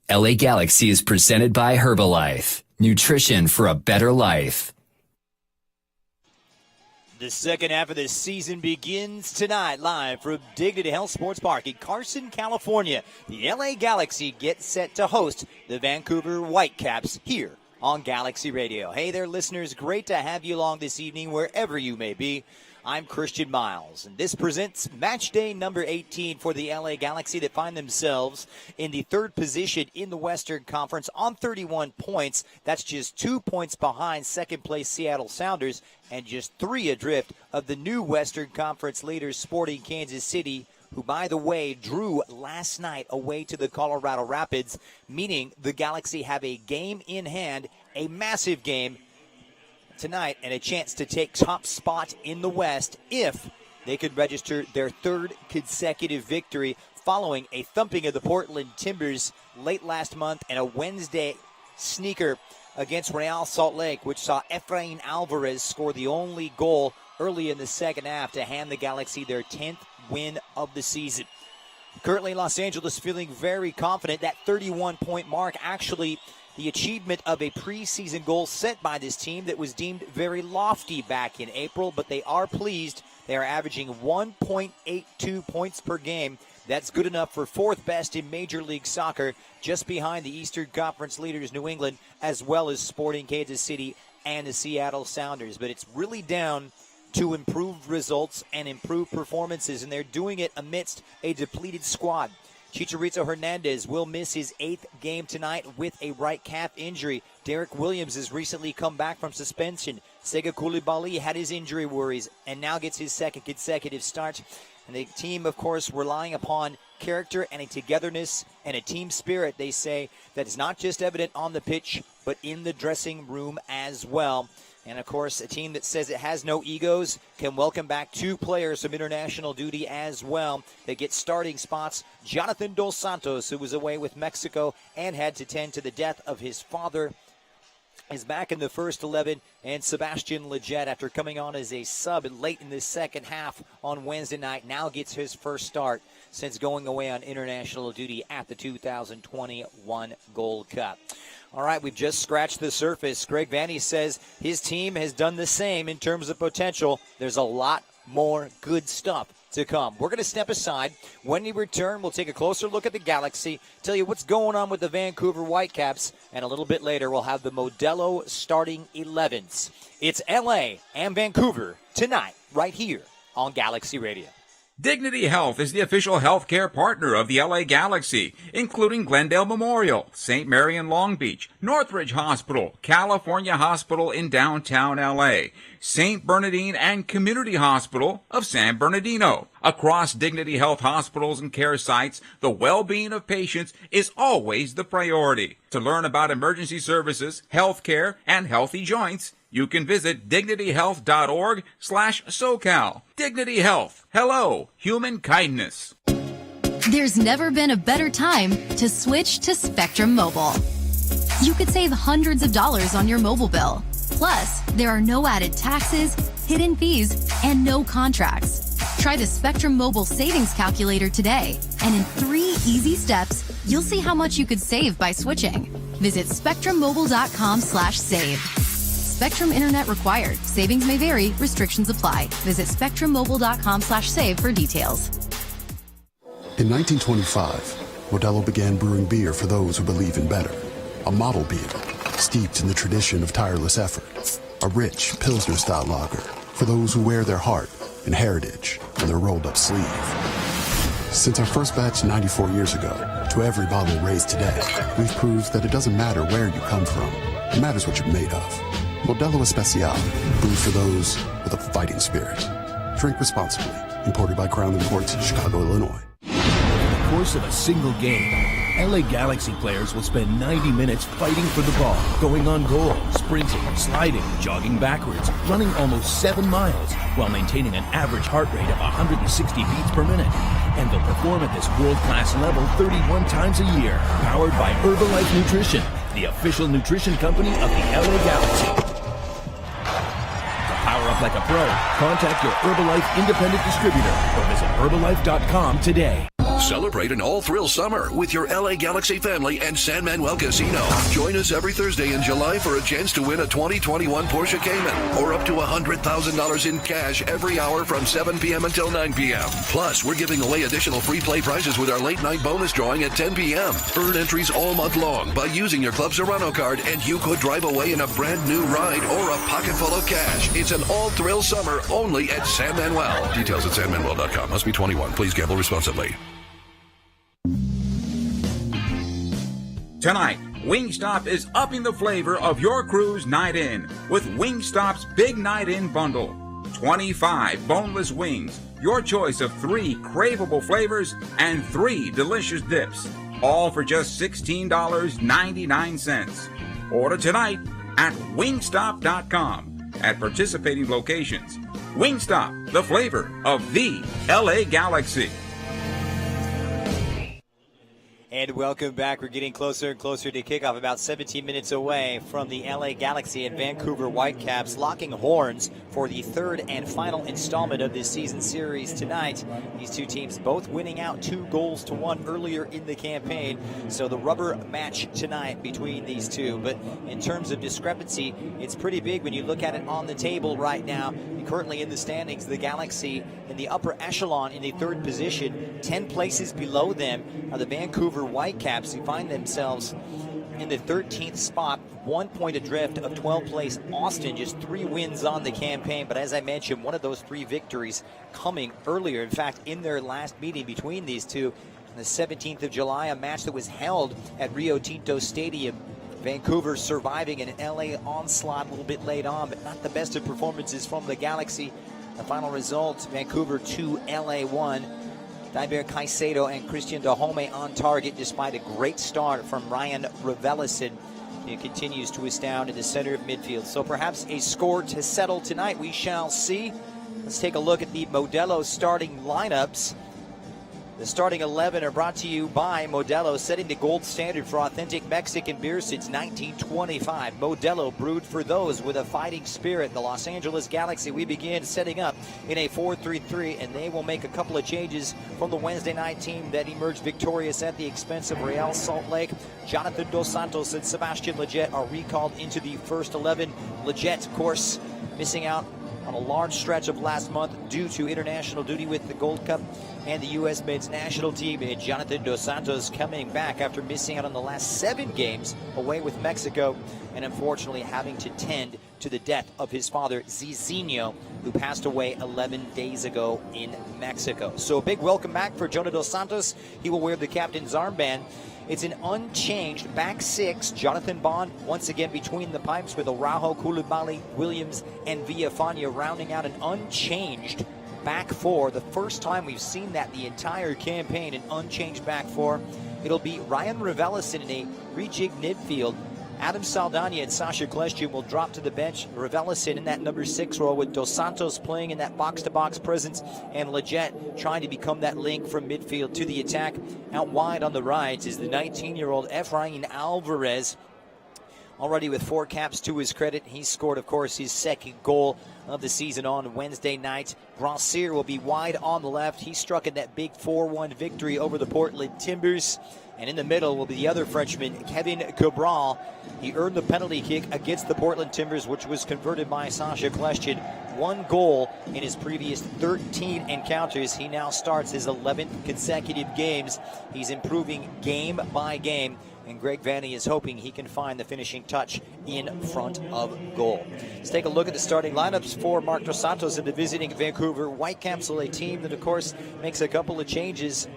LA Galaxy is presented by Herbalife. Nutrition for a better life. The second half of the season begins tonight, live from Dignity Health Sports Park in Carson, California. The LA Galaxy get set to host the Vancouver Whitecaps here on Galaxy Radio. Hey there, listeners. Great to have you along this evening, wherever you may be. I'm Christian Miles, and this presents match day number 18 for the LA Galaxy that find themselves in the third position in the Western Conference on 31 points. That's just 2 points behind second-place Seattle Sounders and just 3 adrift of the new Western Conference leaders, Sporting Kansas City, who, by the way, drew last night away to the Colorado Rapids, meaning the Galaxy have a game in hand, a massive game tonight, and a chance to take top spot in the West if they could register their third consecutive victory following a thumping of the Portland Timbers late last month and a Wednesday sneaker against Real Salt Lake, which saw Efrain Alvarez score the only goal early in the second half to hand the Galaxy their 10th win of the season. Currently, Los Angeles feeling very confident. That 31-point mark actually the achievement of a preseason goal set by this team that was deemed very lofty back in April, but they are pleased. They are averaging 1.82 points per game. That's good enough for fourth best in Major League Soccer, just behind the Eastern Conference leaders New England, as well as Sporting Kansas City and the Seattle Sounders. But it's really down to improved results and improved performances, and they're doing it amidst a depleted squad. Chicharito Hernandez will miss his 8th game tonight with a right calf injury. Derek Williams has recently come back from suspension. Sega Coulibaly had his injury worries and now gets his second consecutive start. And the team, of course, relying upon character and a togetherness and a team spirit, they say, that is not just evident on the pitch, but in the dressing room as well. And, of course, a team that says it has no egos can welcome back 2 players from international duty as well. They get starting spots. Jonathan Dos Santos, who was away with Mexico and had to tend to the death of his father, is back in the first 11. And Sebastian Lletget, after coming on as a sub late in the second half on Wednesday night, now gets his first start since going away on international duty at the 2021 Gold Cup. All right, we've just scratched the surface. Greg Vanney says his team has done the same in terms of potential. There's a lot more good stuff to come. We're going to step aside. When we return, we'll take a closer look at the Galaxy, tell you what's going on with the Vancouver Whitecaps, and a little bit later we'll have the Modelo starting 11s. It's LA and Vancouver tonight, right here on Galaxy Radio. Dignity Health is the official healthcare partner of the LA Galaxy, including Glendale Memorial, St. Mary in Long Beach, Northridge Hospital, California Hospital in downtown LA, St. Bernardine and Community Hospital of San Bernardino. Across Dignity Health hospitals and care sites, the well-being of patients is always the priority. To learn about emergency services, healthcare, and healthy joints, you can visit dignityhealth.org/SoCal. Dignity Health. Hello, human kindness. There's never been a better time to switch to Spectrum Mobile. You could save hundreds of dollars on your mobile bill. Plus, there are no added taxes, hidden fees, and no contracts. Try the Spectrum Mobile Savings Calculator today, and in 3 easy steps, you'll see how much you could save by switching. Visit spectrummobile.com/save. Spectrum Internet required. Savings may vary. Restrictions apply. Visit spectrummobile.com/save for details. In 1925, Modelo began brewing beer for those who believe in better. A model beer, steeped in the tradition of tireless effort. A rich Pilsner-style lager for those who wear their heart and heritage on their rolled-up sleeve. Since our first batch 94 years ago, to every bottle raised today, we've proved that it doesn't matter where you come from. It matters what you're made of. Modelo Especial, brewed for those with a fighting spirit. Drink responsibly. Imported by Crown Imports, Chicago, Illinois. Over the course of a single game, LA Galaxy players will spend 90 minutes fighting for the ball, going on goal, sprinting, sliding, jogging backwards, running almost 7 miles, while maintaining an average heart rate of 160 beats per minute. And they'll perform at this world-class level 31 times a year. Powered by Herbalife Nutrition, the official nutrition company of the LA Galaxy. To power up like a pro, contact your Herbalife independent distributor or visit Herbalife.com today. Celebrate an all-thrill summer with your LA Galaxy family and San Manuel Casino. Join us every Thursday in July for a chance to win a 2021 Porsche Cayman or up to $100,000 in cash every hour from 7 p.m. until 9 p.m. Plus, we're giving away additional free play prizes with our late night bonus drawing at 10 p.m. Earn entries all month long by using your Club Serrano card, and you could drive away in a brand new ride or a pocket full of cash. It's an all-thrill summer only at San Manuel. Details at sanmanuel.com. Must be 21. Please gamble responsibly. Tonight, Wingstop is upping the flavor of your cruise night in with Wingstop's Big Night In Bundle. 25 boneless wings, your choice of 3 craveable flavors, and 3 delicious dips, all for just $16.99. Order tonight at wingstop.com at participating locations. Wingstop, the flavor of the LA Galaxy. And welcome back. We're getting closer and closer to kickoff, about 17 minutes away from the LA Galaxy and Vancouver Whitecaps locking horns for the third and final installment of this season series tonight. These two teams both winning out 2-1 earlier in the campaign. So the rubber match tonight between these two. But in terms of discrepancy, it's pretty big when you look at it on the table right now. Currently in the standings, the Galaxy in the upper echelon in the third position, 10 places below them are the Vancouver Whitecaps, who find themselves in the 13th spot, 1 point adrift of 12th place Austin, just 3 wins on the campaign. But as I mentioned, one of those 3 victories coming earlier. In fact, in their last meeting between these two, on the 17th of July, a match that was held at Rio Tinto Stadium. Vancouver surviving an LA onslaught a little bit late on, but not the best of performances from the Galaxy. The final result, Vancouver 2, LA 1. Diber Caicedo and Christian Dahome on target, despite a great start from Ryan Raveloson. He continues to astound in the center of midfield. So perhaps a score to settle tonight, we shall see. Let's take a look at the Modelo starting lineups. The starting 11 are brought to you by Modelo, setting the gold standard for authentic Mexican beer since 1925. Modelo, brewed for those with a fighting spirit. The Los Angeles Galaxy, we begin setting up in a 4-3-3, and they will make a couple of changes from the Wednesday night team that emerged victorious at the expense of Real Salt Lake. Jonathan Dos Santos and Sebastian Lletget are recalled into the first 11. Lletget, of course, missing out on a large stretch of last month due to international duty with the Gold Cup and the U.S. men's national team. And Jonathan Dos Santos coming back after missing out on the last 7 games away with Mexico, and unfortunately having to tend to the death of his father, Zizinho, who passed away 11 days ago in Mexico. So a big welcome back for Jonah Dos Santos. He will wear the captain's armband. It's an unchanged back 6. Jonathan Bond once again between the pipes with Araujo, Koulibaly, Williams, and Villafana rounding out an unchanged back 4. The first time we've seen that the entire campaign, an unchanged back 4. It'll be Ryan Raveloson in a rejigged midfield. Adam Saldana and Sasha Kleshchuk will drop to the bench. Raveloson in that number 6 role, with Dos Santos playing in that box-to-box presence, and Lletget trying to become that link from midfield to the attack. Out wide on the right is the 19-year-old Efrain Alvarez, already with 4 caps to his credit. He scored, of course, his second goal of the season on Wednesday night. Brancier will be wide on the left. He struck in that big 4-1 victory over the Portland Timbers. And in the middle will be the other Frenchman, Kevin Cabral. He earned the penalty kick against the Portland Timbers, which was converted by Sasha Kleshchuk. 1 goal in his previous 13 encounters. He now starts his 11th consecutive games. He's improving game by game, and Greg Vanney is hoping he can find the finishing touch in front of goal. Let's take a look at the starting lineups for Marc Dos Santos and the visiting Vancouver Whitecaps, a team that, of course, makes a couple of changes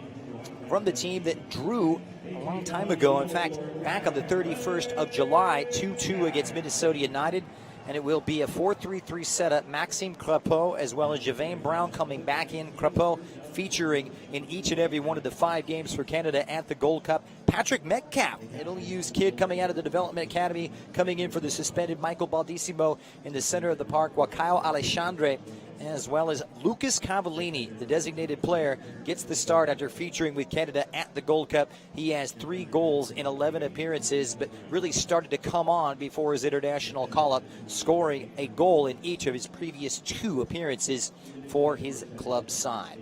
from the team that drew a long time ago. In fact, back on the 31st of July, 2-2 against Minnesota United. And it will be a 4-3-3 setup. Maxime Crepeau as well as Javane Brown coming back in. Crepeau featuring in each and every one of the 5 games for Canada at the Gold Cup. Patrick Metcalf, it'll use kid coming out of the Development Academy, coming in for the suspended Michael Baldissimo in the center of the park, while Kyle Alexandre, as well as Lucas Cavallini, the designated player, gets the start after featuring with Canada at the Gold Cup. He has 3 goals in 11 appearances, but really started to come on before his international call-up, scoring a goal in each of his previous 2 appearances for his club side.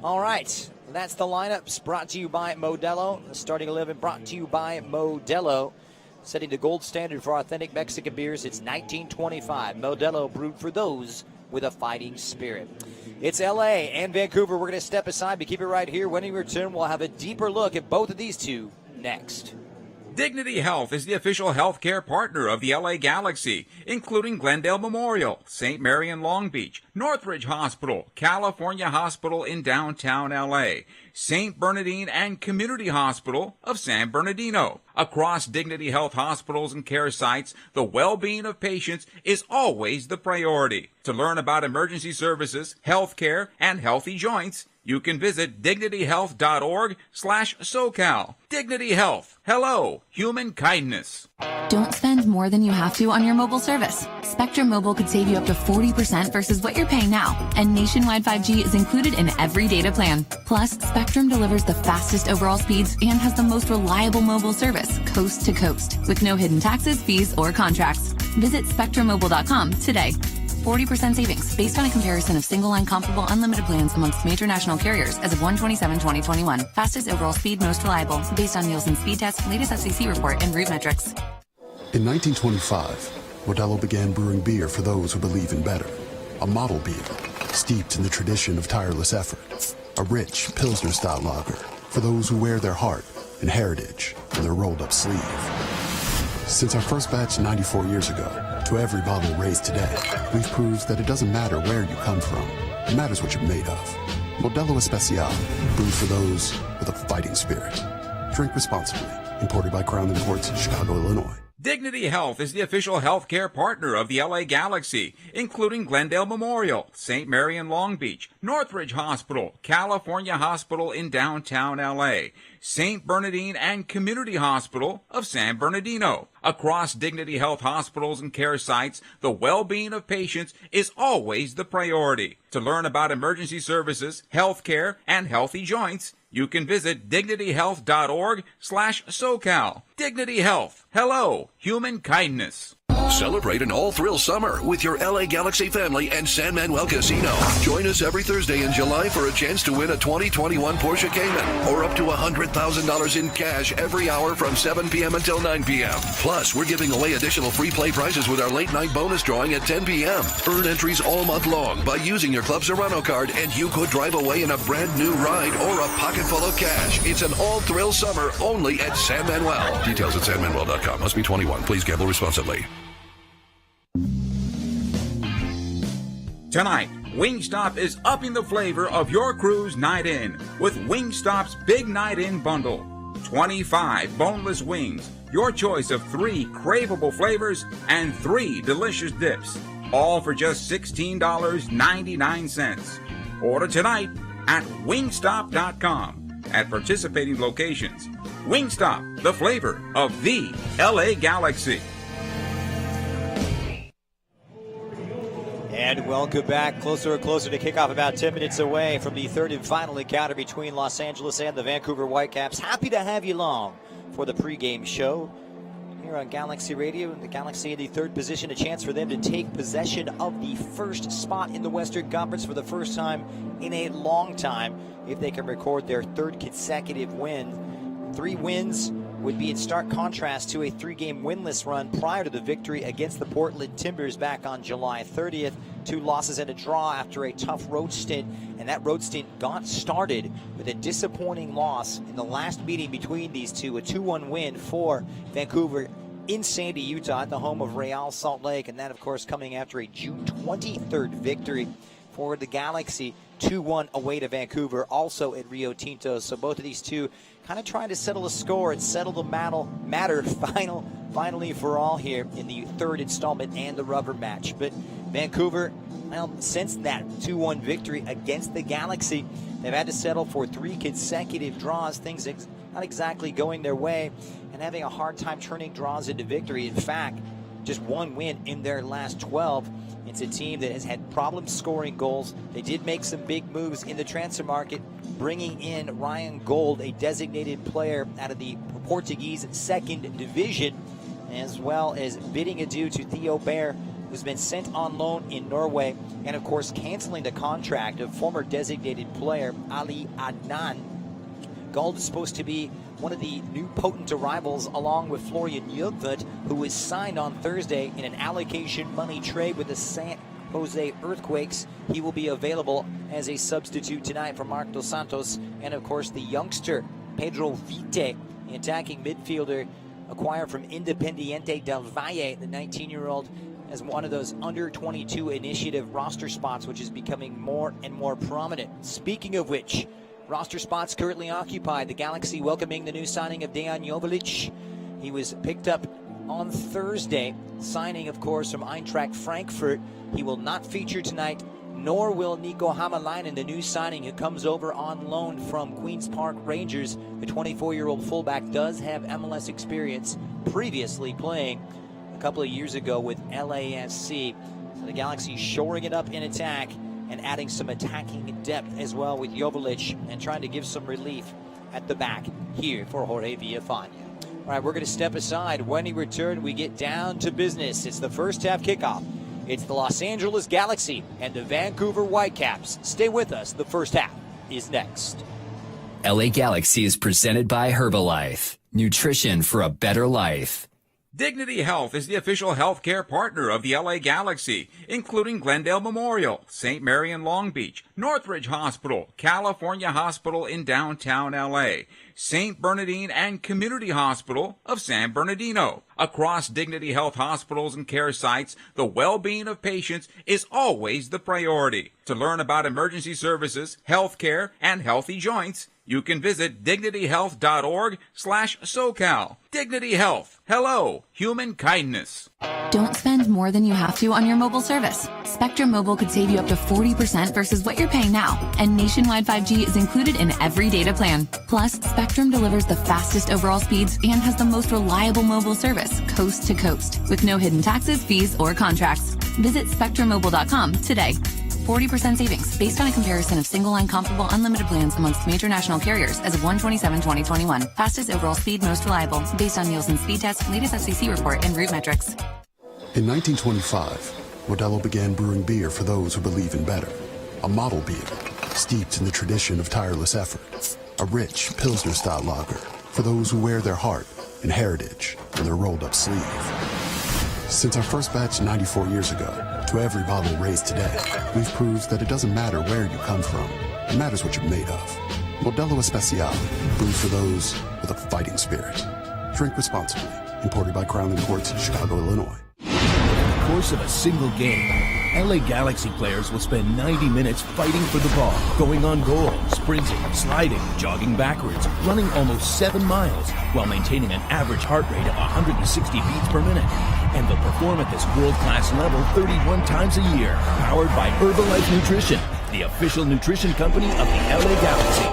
All right, That's the lineups brought to you by Modelo. The starting 11 brought to you by Modelo. Setting the gold standard for authentic Mexican beers since 1925. Modelo, brewed for those with a fighting spirit. It's LA and Vancouver. We're going to step aside, but keep it right here. When we return, we'll have a deeper look at both of these two next. Dignity Health is the official healthcare partner of the LA Galaxy, including Glendale Memorial, St. Mary in Long Beach, Northridge Hospital, California Hospital in downtown LA, St. Bernardine and Community Hospital of San Bernardino. Across Dignity Health hospitals and care sites, the well-being of patients is always the priority. To learn about emergency services, healthcare, and healthy joints, you can visit dignityhealth.org/SoCal. Dignity Health. Hello, human kindness. Don't spend more than you have to on your mobile service. Spectrum Mobile could save you up to 40% versus what you're paying now. And nationwide 5G is included in every data plan. Plus, Spectrum delivers the fastest overall speeds and has the most reliable mobile service, coast to coast, with no hidden taxes, fees, or contracts. Visit SpectrumMobile.com today. 40% savings based on a comparison of single-line comparable unlimited plans amongst major national carriers as of 1/27/2021. Fastest overall speed, most reliable, based on Nielsen speed test, latest FCC report, and route metrics. In 1925, Modelo began brewing beer for those who believe in better. A model beer, steeped in the tradition of tireless effort. A rich Pilsner-style lager for those who wear their heart and heritage in their rolled-up sleeve. Since our first batch 94 years ago, to every bottle raised today, we've proved that it doesn't matter where you come from. It matters what you're made of. Modelo Especial, brewed for those with a fighting spirit. Drink responsibly. Imported by Crown Imports, Chicago, Illinois. Dignity Health is the official healthcare partner of the LA Galaxy, including Glendale Memorial, St. Mary in Long Beach, Northridge Hospital, California Hospital in downtown LA, St. Bernardine and Community Hospital of San Bernardino. Across Dignity Health hospitals and care sites, the well-being of patients is always the priority. To learn about emergency services, healthcare, and healthy joints, you can visit dignityhealth.org/SoCal. Dignity Health. Hello, human kindness. Celebrate an all-thrill summer with your LA Galaxy family and San Manuel Casino. Join us every Thursday in July for a chance to win a 2021 Porsche Cayman or up to $100,000 in cash every hour from 7 p.m. until 9 p.m. Plus, we're giving away additional free play prizes with our late-night bonus drawing at 10 p.m. Earn entries all month long by using your Club Serrano card, and you could drive away in a brand-new ride or a pocket full of cash. It's an all-thrill summer only at San Manuel. Details at sanmanuel.com. Must be 21. Please gamble responsibly. Tonight, Wingstop is upping the flavor of your cruise night in with Wingstop's Big Night In Bundle. 25 boneless wings, your choice of 3 craveable flavors, and 3 delicious dips, all for just $16.99. Order tonight at wingstop.com at participating locations. Wingstop, the flavor of the LA Galaxy. And welcome back. Closer and closer to kickoff, about 10 minutes away from the third and final encounter between Los Angeles and the Vancouver Whitecaps. Happy to have you along for the pregame show here on Galaxy Radio. The Galaxy in the third position, a chance for them to take possession of the first spot in the Western Conference for the first time in a long time if they can record their third consecutive win. 3 wins would be in stark contrast to a 3-game winless run prior to the victory against the Portland Timbers back on July 30th. 2 losses and a draw after a tough road stint, and that road stint got started with a disappointing loss in the last meeting between these two, a 2-1 win for Vancouver in Sandy, Utah, at the home of Real Salt Lake, and that, of course, coming after a June 23rd victory for the Galaxy, 2-1 away to Vancouver, also at Rio Tinto. So both of these two kind of trying to settle a score and settle the matter finally for all here in the third installment and the rubber match. But Vancouver, well, since that 2-1 victory against the Galaxy, they've had to settle for 3 consecutive draws. Things not exactly going their way and having a hard time turning draws into victory. In fact, just 1 win in their last 12. It's a team that has had problems scoring goals. They did make some big moves in the transfer market, bringing in Ryan Gold, a designated player out of the Portuguese second division, as well as bidding adieu to Theo Bair, who's been sent on loan in Norway, and of course canceling the contract of former designated player Ali Adnan. Gold is supposed to be one of the new potent arrivals, along with Florian Jungwirth, who was signed on Thursday in an allocation money trade with the San Jose Earthquakes. He will be available as a substitute tonight for Marc Dos Santos. And of course the youngster Pedro Vite, the attacking midfielder acquired from Independiente del Valle, the 19-year-old, as one of those under 22 initiative roster spots, which is becoming more and more prominent. Speaking of which, roster spots currently occupied. The Galaxy welcoming the new signing of Dejan Joveljic. He was picked up on Thursday, signing, of course, from Eintracht Frankfurt. He will not feature tonight, nor will Nico Hamalainen, the new signing who comes over on loan from Queen's Park Rangers. The 24-year-old fullback does have MLS experience, previously playing a couple of years ago with LASC. So the Galaxy shoring it up in attack and adding some attacking depth as well with Joveljic, and trying to give some relief at the back here for Jorge Villafana. All right, we're going to step aside. When we return, we get down to business. It's the first half kickoff. It's the Los Angeles Galaxy and the Vancouver Whitecaps. Stay with us. The first half is next. LA Galaxy is presented by Herbalife. Nutrition for a better life. Dignity Health is the official healthcare partner of the LA Galaxy, including Glendale Memorial, St. Mary in Long Beach, Northridge Hospital, California Hospital in downtown LA, St. Bernardine and Community Hospital of San Bernardino. Across Dignity Health hospitals and care sites, the well-being of patients is always the priority. To learn about emergency services, healthcare, and healthy joints, you can visit dignityhealth.org/SoCal. Dignity Health. Hello, human kindness. Don't spend more than you have to on your mobile service. Spectrum Mobile could save you up to 40% versus what you're paying now. And nationwide 5G is included in every data plan. Plus, Spectrum delivers the fastest overall speeds and has the most reliable mobile service, coast to coast, with no hidden taxes, fees, or contracts. Visit SpectrumMobile.com today. 40% savings based on a comparison of single-line comparable unlimited plans amongst major national carriers as of 1/27/2021. Fastest overall speed, most reliable, based on Nielsen speed test, latest FCC report, and route metrics. In 1925, Modelo began brewing beer for those who believe in better. A model beer, steeped in the tradition of tireless effort. A rich Pilsner-style lager for those who wear their heart and heritage in their rolled-up sleeve. Since our first batch 94 years ago, to every bottle raised today, we've proved that it doesn't matter where you come from. It matters what you're made of. Modelo Especial, brewed for those with a fighting spirit. Drink responsibly. Imported by Crown Imports, Chicago, Illinois. Over the course of a single game, LA Galaxy players will spend 90 minutes fighting for the ball, going on goal, sprinting, sliding, jogging backwards, running almost 7 miles, while maintaining an average heart rate of 160 beats per minute. And they'll perform at this world-class level 31 times a year, powered by Herbalife Nutrition, the official nutrition company of the LA Galaxy.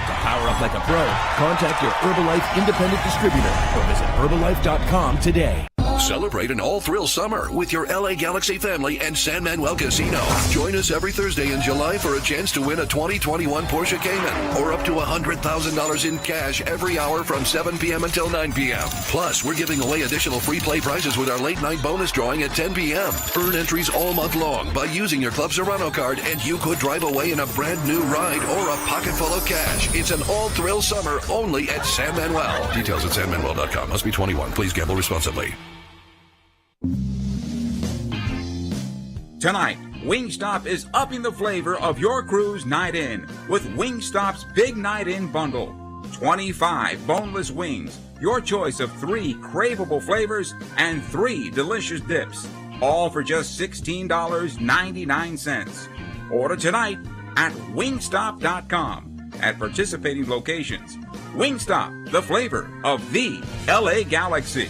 To power up like a pro, contact your Herbalife independent distributor or visit Herbalife.com today. Celebrate an all-thrill summer with your LA Galaxy family and San Manuel Casino. Join us every Thursday in July for a chance to win a 2021 Porsche Cayman or up to $100,000 in cash every hour from 7 p.m. until 9 p.m. Plus, we're giving away additional free play prizes with our late-night bonus drawing at 10 p.m. Earn entries all month long by using your Club Serrano card, and you could drive away in a brand new ride or a pocket full of cash. It's an all-thrill summer only at San Manuel. Details at sanmanuel.com. Must be 21. Please gamble responsibly. Tonight, Wingstop is upping the flavor of your cruise night in with Wingstop's Big Night In Bundle. 25 boneless wings, your choice of 3 craveable flavors, and 3 delicious dips, all for just $16.99. Order tonight at wingstop.com at participating locations. Wingstop, the flavor of the LA Galaxy.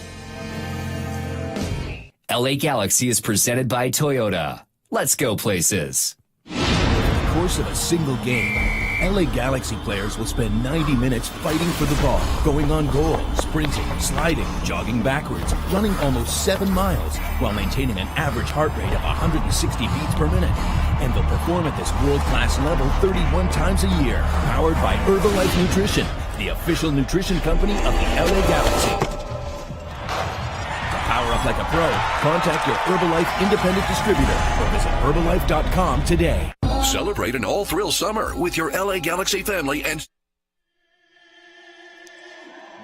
LA Galaxy is presented by Toyota. Let's go places. Over the course of a single game, LA Galaxy players will spend 90 minutes fighting for the ball, going on goal, sprinting, sliding, jogging backwards, running almost 7 miles, while maintaining an average heart rate of 160 beats per minute. And they'll perform at this world-class level 31 times a year, powered by Herbalife Nutrition, the official nutrition company of the LA Galaxy. To power up up like a pro, contact your Herbalife independent distributor or visit Herbalife.com today. Celebrate an all-thrill summer with your LA Galaxy family and...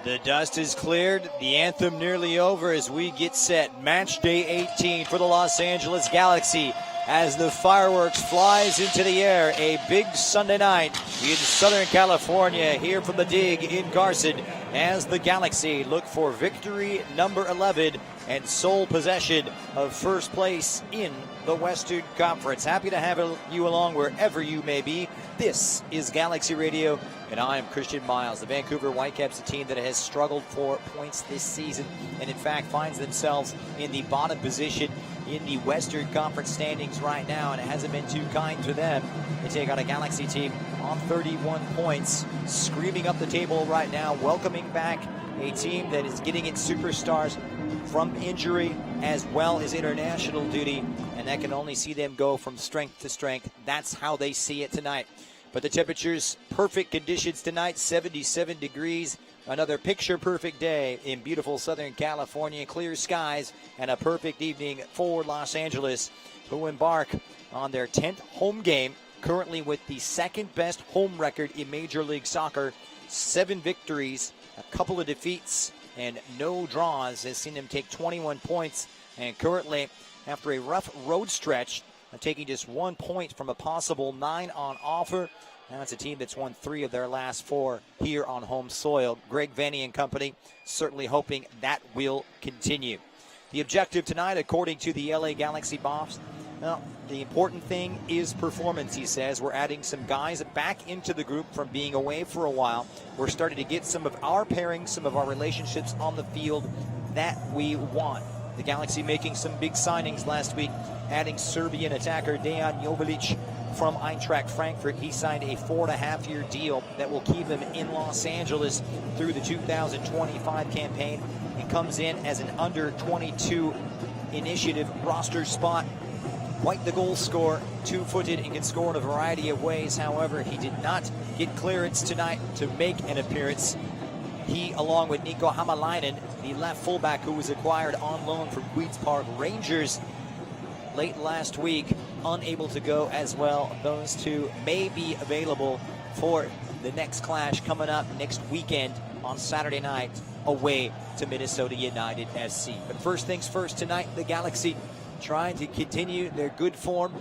The dust is cleared, the anthem nearly over as we get set. Match day 18 for the Los Angeles Galaxy as the fireworks flies into the air. A big Sunday night in Southern California here from the dig in Carson as the Galaxy look for victory number 11 and sole possession of first place in the Western Conference. Happy to have you along wherever you may be. This is Galaxy Radio, and I am Christian Miles. The Vancouver Whitecaps, a team that has struggled for points this season and in fact finds themselves in the bottom position in the Western Conference standings right now, and it hasn't been too kind to them. They take on a Galaxy team on 31 points, screaming up the table right now, welcoming back a team that is getting its superstars from injury as well as international duty, and that can only see them go from strength to strength. That's how they see it tonight. But the temperatures, perfect conditions tonight, 77 degrees. Another picture-perfect day in beautiful Southern California, clear skies, and a perfect evening for Los Angeles, who embark on their 10th home game, currently with the second-best home record in Major League Soccer. 7 victories, a couple of defeats, and no draws has seen them take 21 points, and currently, after a rough road stretch, taking just 1 point from a possible 9 on offer. Now it's a team that's won 3 of their last 4 here on home soil. Greg Vanny and company certainly hoping that will continue. The objective tonight, according to the LA Galaxy boss, well, the important thing is performance, he says. We're adding some guys back into the group from being away for a while. We're starting to get some of our pairings, some of our relationships on the field that we want. The Galaxy making some big signings last week, adding Serbian attacker Dejan Jovilic from Eintracht Frankfurt. He signed a 4.5-year deal that will keep him in Los Angeles through the 2025 campaign. He comes in as an under-22 initiative roster spot. Quite the goal scorer, 2-footed, and can score in a variety of ways. However, he did not get clearance tonight to make an appearance. He, along with Nico Hamalainen, the left fullback who was acquired on loan from Queens Park Rangers late last week, unable to go as well. Those two may be available for the next clash coming up next weekend on Saturday night away to Minnesota United SC. But first things first tonight, the Galaxy trying to continue their good form.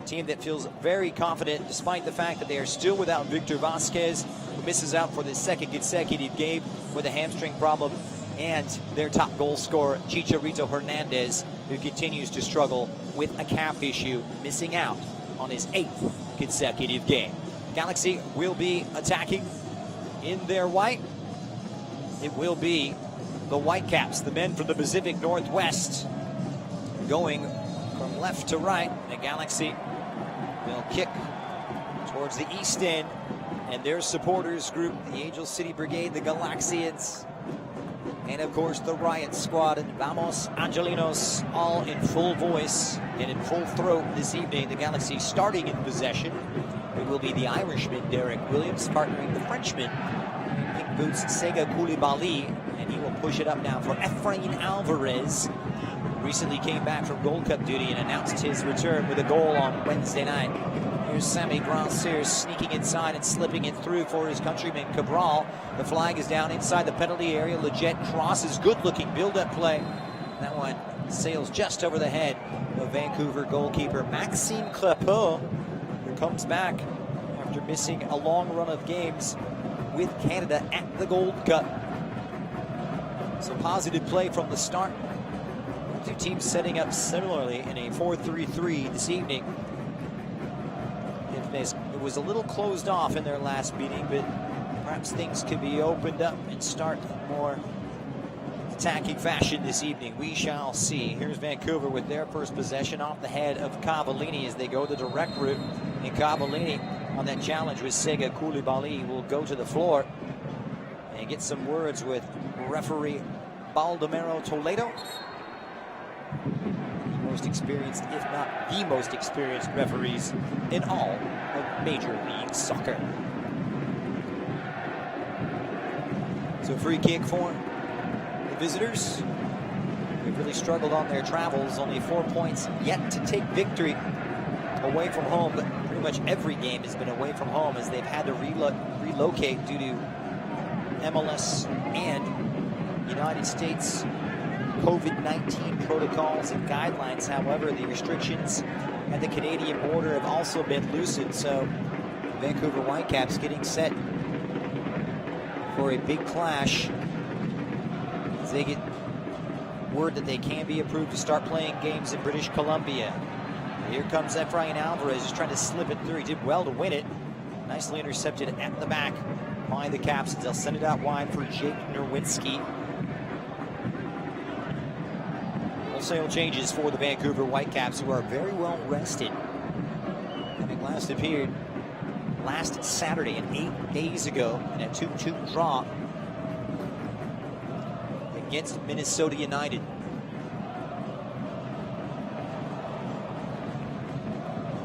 A team that feels very confident despite the fact that they are still without Victor Vasquez, who misses out for the second consecutive game with a hamstring problem, and their top goal scorer, Chicharito Hernandez, who continues to struggle with a calf issue, missing out on his 8th consecutive game. Galaxy will be attacking in their white. It will be the Whitecaps, the men from the Pacific Northwest, going from left to right. The Galaxy will kick towards the east end, and their supporters group, the Angel City Brigade, the Galaxians, and of course the Riot Squad and Vamos Angelinos, all in full voice and in full throat this evening. The Galaxy starting in possession. It will be the Irishman Derek Williams partnering the Frenchman in pink boots Sega Koulibaly, and he will push it up now for Efrain Alvarez. Recently came back from Gold Cup duty and announced his return with a goal on Wednesday night. Here's Sammy Grandsir sneaking inside and slipping it through for his countryman Cabral. The flag is down inside the penalty area. Leggett crosses, good-looking build-up play. That one sails just over the head of Vancouver goalkeeper Maxime Crepeau, who comes back after missing a long run of games with Canada at the Gold Cup. So positive play from the start. Two teams setting up similarly in a 4-3-3 this evening. It was a little closed off in their last meeting, but perhaps things could be opened up and start more attacking fashion this evening. We shall see. Here's Vancouver with their first possession off the head of Cavallini as they go the direct route. And Cavallini on that challenge with Sega Koulibaly will go to the floor and get some words with referee Baldomero Toledo. The most experienced, if not the most experienced referees in all of Major League Soccer. So free kick for the visitors. They've really struggled on their travels. Only 4 points yet to take victory away from home. But pretty much every game has been away from home as they've had to relocate due to MLS and United States COVID-19 protocols and guidelines. However, the restrictions at the Canadian border have also been loosened. So Vancouver Whitecaps getting set for a big clash as they get word that they can be approved to start playing games in British Columbia. Here comes Efrain Alvarez, just trying to slip it through. He did well to win it. Nicely intercepted at the back by the Caps. They'll send it out wide for Jake Nerwinski. Wholesale changes for the Vancouver Whitecaps, who are very well rested, having last appeared last Saturday and 8 days ago in a 2-2 draw against Minnesota United.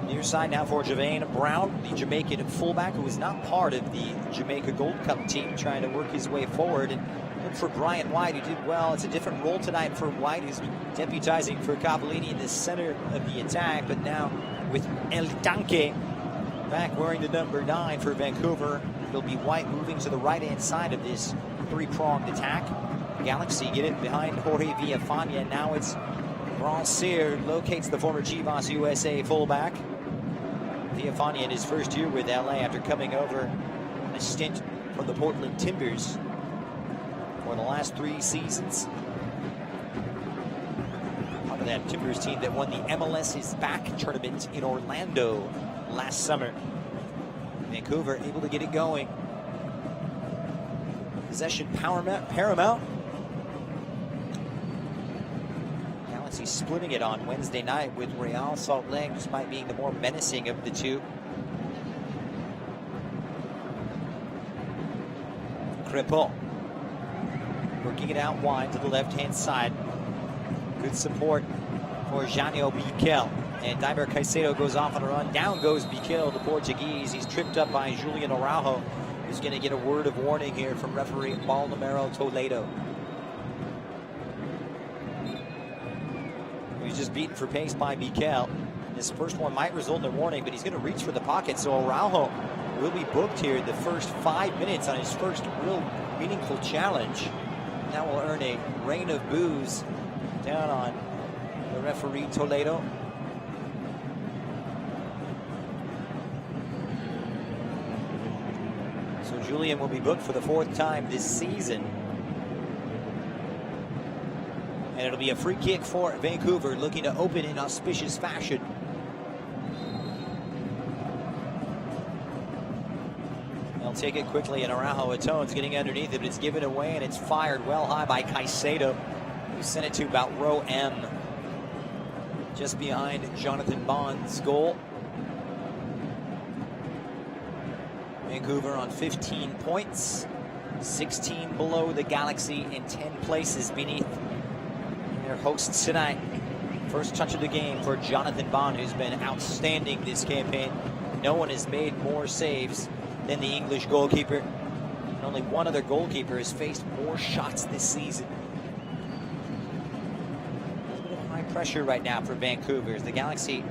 Near side now for Javane Brown, the Jamaican fullback who was not part of the Jamaica Gold Cup team, trying to work his way forward. And look for Brian White, who did well. It's a different role tonight for White, who's deputizing for Cavallini in the center of the attack, but now with El Tanque back wearing the number 9 for Vancouver. It'll be White moving to the right-hand side of this three-pronged attack. Galaxy get it behind Jorge Villafana. Now it's Rancière locates the former Chivas USA fullback. Villafana in his first year with LA after coming over on a stint from the Portland Timbers for the last 3 seasons. Part of that Timbers team that won the MLS is Back tournament in Orlando last summer. Vancouver able to get it going. Possession paramount. Galaxy splitting it on Wednesday night with Real Salt Lake, despite being the more menacing of the two. Crepon working it out wide to the left-hand side. Good support for Janio Biquel. And Dimer Caicedo goes off on a run. Down goes Biquel, the Portuguese. He's tripped up by Julian Araujo, who's going to get a word of warning here from referee Baldomero Toledo. He was just beaten for pace by Biquel. His first one might result in a warning, but he's going to reach for the pocket. So Araujo will be booked here in the first 5 minutes on his first real meaningful challenge. That will earn a rain of boos down on the referee Toledo. So Julian will be booked for the 4th time this season. And it'll be a free kick for Vancouver, looking to open in auspicious fashion. They'll take it quickly, and Araujo Atone's getting underneath it, but it's given away, and it's fired well high by Caicedo, who sent it to about row M, just behind Jonathan Bond's goal. Vancouver on 15 points, 16 below the Galaxy, and 10 places beneath their hosts tonight. First touch of the game for Jonathan Bond, who's been outstanding this campaign. No one has made more saves than the English goalkeeper. And only one other goalkeeper has faced more shots this season. A bit of high pressure right now for Vancouver as the Galaxy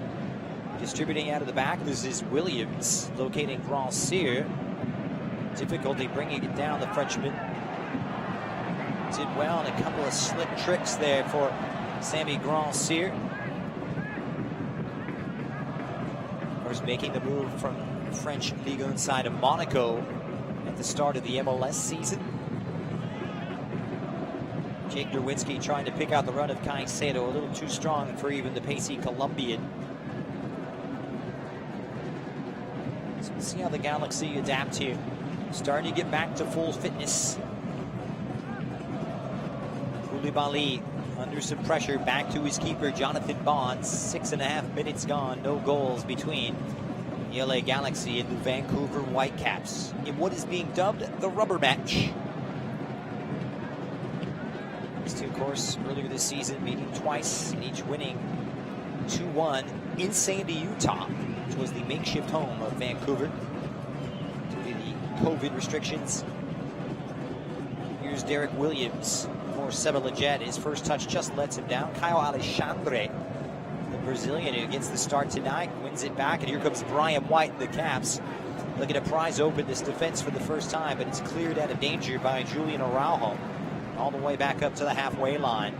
distributing out of the back. This is Williams locating Rancière. Difficulty bringing it down, the Frenchman. Did well in a couple of slick tricks there for Sammy Rancière. Of course, making the move from French Ligue 1 side of Monaco at the start of the MLS season. Jake Nerwinski trying to pick out the run of Caicedo, a little too strong for even the pacey Colombian. So we'll see how the Galaxy adapt here. Starting to get back to full fitness. Koulibaly under some pressure, back to his keeper, Jonathan Bond. 6.5 minutes gone, no goals between the LA Galaxy and the Vancouver Whitecaps in what is being dubbed the rubber match. These two, of course, earlier this season meeting twice and each winning 2-1 in Sandy, Utah, which was the makeshift home of Vancouver due to the COVID restrictions. Here's Derek Williams for Seba Leggett. His first touch just lets him down. Caio Alexandre, the Brazilian who gets the start tonight, wins it back. And here comes Brian White in the Caps. Looking to prize open this defense for the first time, but it's cleared out of danger by Julian Araujo. All the way back up to the halfway line.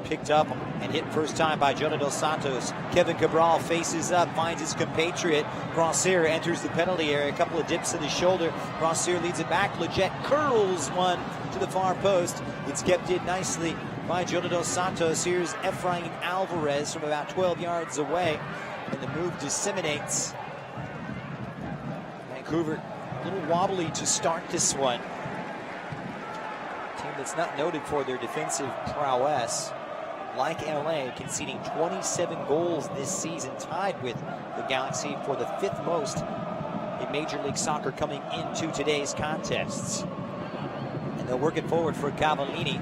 Picked up and hit first time by Jonah Dos Santos. Kevin Cabral faces up, finds his compatriot. Grosser enters the penalty area. A couple of dips in his shoulder. Grosser leads it back. Leggett curls one to the far post. It's kept in nicely by Jonah Dos Santos. Here's Efrain Alvarez from about 12 yards away. And the move disseminates. Vancouver a little wobbly to start this one. Team that's not noted for their defensive prowess. Like LA, conceding 27 goals this season, tied with the Galaxy for the 5th most in Major League Soccer coming into today's contests. And they're working forward for Cavallini.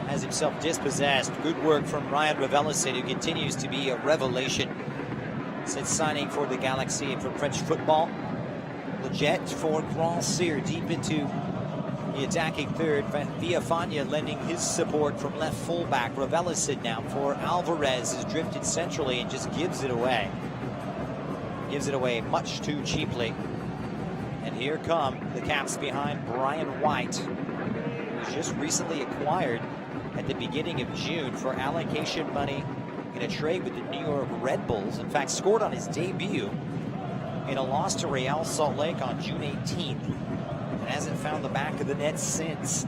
Has himself dispossessed. Good work from Ryan Ravelicin, who continues to be a revelation since signing for the Galaxy and for French football. Leggett for Grosser deep into the attacking third. Villafana lending his support from left fullback. Ravelicin now for Alvarez has drifted centrally and just gives it away. Gives it away much too cheaply. And here come the Caps behind Brian White, who was just recently acquired at the beginning of June for allocation money in a trade with the New York Red Bulls. In fact, scored on his debut in a loss to Real Salt Lake on June 18th. And hasn't found the back of the net since.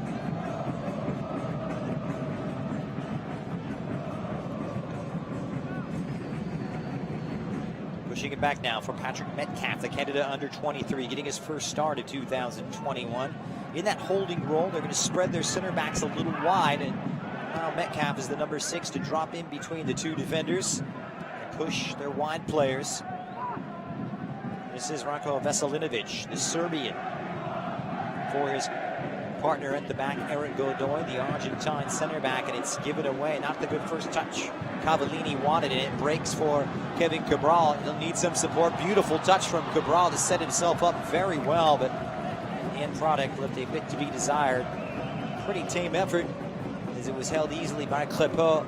Pushing it back now for Patrick Metcalf, the Canada under-23, getting his first start of 2021. In that holding role, they're going to spread their center backs a little wide, and now Metcalf is the number 6 to drop in between the two defenders and push their wide players. This is Ratko Veselinovic, the Serbian, for his partner at the back, Eric Godoy, the Argentine center back, and it's given away. Not the good first touch. Cavallini wanted it. It breaks for Kevin Cabral. He'll need some support. Beautiful touch from Cabral to set himself up very well, but the end product left a bit to be desired. Pretty tame effort as it was held easily by Clépeau.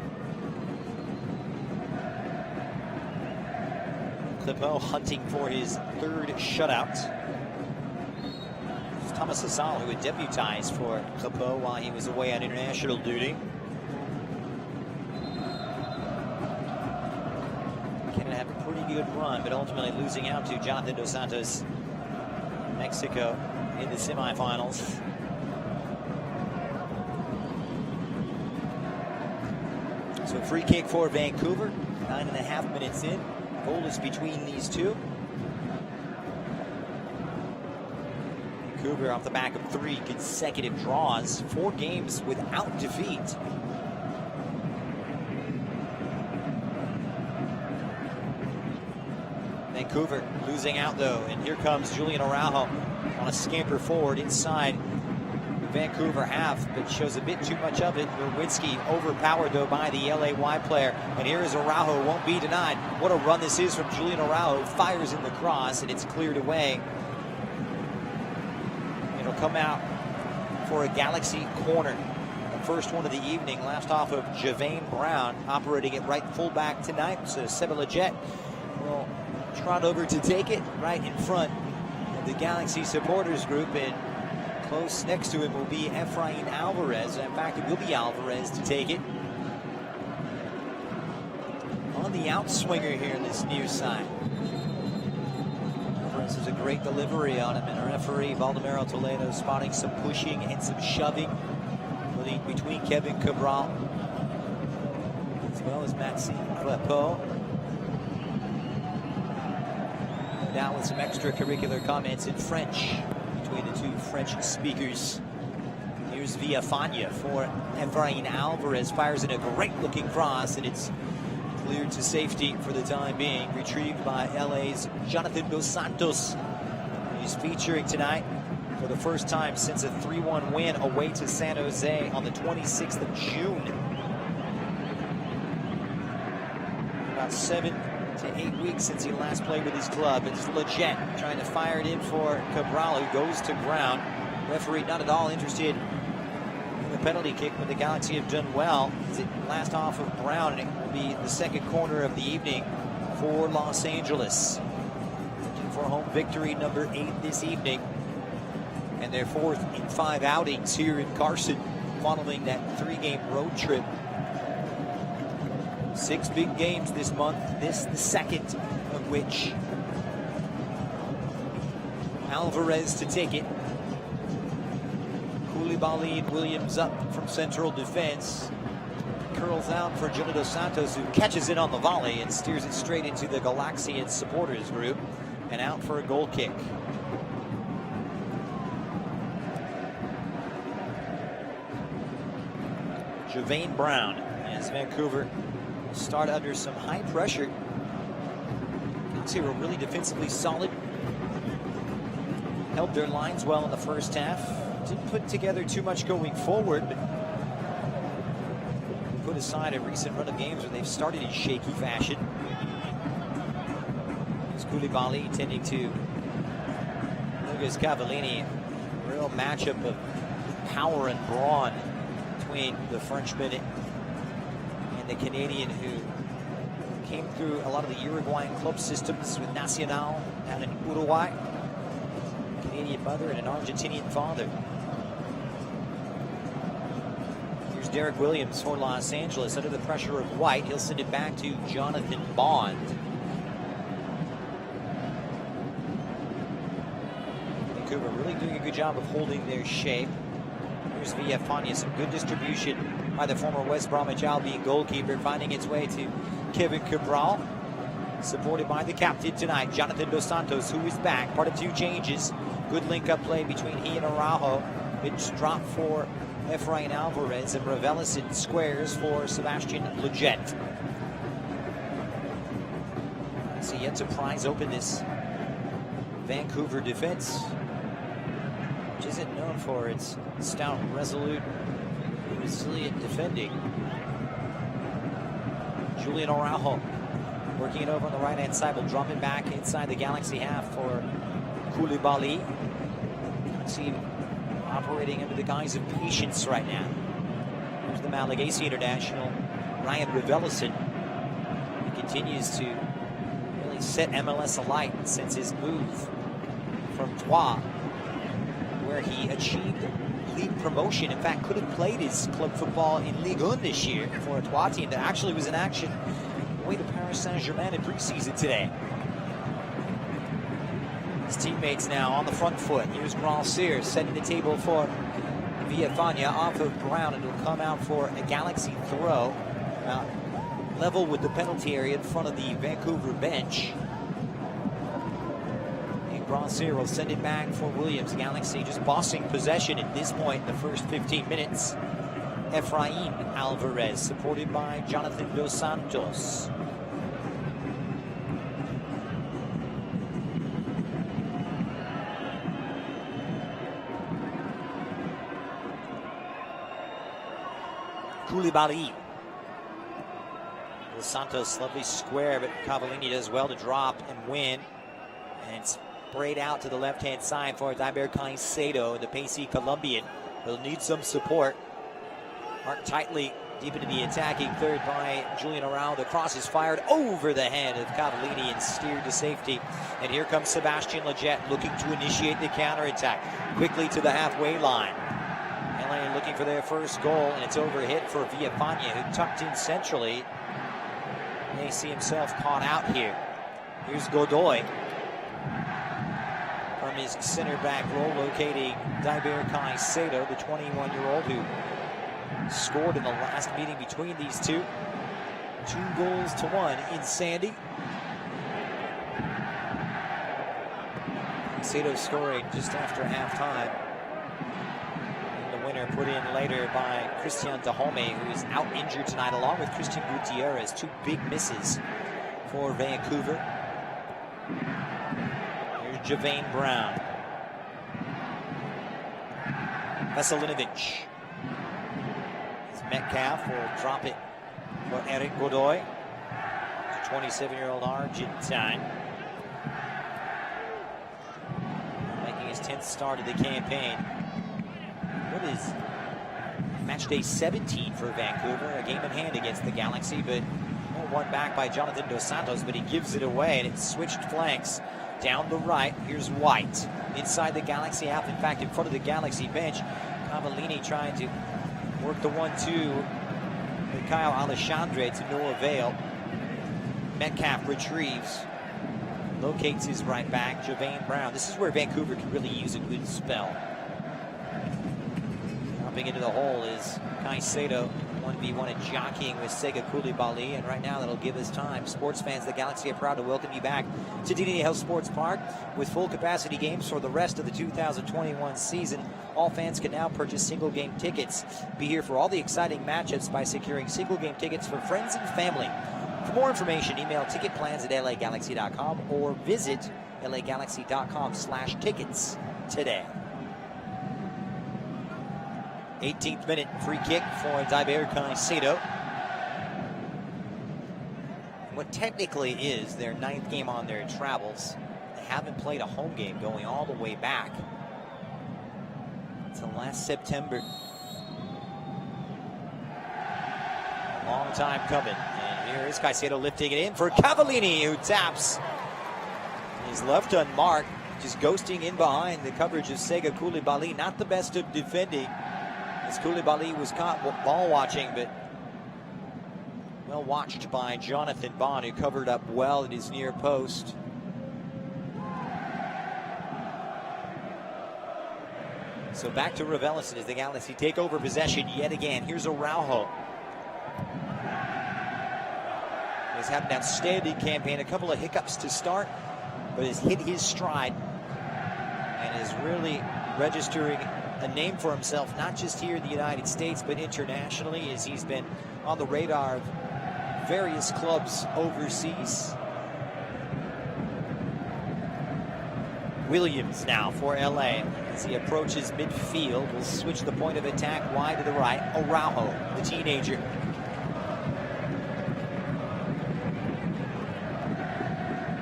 Clépeau hunting for his 3rd shutout. Thomas Hasal, who had deputized for Clépeau while he was away on international duty. Canada had a pretty good run, but ultimately losing out to Jonathan Dos Santos, Mexico, in the semifinals. So free kick for Vancouver, 9.5 minutes in. Goal is between these two. Vancouver off the back of 3 consecutive draws, 4 games without defeat. Vancouver losing out though, and here comes Julian Araujo on a scamper forward inside Vancouver half, but shows a bit too much of it. Nowitzki overpowered though by the LA player, and here is Araujo, won't be denied. What a run this is from Julian Araujo, fires in the cross, and it's cleared away. It'll come out for a Galaxy corner. The first one of the evening, last off of Javane Brown, operating at right fullback tonight. So Seba Leggett will trot over to take it right in front of the Galaxy supporters group, and close next to him will be Efrain Alvarez. In fact, it will be Alvarez to take it. On the outswinger here in this near side. There's a great delivery on him, and a referee, Baldomero Toledo, spotting some pushing and some shoving between Kevin Cabral as well as Maxime Clépeau. Now with some extracurricular comments in French between the two French speakers. Here's Villafana for Efrain Alvarez, fires in a great-looking cross, and it's cleared to safety for the time being. Retrieved by LA's Jonathan Dos Santos. He's featuring tonight for the first time since a 3-1 win away to San Jose on the 26th of June. About 7 to 8 weeks since he last played with his club. It's Leggett trying to fire it in for Cabral, who goes to ground. Referee not at all interested in the penalty kick, but the Galaxy have done well. It's the last off of Brown, and it will be the second corner of the evening for Los Angeles. Looking for home victory number 8 this evening, and their 4th in 5 outings here in Carson following that 3-game road trip. 6 big games this month, this the second of which. Alvarez to take it. Koulibaly and Williams up from central defense. Curls out for Gilly Dos Santos, who catches it on the volley and steers it straight into the Galaxian supporters group and out for a goal kick. Javane Brown, as Vancouver start under some high pressure. Galaxy were really defensively solid. Held their lines well in the first half. Didn't put together too much going forward, but put aside a recent run of games where they've started in shaky fashion. It's Koulibaly tending to Lucas Cavallini. Real matchup of power and brawn between the Frenchman and the Canadian, who came through a lot of the Uruguayan club systems with Nacional down in Uruguay. Canadian mother and an Argentinian father. Here's Derek Williams for Los Angeles under the pressure of White. He'll send it back to Jonathan Bond. Vancouver really doing a good job of holding their shape. Here's Villafania, some good distribution by the former West Bromwich Albion goalkeeper, finding its way to Kevin Cabral. Supported by the captain tonight, Jonathan Dos Santos, who is back. Part of 2 changes. Good link-up play between he and Araujo. It's drop for Efrain Alvarez, and Ravelis squares for Sebastian Lletget. So yet to prize open this Vancouver defense, which isn't known for its stout, resolute, resilient defending. Julian Araujo working it over on the right-hand side. Will drop it back inside the Galaxy half for Koulibaly. See, operating under the guise of patience right now. There's the Malagasy international, Ryan Ravelis. He continues to really set MLS alight since his move from Troyes, where he achieved league promotion. In fact, could have played his club football in Ligue 1 this year for a Troyes team that actually was in action on the way to Paris Saint-Germain in preseason today. His teammates now on the front foot. Here's Grand Cyr setting the table for Villafania off of Brown, and it'll come out for a Galaxy throw. Level with the penalty area in front of the Vancouver bench. And Grand Cyr will send it back for Williams. Galaxy just bossing possession at this point in the first 15 minutes. Efrain Alvarez, supported by Jonathan Dos Santos. Koulibaly. Dos Santos, lovely square, but Cavallini does well to drop and win. And sprayed out to the left-hand side for Diber Caicedo, the pacey Colombian. He'll need some support. Marked tightly deep into the attacking third by Julian Araujo. The cross is fired over the head of Cavallini and steered to safety. And here comes Sebastian Lletget looking to initiate the counterattack. Quickly to the halfway line. LA looking for their first goal, and it's overhit for Villafania, who tucked in centrally. May see himself caught out here. Here's Godoy from his center back role, locating Diber Caicedo, the 21-year-old who scored in the last meeting between these two. 2-1 in Sandy. Caicedo scoring just after halftime. Winner put in later by Christian Dahome, who is out injured tonight, along with Christian Gutierrez. 2 big misses for Vancouver. Here's Javane Brown. Veselinovic. Metcalf will drop it for Eric Godoy, the 27-year-old Argentine, making his 10th start of the campaign. What is Match day 17 for Vancouver, a game in hand against the Galaxy, but one back by Jonathan Dos Santos, but he gives it away, and it's switched flanks down the right. Here's White inside the Galaxy half, in fact, in front of the Galaxy bench. Cavallini trying to work the 1-2 with Kyle Alexandre to no avail. Metcalf retrieves, locates his right back, Javane Brown. This is where Vancouver can really use a good spell. Jumping into the hole is Caicedo, 1v1 and jockeying with Sega Koulibaly, and right now that'll give us time. Sports fans, the Galaxy are proud to welcome you back to Dignity Health Sports Park with full capacity games for the rest of the 2021 season. All fans can now purchase single game tickets. Be here for all the exciting matchups by securing single game tickets for friends and family. For more information, email ticketplans@lagalaxy.com or visit lagalaxy.com/tickets today. 18th minute, free kick for Diber Caicedo. What technically is their 9th game on their travels. They haven't played a home game going all the way back to last September. Long time coming. And here is Caicedo lifting it in for Cavallini, who taps. He's left unmarked, just ghosting in behind the coverage of Sega Koulibaly. Not the best of defending, as Koulibaly was caught ball watching, but well watched by Jonathan Bond, who covered up well at his near post. So back to Raveloson as the Galaxy take over possession yet again. Here's Araujo. He's had an outstanding campaign, a couple of hiccups to start, but has hit his stride and is really registering a name for himself, not just here in the United States, but internationally, as he's been on the radar of various clubs overseas. Williams now for LA as he approaches midfield. Will switch the point of attack wide to the right. Araujo, the teenager.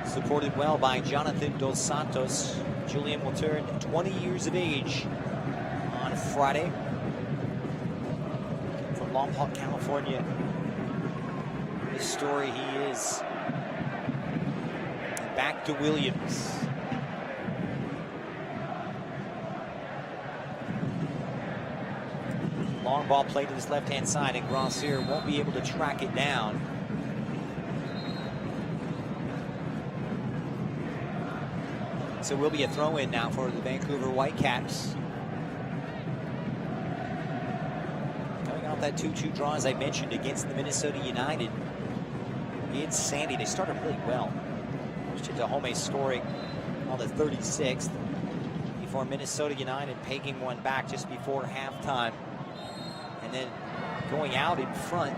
Supported well by Jonathan Dos Santos. Julian will turn 20 years of age on Friday. From Lompoc, California. The story he is. And back to Williams. Long ball played to this left-hand side, and Gracier won't be able to track it down. So will be a throw-in now for the Vancouver Whitecaps. Coming off that 2-2 draw, as I mentioned, against the Minnesota United in Sandy. They started really well. Dahome scoring on the 36th before Minnesota United pegging one back just before halftime. And then going out in front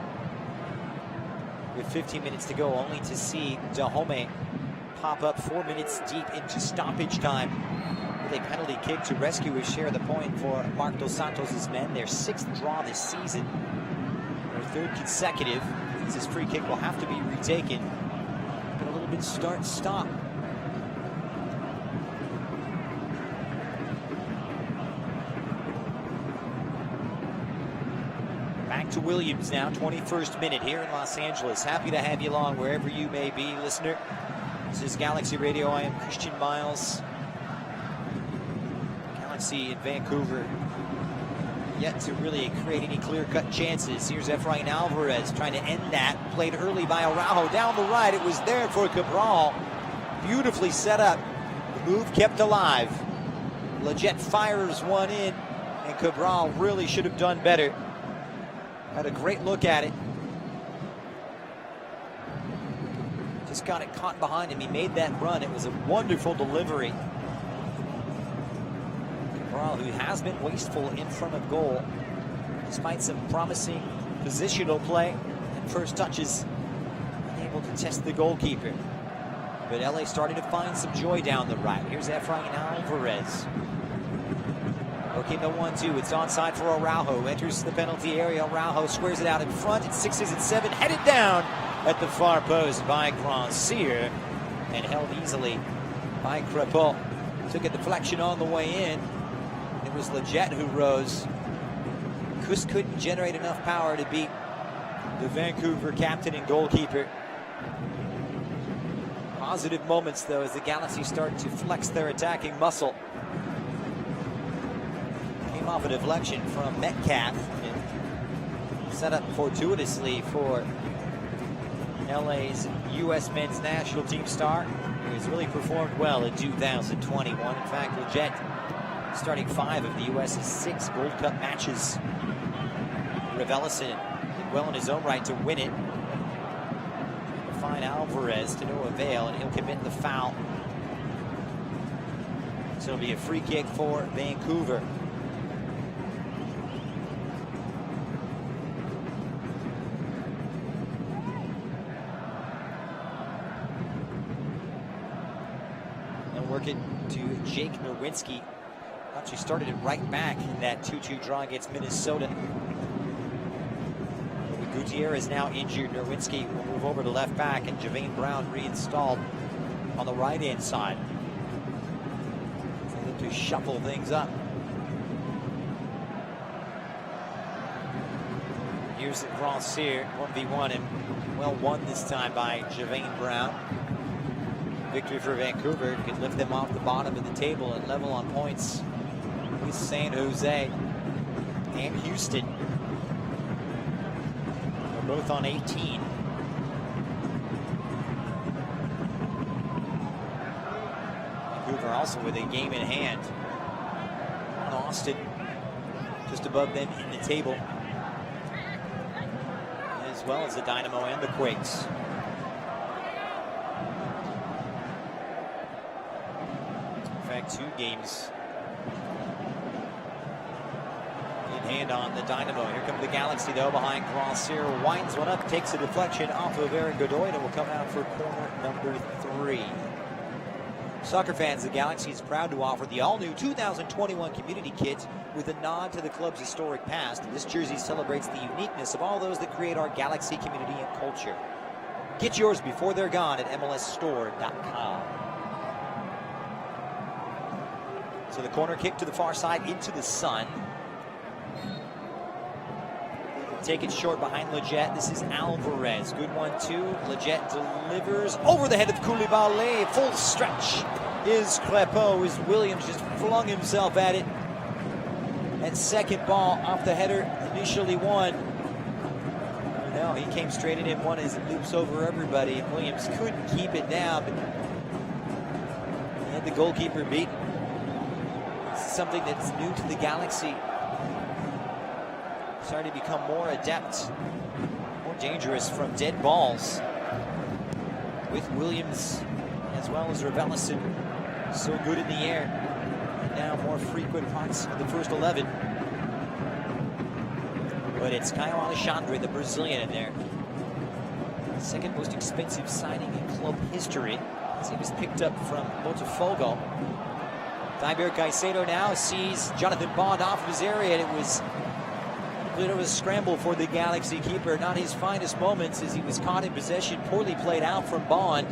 with 15 minutes to go, only to see Dahome pop up 4 minutes deep into stoppage time with a penalty kick to rescue his share of the point for Marc Dos Santos' men. Their 6th draw this season, their 3rd consecutive. This free kick will have to be retaken. But a little bit start-stop. Back to Williams now, 21st minute here in Los Angeles. Happy to have you along wherever you may be, listener. This is Galaxy Radio. I am Christian Miles. Galaxy in Vancouver yet to really create any clear-cut chances. Here's Efrain Alvarez trying to end that. Played early by Araujo down the right. It was there for Cabral. Beautifully set up. The move kept alive. Leggett fires one in, and Cabral really should have done better. Had a great look at it. Just got it caught behind him. He made that run. It was a wonderful delivery. Cabral, who has been wasteful in front of goal, despite some promising positional play and first touches, unable to test the goalkeeper. But LA starting to find some joy down the right. Here's Efrain Alvarez. Okay, the 1-2. It's onside for Araujo. Enters the penalty area. Araujo squares it out in front. It's 6 and 7. Headed down at the far post by Gracier and held easily by Crepot. Took a deflection on the way in. It was Leggett who rose. just couldn't generate enough power to beat the Vancouver captain and goalkeeper. Positive moments, though, as the Galaxy start to flex their attacking muscle. Came off a deflection from Metcalf and set up fortuitously for LA's U.S. men's national team star, who has really performed well in 2021. In fact, Leggett starting 5 of the U.S.'s 6 Gold Cup matches. Raveloson did well in his own right to win it. Find Alvarez to no avail, and he'll commit the foul. So it'll be a free kick for Vancouver. And work it to Jake Nerwinski. Actually started it right back in that 2-2 draw against Minnesota. Gutierrez now injured. Nerwinski will move over to left back, and Javane Brown reinstalled on the right-hand side. So to shuffle things up. Here's the cross here, 1v1, and well won this time by Javane Brown. Victory for Vancouver could lift them off the bottom of the table and level on points with San Jose and Houston. Both on 18. Vancouver also with a game in hand. Austin just above them in the table, as well as the Dynamo and the Quakes. In fact, 2 games hand on the Dynamo. Here comes the Galaxy, though, behind Gracier. Winds one up, takes a deflection off of Aaron Godoy, and will come out for corner number 3. Soccer fans, the Galaxy is proud to offer the all-new 2021 community kit with a nod to the club's historic past. This jersey celebrates the uniqueness of all those that create our Galaxy community and culture. Get yours before they're gone at MLSstore.com. So the corner kick to the far side into the sun. Take it short behind Leggett. This is Alvarez. Good one, too. Leggett delivers over the head of Koulibaly. Full stretch is Crepeau, as Williams just flung himself at it. And second ball off the header, initially won. No, he came straight at him, one as it loops over everybody, and Williams couldn't keep it down, but he had the goalkeeper beaten. This is something that's new to the Galaxy. Starting to become more adept, more dangerous from dead balls, with Williams as well as Raveloson so good in the air. And now more frequent parts of the first 11. But it's Caio Alexandre, the Brazilian, in there. Second most expensive signing in club history, as he was picked up from Botafogo. Tiber Caicedo now sees Jonathan Bond off of his area, and it was a bit of a scramble for the Galaxy keeper. Not his finest moments, as he was caught in possession, poorly played out from Bond.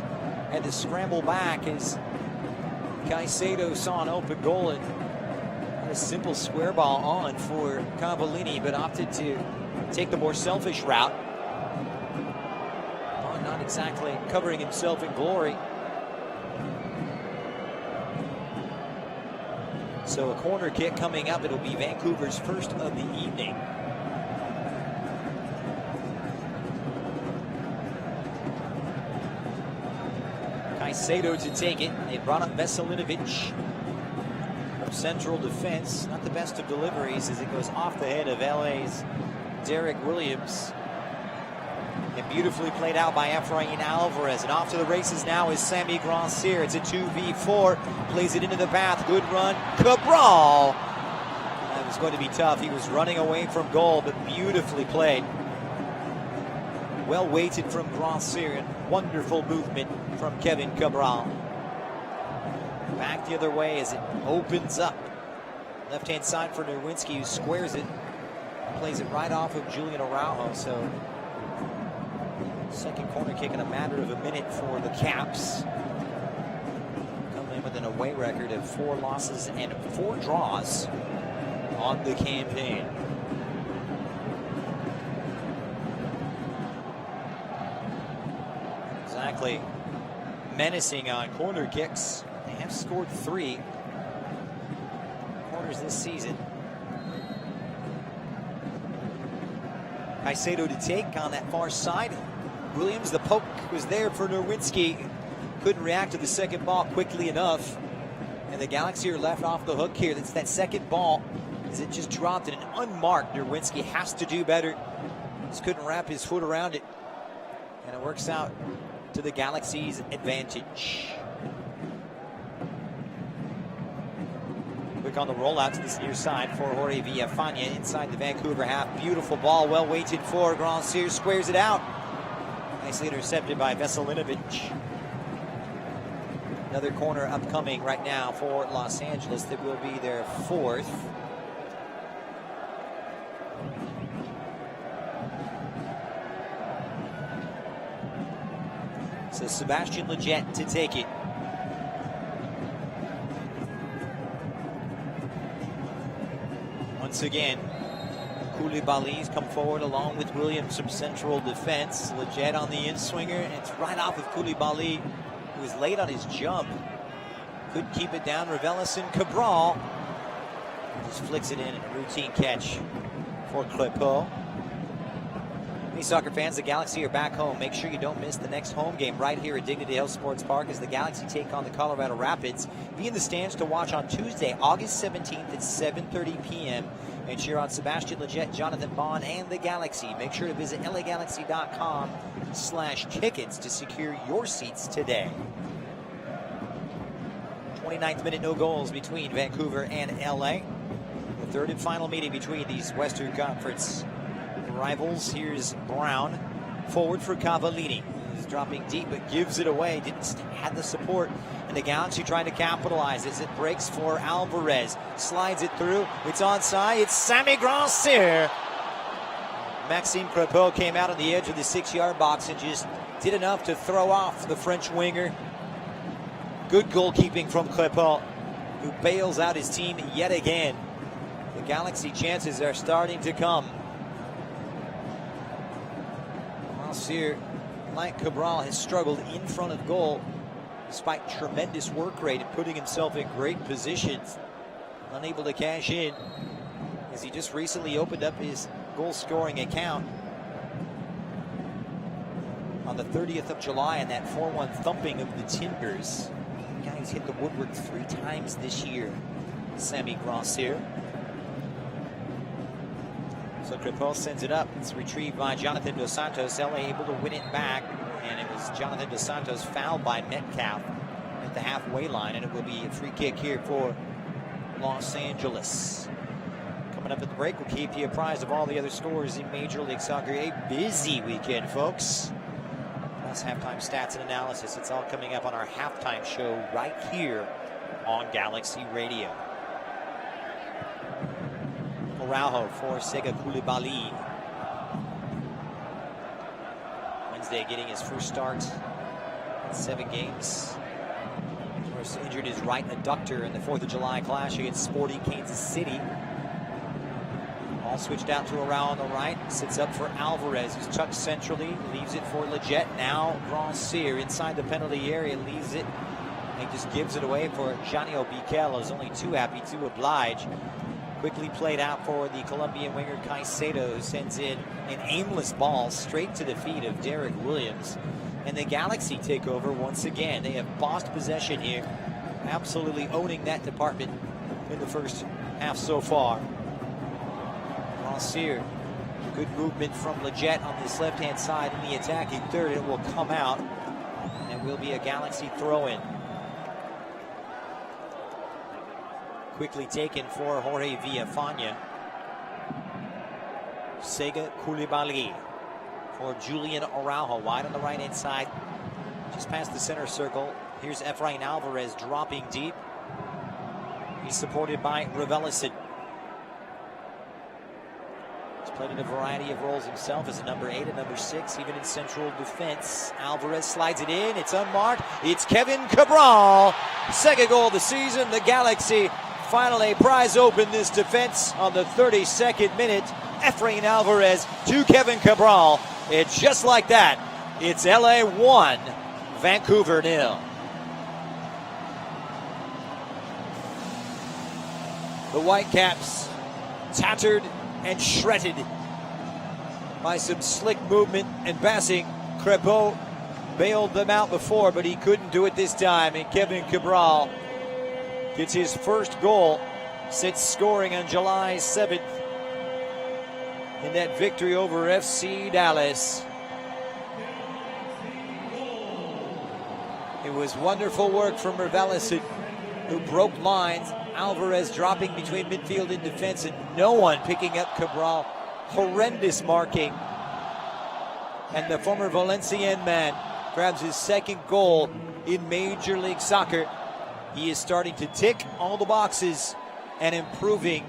Had to scramble back as Caicedo saw an open goal and had a simple square ball on for Cavallini, but opted to take the more selfish route. Bond not exactly covering himself in glory. So a corner kick coming up. It'll be Vancouver's first of the evening. Caicedo to take it. They brought up Veselinovic from central defense. Not the best of deliveries as it goes off the head of LA's Derek Williams. And beautifully played out by Efrain Alvarez. And off to the races now is Sammy Gracier. It's a 2v4. Plays it into the path. Good run. Cabral. That was going to be tough. He was running away from goal, but beautifully played. Well weighted from Gracier, and wonderful movement from Kevin Cabral. Back the other way as it opens up. Left-hand side for Nerwinski, who squares it. Plays it right off of Julian Araujo. So second corner kick in a matter of a minute for the Caps. Come in with an away record of 4 losses and 4 draws on the campaign. historically menacing on corner kicks. They have scored 3 corners this season. Caicedo to take on that far side. Williams, the poke was there for Nerwinski. Couldn't react to the second ball quickly enough. And the Galaxy are left off the hook here. That's that second ball. As it just dropped and unmarked. Nerwinski has to do better. Just couldn't wrap his foot around it. And it works out to the Galaxy's advantage. Quick on the rollout to this near side for Jorge Villafana inside the Vancouver half. Beautiful ball, well waited for. Grancier squares it out. Nicely intercepted by Veselinovic. Another corner upcoming right now for Los Angeles. That will be their 4th. So Sebastian Lletget to take it. Once again, Koulibaly's come forward along with Williams from central defense. Lletget on the in-swinger, and it's right off of Koulibaly, who was late on his jump. Couldn't keep it down. Revelison Cabral just flicks it in, a routine catch for Clépeau. Hey, soccer fans, the Galaxy are back home. Make sure you don't miss the next home game right here at Dignity Health Sports Park as the Galaxy take on the Colorado Rapids. Be in the stands to watch on Tuesday, August 17th at 7:30 p.m. and cheer on Sebastian Lletget, Jonathan Bond, and the Galaxy. Make sure to visit lagalaxy.com/tickets to secure your seats today. 29th minute, no goals between Vancouver and LA. The third and final meeting between these Western Conference rivals. Here's Brown forward for Cavallini. He's dropping deep but gives it away. Didn't have the support, and the Galaxy trying to capitalize as it breaks for Alvarez. Slides it through. It's onside. It's Sami Grancier. Maxime Clépeau came out on the edge of the 6-yard box and just did enough to throw off the French winger. Good goalkeeping from Clépeau, who bails out his team yet again. The Galaxy chances are starting to come. Grancier, like Cabral, has struggled in front of goal despite tremendous work rate and putting himself in great positions. Unable to cash in as he just recently opened up his goal-scoring account on the 30th of July in that 4-1 thumping of the Timbers. The guy who's hit the woodwork 3 times this year, Sami Grancier. So Clépeau sends it up. It's retrieved by Jonathan Dos Santos. LA able to win it back, and it was Jonathan Dos Santos fouled by Metcalf at the halfway line, and it will be a free kick here for Los Angeles. Coming up at the break, we'll keep you apprised of all the other scores in Major League Soccer. A busy weekend, folks. Plus halftime stats and analysis. It's all coming up on our halftime show right here on Galaxy Radio. Araujo for Sega Koulibaly. Wednesday getting his first start in 7 games. Of course, injured his right adductor in the 4th of July clash against Sporting Kansas City. All switched out to Araujo on the right. Sits up for Alvarez, who's tucked centrally. Leaves it for Lletget. Now Grancier inside the penalty area. Leaves it and just gives it away for Janio Biquel, who's only too happy to oblige. Quickly played out for the Colombian winger Caicedo, who sends in an aimless ball straight to the feet of Derek Williams. And the Galaxy take over once again. They have bossed possession here, absolutely owning that department in the first half so far. Grancier, good movement from Lletget on this left-hand side in the attacking third. It will come out, and it will be a Galaxy throw-in. Quickly taken for Jorge Villafana. Sega Koulibaly for Julian Araujo, wide on the right-hand side, just past the center circle. Here's Efrain Alvarez dropping deep. He's supported by Revelison. He's played in a variety of roles himself as a number 8 and number 6, even in central defense. Alvarez slides it in. It's unmarked. It's Kevin Cabral. Second goal of the season. The Galaxy finally prize open this defense on the 32nd minute. Efrain Alvarez to Kevin Cabral. It's just like that. It's LA 1, Vancouver 0. The Whitecaps tattered and shredded by some slick movement and passing. Crepeau bailed them out before, but he couldn't do it this time. And Kevin Cabral gets his first goal since scoring on July 7th in that victory over FC Dallas. It was wonderful work from Revelis, who broke lines. Alvarez dropping between midfield and defense, and no one picking up Cabral. Horrendous marking. And the former Valenciennes man grabs his second goal in Major League Soccer. He is starting to tick all the boxes and improving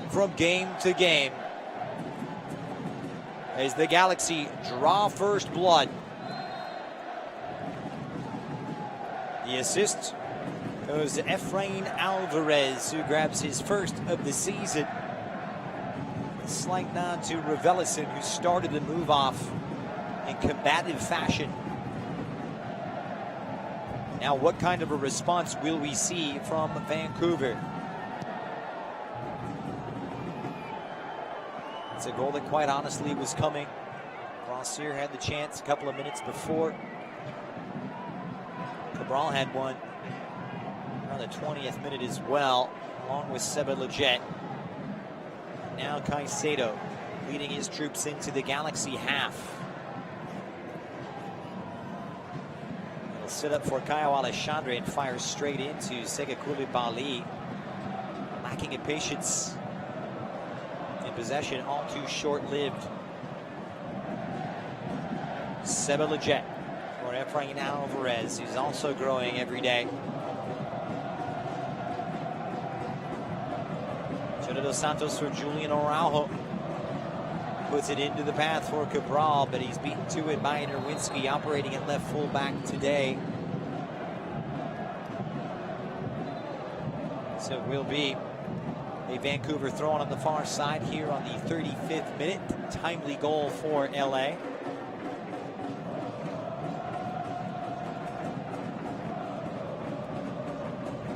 from game to game as the Galaxy draw first blood. The assist goes to Efrain Alvarez, who grabs his first of the season. A slight nod to Revelison, who started the move off in combative fashion. Now, what kind of a response will we see from Vancouver? It's a goal that quite honestly was coming. Rossier had the chance a couple of minutes before. Cabral had one around the 20th minute as well, along with Seba Leggett. Now Caicedo leading his troops into the Galaxy half. It'll sit up for Caio Alexandre and fires straight into Sega Koulibaly. Lacking in patience in possession, all too short-lived. Seba Leggett for Efrain Alvarez, who's also growing every day. Jonah Dos Santos for Julian Araujo. Puts it into the path for Cabral, but he's beaten to it by Nerwinski, operating at left fullback today. So it will be a Vancouver throw on the far side here on the 35th minute. Timely goal for LA.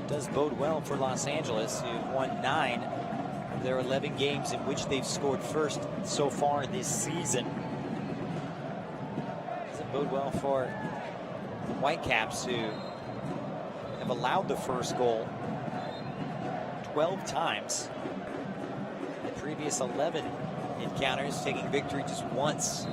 Does bode well for Los Angeles, who've won 9 of their 11 games in which they've scored first so far this season. Doesn't bode well for the Whitecaps, who have allowed the first goal 12 times. The previous 11 encounters, taking victory just once.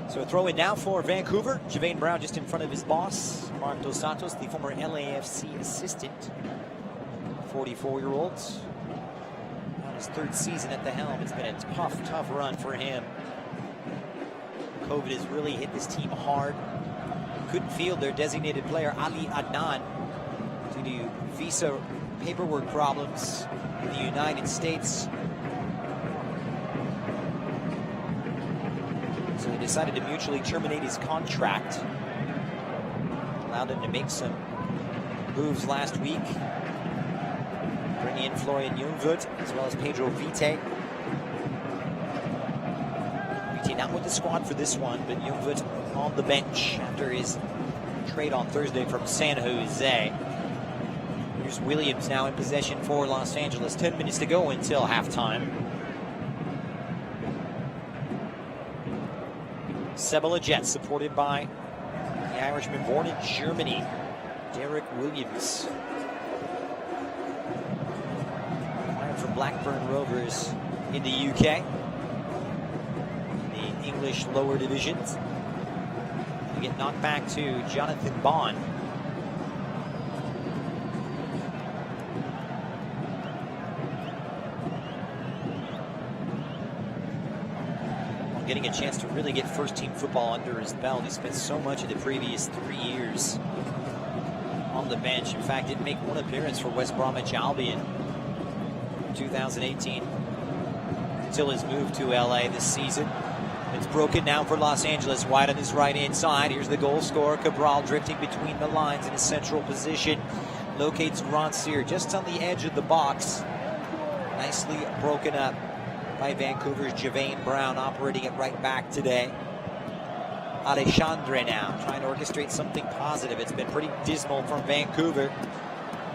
So a throw in now for Vancouver. Javane Brown just in front of his boss, Mark Dos Santos, the former LAFC assistant. 44-year-old. On his 3rd season at the helm. It's been a tough run for him. COVID has really hit this team hard. Couldn't field their designated player, Ali Adnan, due to visa paperwork problems in the United States. So they decided to mutually terminate his contract. Allowed him to make some moves last week. Bringing in Florian Ljungvoet as well as Pedro Vite. Vite not with the squad for this one, but Ljungvoet on the bench after his trade on Thursday from San Jose. Here's Williams now in possession for Los Angeles. 10 minutes to go until halftime. Seba Leggett, supported by the Irishman born in Germany, Derek Williams. Playing for Blackburn Rovers in the UK. The English lower divisions. They get knocked back to Jonathan Bond. Getting a chance to really get first-team football under his belt. He spent so much of the previous 3 years on the bench. In fact, didn't make one appearance for West Bromwich Albion in 2018 until his move to LA this season. It's broken now for Los Angeles, wide on his right-hand side. Here's the goal scorer, Cabral, drifting between the lines in a central position. Locates Grandsir just on the edge of the box. Nicely broken up. by Vancouver's Javane Brown, operating it right back today. Alexandre now trying to orchestrate something positive. It's been pretty dismal from Vancouver.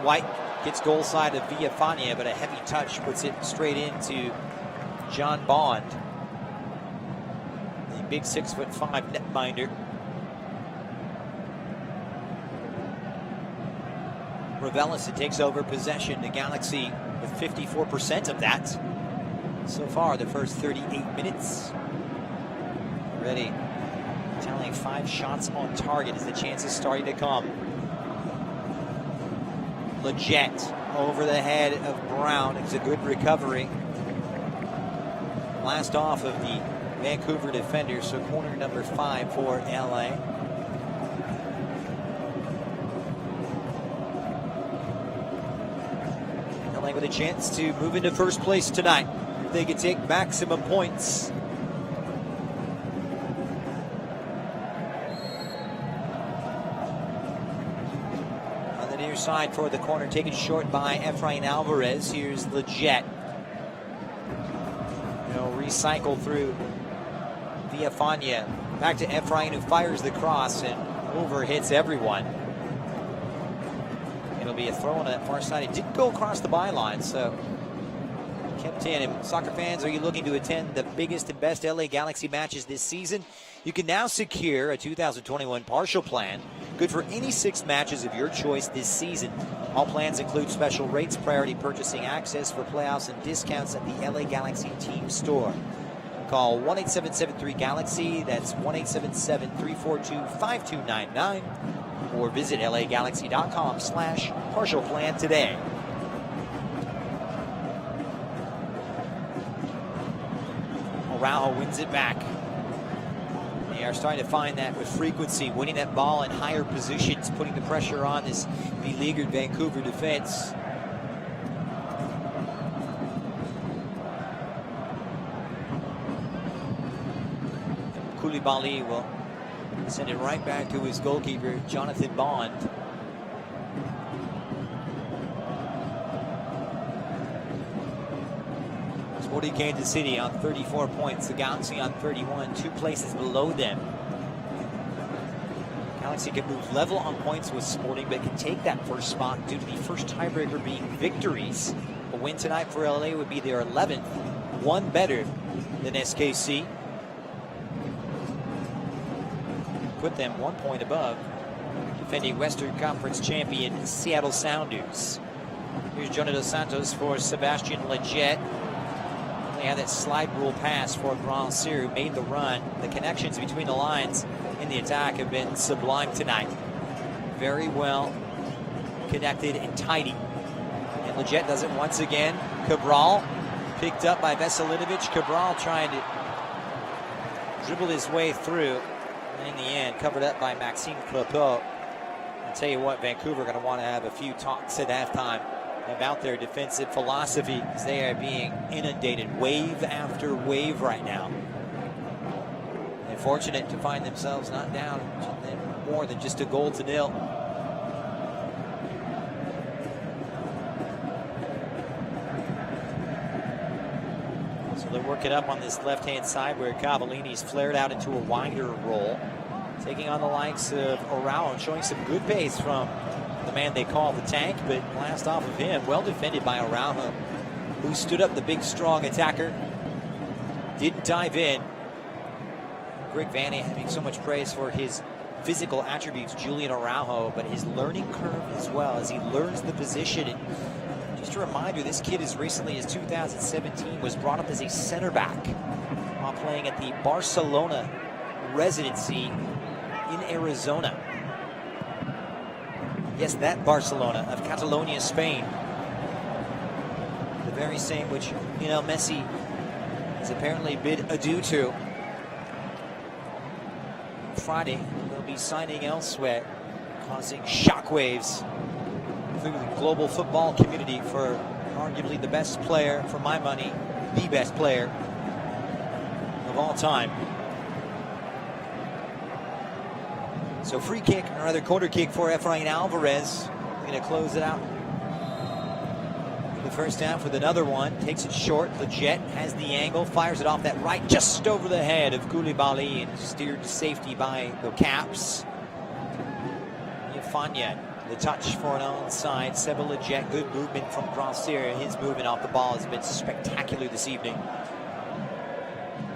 White gets goal side of Villafania, but a heavy touch puts it straight into John Bond, the big 6'5" netminder. Ravelis takes over possession. The Galaxy with 54% of that so far, the first 38 minutes. Ready. Tallying 5 shots on target as the chances starting to come. Leggett over the head of Brown. It's a good recovery. Blast off of the Vancouver defender, so corner number 5 for LA. LA with a chance to move into first place tonight. They could take maximum points. Side for the corner, taken short by Efrain Alvarez. Here's Leggett. Recycle through Villafania. Back to Efrain, who fires the cross and over hits everyone. It'll be a throw on that far side. It didn't go across the byline, so kept in. And soccer fans, are you looking to attend the biggest and best LA Galaxy matches this season? You can now secure a 2021 partial plan, good for any 6 matches of your choice this season. All plans include special rates, priority purchasing access for playoffs, and discounts at the LA Galaxy team store. Call 1-877-3-GALAXY, that's 1-877-342-5299, or visit lagalaxy.com/partial plan today. Araujo wins it back. They are starting to find that with frequency, winning that ball in higher positions, putting the pressure on this beleaguered Vancouver defense. Koulibaly will send it right back to his goalkeeper, Jonathan Bond. Sporting Kansas City on 34 points, the Galaxy on 31, 2 places below them. Galaxy can move level on points with Sporting, but can take that first spot due to the first tiebreaker being victories. A win tonight for LA would be their 11th, one better than SKC. Put them 1 point above defending Western Conference champion Seattle Sounders. Here's Jonah Dos Santos for Sebastian Leggett. They had that slide rule pass for Grand Cyr, who made the run. The connections between the lines in the attack have been sublime tonight. Very well connected and tidy. And Leggett does it once again. Cabral picked up by Veselinovic. Cabral trying to dribble his way through. And in the end, covered up by Maxime Cloteau. I'll tell you what, Vancouver are going to want to have a few talks at halftime about their defensive philosophy, as they are being inundated wave after wave right now. They're fortunate to find themselves not down more than just 1-0. So they're working up on this left-hand side where Cavallini's flared out into a wider role, taking on the likes of Araujo, showing some good pace from the man they call the Tank, but blast off of him. Well defended by Araujo, who stood up the big, strong attacker. Didn't dive in. Greg Vanney having so much praise for his physical attributes, Julian Araujo, but his learning curve as well, as he learns the position. And just a reminder, this kid as recently as 2017 was brought up as a center back while playing at the Barcelona residency in Arizona. Yes, that Barcelona of Catalonia, Spain. The very same which Lionel Messi has apparently bid adieu to. Friday, they'll be signing elsewhere, causing shockwaves through the global football community for arguably the best player, for my money, the best player of all time. So free kick, or rather corner kick for Efrain Alvarez. Going to close it out. The first half with another one. Takes it short. Leggett has the angle. Fires it off that right just over the head of Koulibaly and steered to safety by the Caps. Yefanya, the touch for an onside. Seba Leggett, good movement from Grancier. His movement off the ball has been spectacular this evening.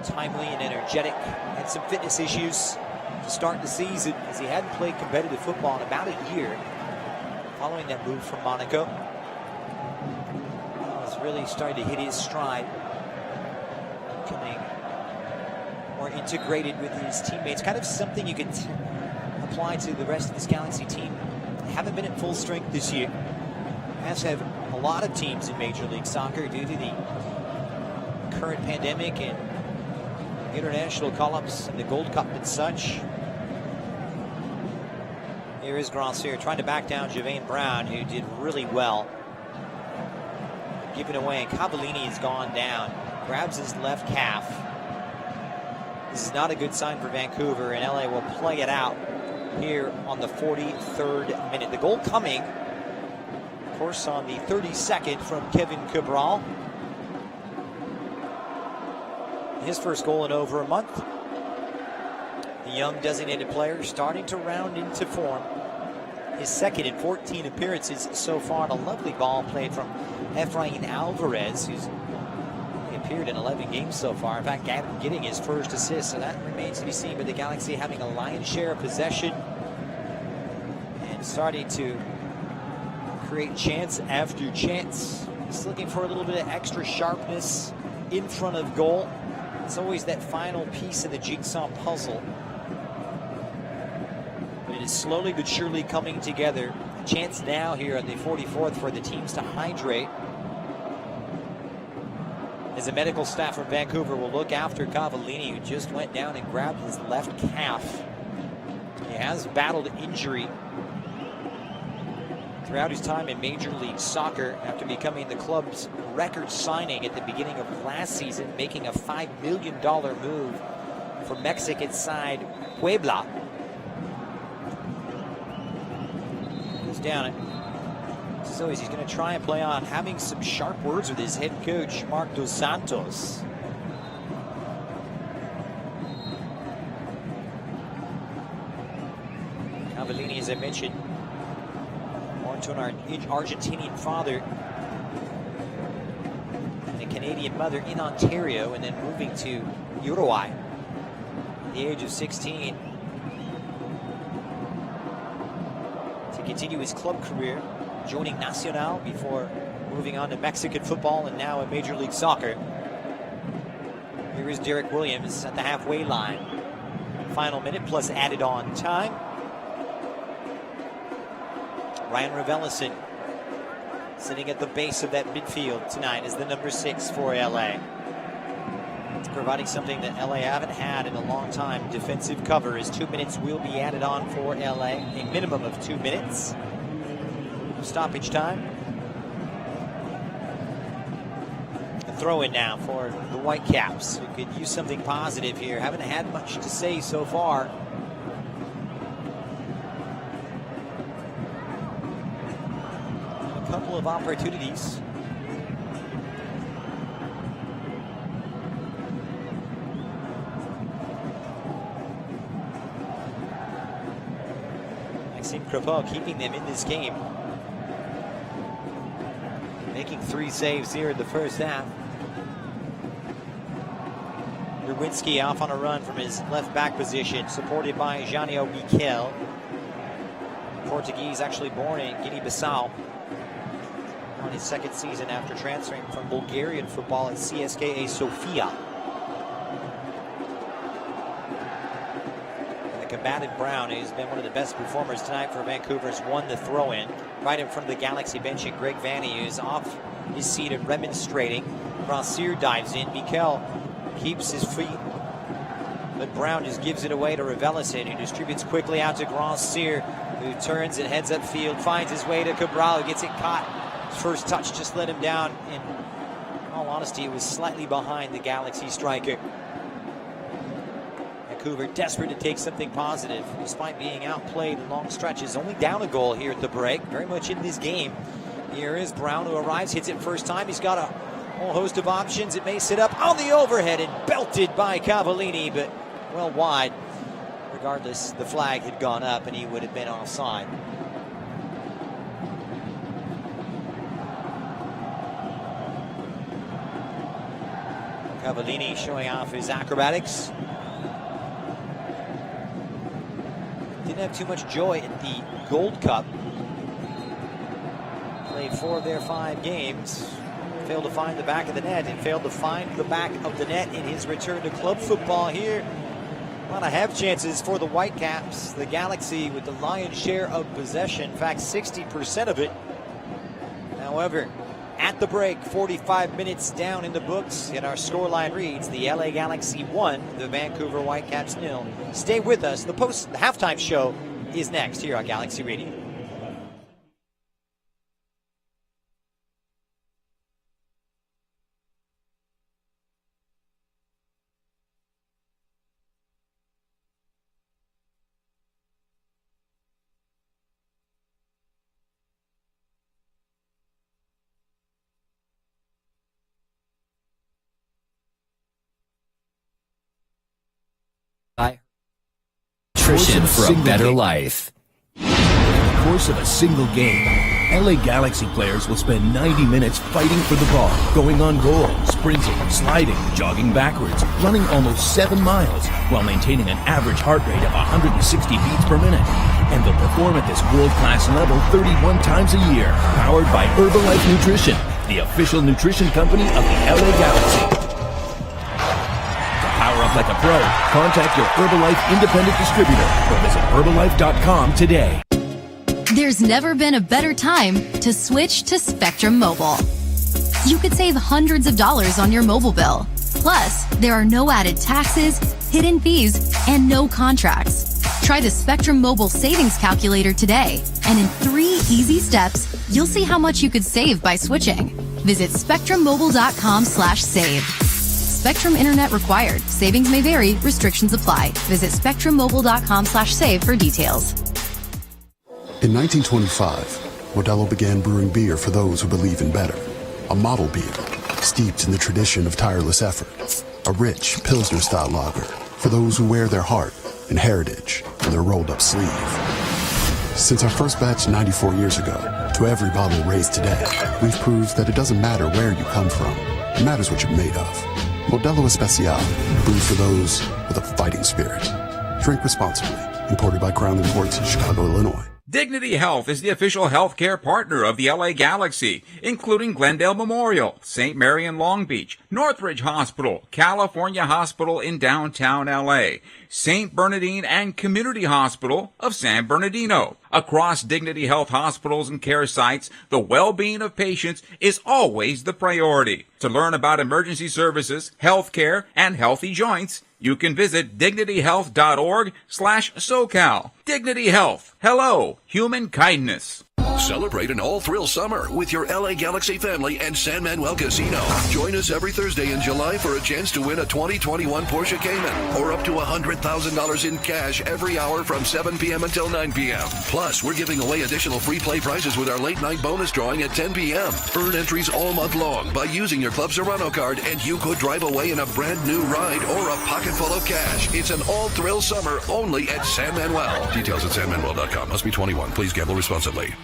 Timely and energetic. Had some fitness issues to start the season as he hadn't played competitive football in about a year following that move from Monaco. He's really starting to hit his stride, becoming more integrated with his teammates. Kind of something you could apply to the rest of this Galaxy team. They haven't been at full strength this year, as have a lot of teams in Major League Soccer due to the current pandemic and international call-ups and the Gold Cup and such. Here is Grancier trying to back down Javane Brown, who did really well. Giving away, and Cavallini has gone down. Grabs his left calf. This is not a good sign for Vancouver, and LA will play it out here on the 43rd minute. The goal coming, of course, on the 32nd from Kevin Cabral. His first goal in over a month. The young designated player starting to round into form. His second in 14 appearances so far. And a lovely ball played from Efrain Alvarez, who's appeared in 11 games so far. In fact, getting his first assist, so that remains to be seen. But the Galaxy having a lion's share of possession and starting to create chance after chance. Just looking for a little bit of extra sharpness in front of goal. It's always that final piece of the jigsaw puzzle. But it is slowly but surely coming together. A chance now here on the 44th for the teams to hydrate, as the medical staff from Vancouver will look after Cavallini, who just went down and grabbed his left calf. He has battled injury throughout his time in Major League Soccer after becoming the club's record signing at the beginning of last season, making a $5 million move from Mexican side Puebla. Goes down it. So he's going to try and play on, having some sharp words with his head coach, Marc Dos Santos. Cavallini, as I mentioned, born to an Argentinian father and a Canadian mother in Ontario, and then moving to Uruguay at the age of 16 to continue his club career, joining Nacional before moving on to Mexican football and now in Major League Soccer. Here is Derek Williams at the halfway line. Final minute plus added on time. Ryan Raveloson sitting at the base of that midfield tonight as the number 6 for LA. It's providing something that LA haven't had in a long time. Defensive cover, as 2 minutes will be added on for LA, a minimum of 2 minutes. Stoppage time. A throw in now for the Whitecaps, who could use something positive here. Haven't had much to say so far. A couple of opportunities. Maxime Crepeau keeping them in this game, making 3 saves here in the first half. Rwinski off on a run from his left back position, supported by Janio Miquel. Portuguese, actually born in Guinea-Bissau, on his second season after transferring from Bulgarian football at CSKA Sofia. And the combative Brown, who's been one of the best performers tonight for Vancouver, has won the throw-in right in front of the Galaxy bench, and Greg Vanny, who's off his seat and remonstrating. Grancier dives in. Miquel keeps his feet, but Brown just gives it away to Raveloson, who distributes quickly out to Grancier, who turns and heads upfield, finds his way to Cabral, who gets it caught. His first touch just let him down. In all honesty, it was slightly behind the Galaxy striker. Vancouver desperate to take something positive, despite being outplayed in long stretches. Only down a goal here at the break, very much in this game. Here is Brown, who arrives, hits it first time. He's got a whole host of options. It may sit up on the overhead and belted by Cavallini, but well wide. Regardless, the flag had gone up and he would have been offside. Cavallini showing off his acrobatics. Didn't have too much joy at the Gold Cup. Played 4 of their 5 games. Failed to find the back of the net and failed to find the back of the net in his return to club football here. A lot of have chances for the Whitecaps. The Galaxy with the lion's share of possession. In fact, 60% of it. However, at the break, 45 minutes down in the books, and our scoreline reads the LA Galaxy 1, the Vancouver Whitecaps 0. Stay with us. The halftime show is next here on Galaxy Radio. Nutrition for a better life. In the course of a single game, LA Galaxy players will spend 90 minutes fighting for the ball, going on goal, sprinting, sliding, jogging backwards, running almost 7 miles, while maintaining an average heart rate of 160 beats per minute. And they'll perform at this world-class level 31 times a year, powered by Herbalife Nutrition, the official nutrition company of the LA Galaxy. Power up like a pro. Contact your Herbalife independent distributor or visit Herbalife.com today. There's never been a better time to switch to Spectrum Mobile. You could save hundreds of dollars on your mobile bill. Plus, there are no added taxes, hidden fees, and no contracts. Try the Spectrum Mobile Savings Calculator today, and in 3 easy steps, you'll see how much you could save by switching. Visit spectrummobile.com/save. Spectrum Internet required. Savings may vary. Restrictions apply. Visit spectrummobile.com/save for details. In 1925, Modelo began brewing beer for those who believe in better. A model beer, steeped in the tradition of tireless effort. A rich Pilsner-style lager for those who wear their heart and heritage in their rolled-up sleeve. Since our first batch 94 years ago, to every bottle raised today, we've proved that it doesn't matter where you come from. It matters what you're made of. Modelo Especial, brewed for those with a fighting spirit. Drink responsibly. Imported by Crown Imports in Chicago, Illinois. Dignity Health is the official healthcare partner of the LA Galaxy, including Glendale Memorial, St. Mary in Long Beach, Northridge Hospital, California Hospital in downtown LA, St. Bernardine and Community Hospital of San Bernardino. Across Dignity Health hospitals and care sites, the well-being of patients is always the priority. To learn about emergency services, healthcare, and healthy joints, you can visit dignityhealth.org/SoCal. Dignity Health. Hello, human kindness. Celebrate an all-thrill summer with your LA Galaxy family and San Manuel Casino. Join us every Thursday in July for a chance to win a 2021 Porsche Cayman or up to $100,000 in cash every hour from 7 p.m. until 9 p.m. Plus, we're giving away additional free play prizes with our late-night bonus drawing at 10 p.m. Earn entries all month long by using your Club Serrano card, and you could drive away in a brand new ride or a pocket full of cash. It's an all-thrill summer only at San Manuel. Details at sanmanuel.com. Must be 21. Please gamble responsibly.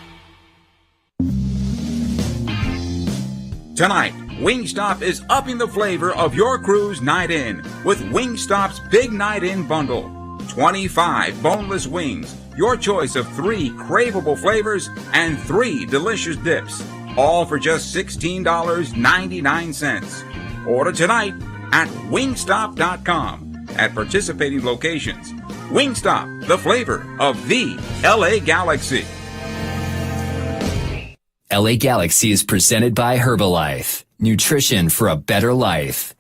Tonight, Wingstop is upping the flavor of your cruise night in with Wingstop's Big Night In Bundle. 25 boneless wings, your choice of 3 craveable flavors, and 3 delicious dips, all for just $16.99. Order tonight at wingstop.com at participating locations. Wingstop, the flavor of the LA Galaxy. LA Galaxy is presented by Herbalife. Nutrition for a better life.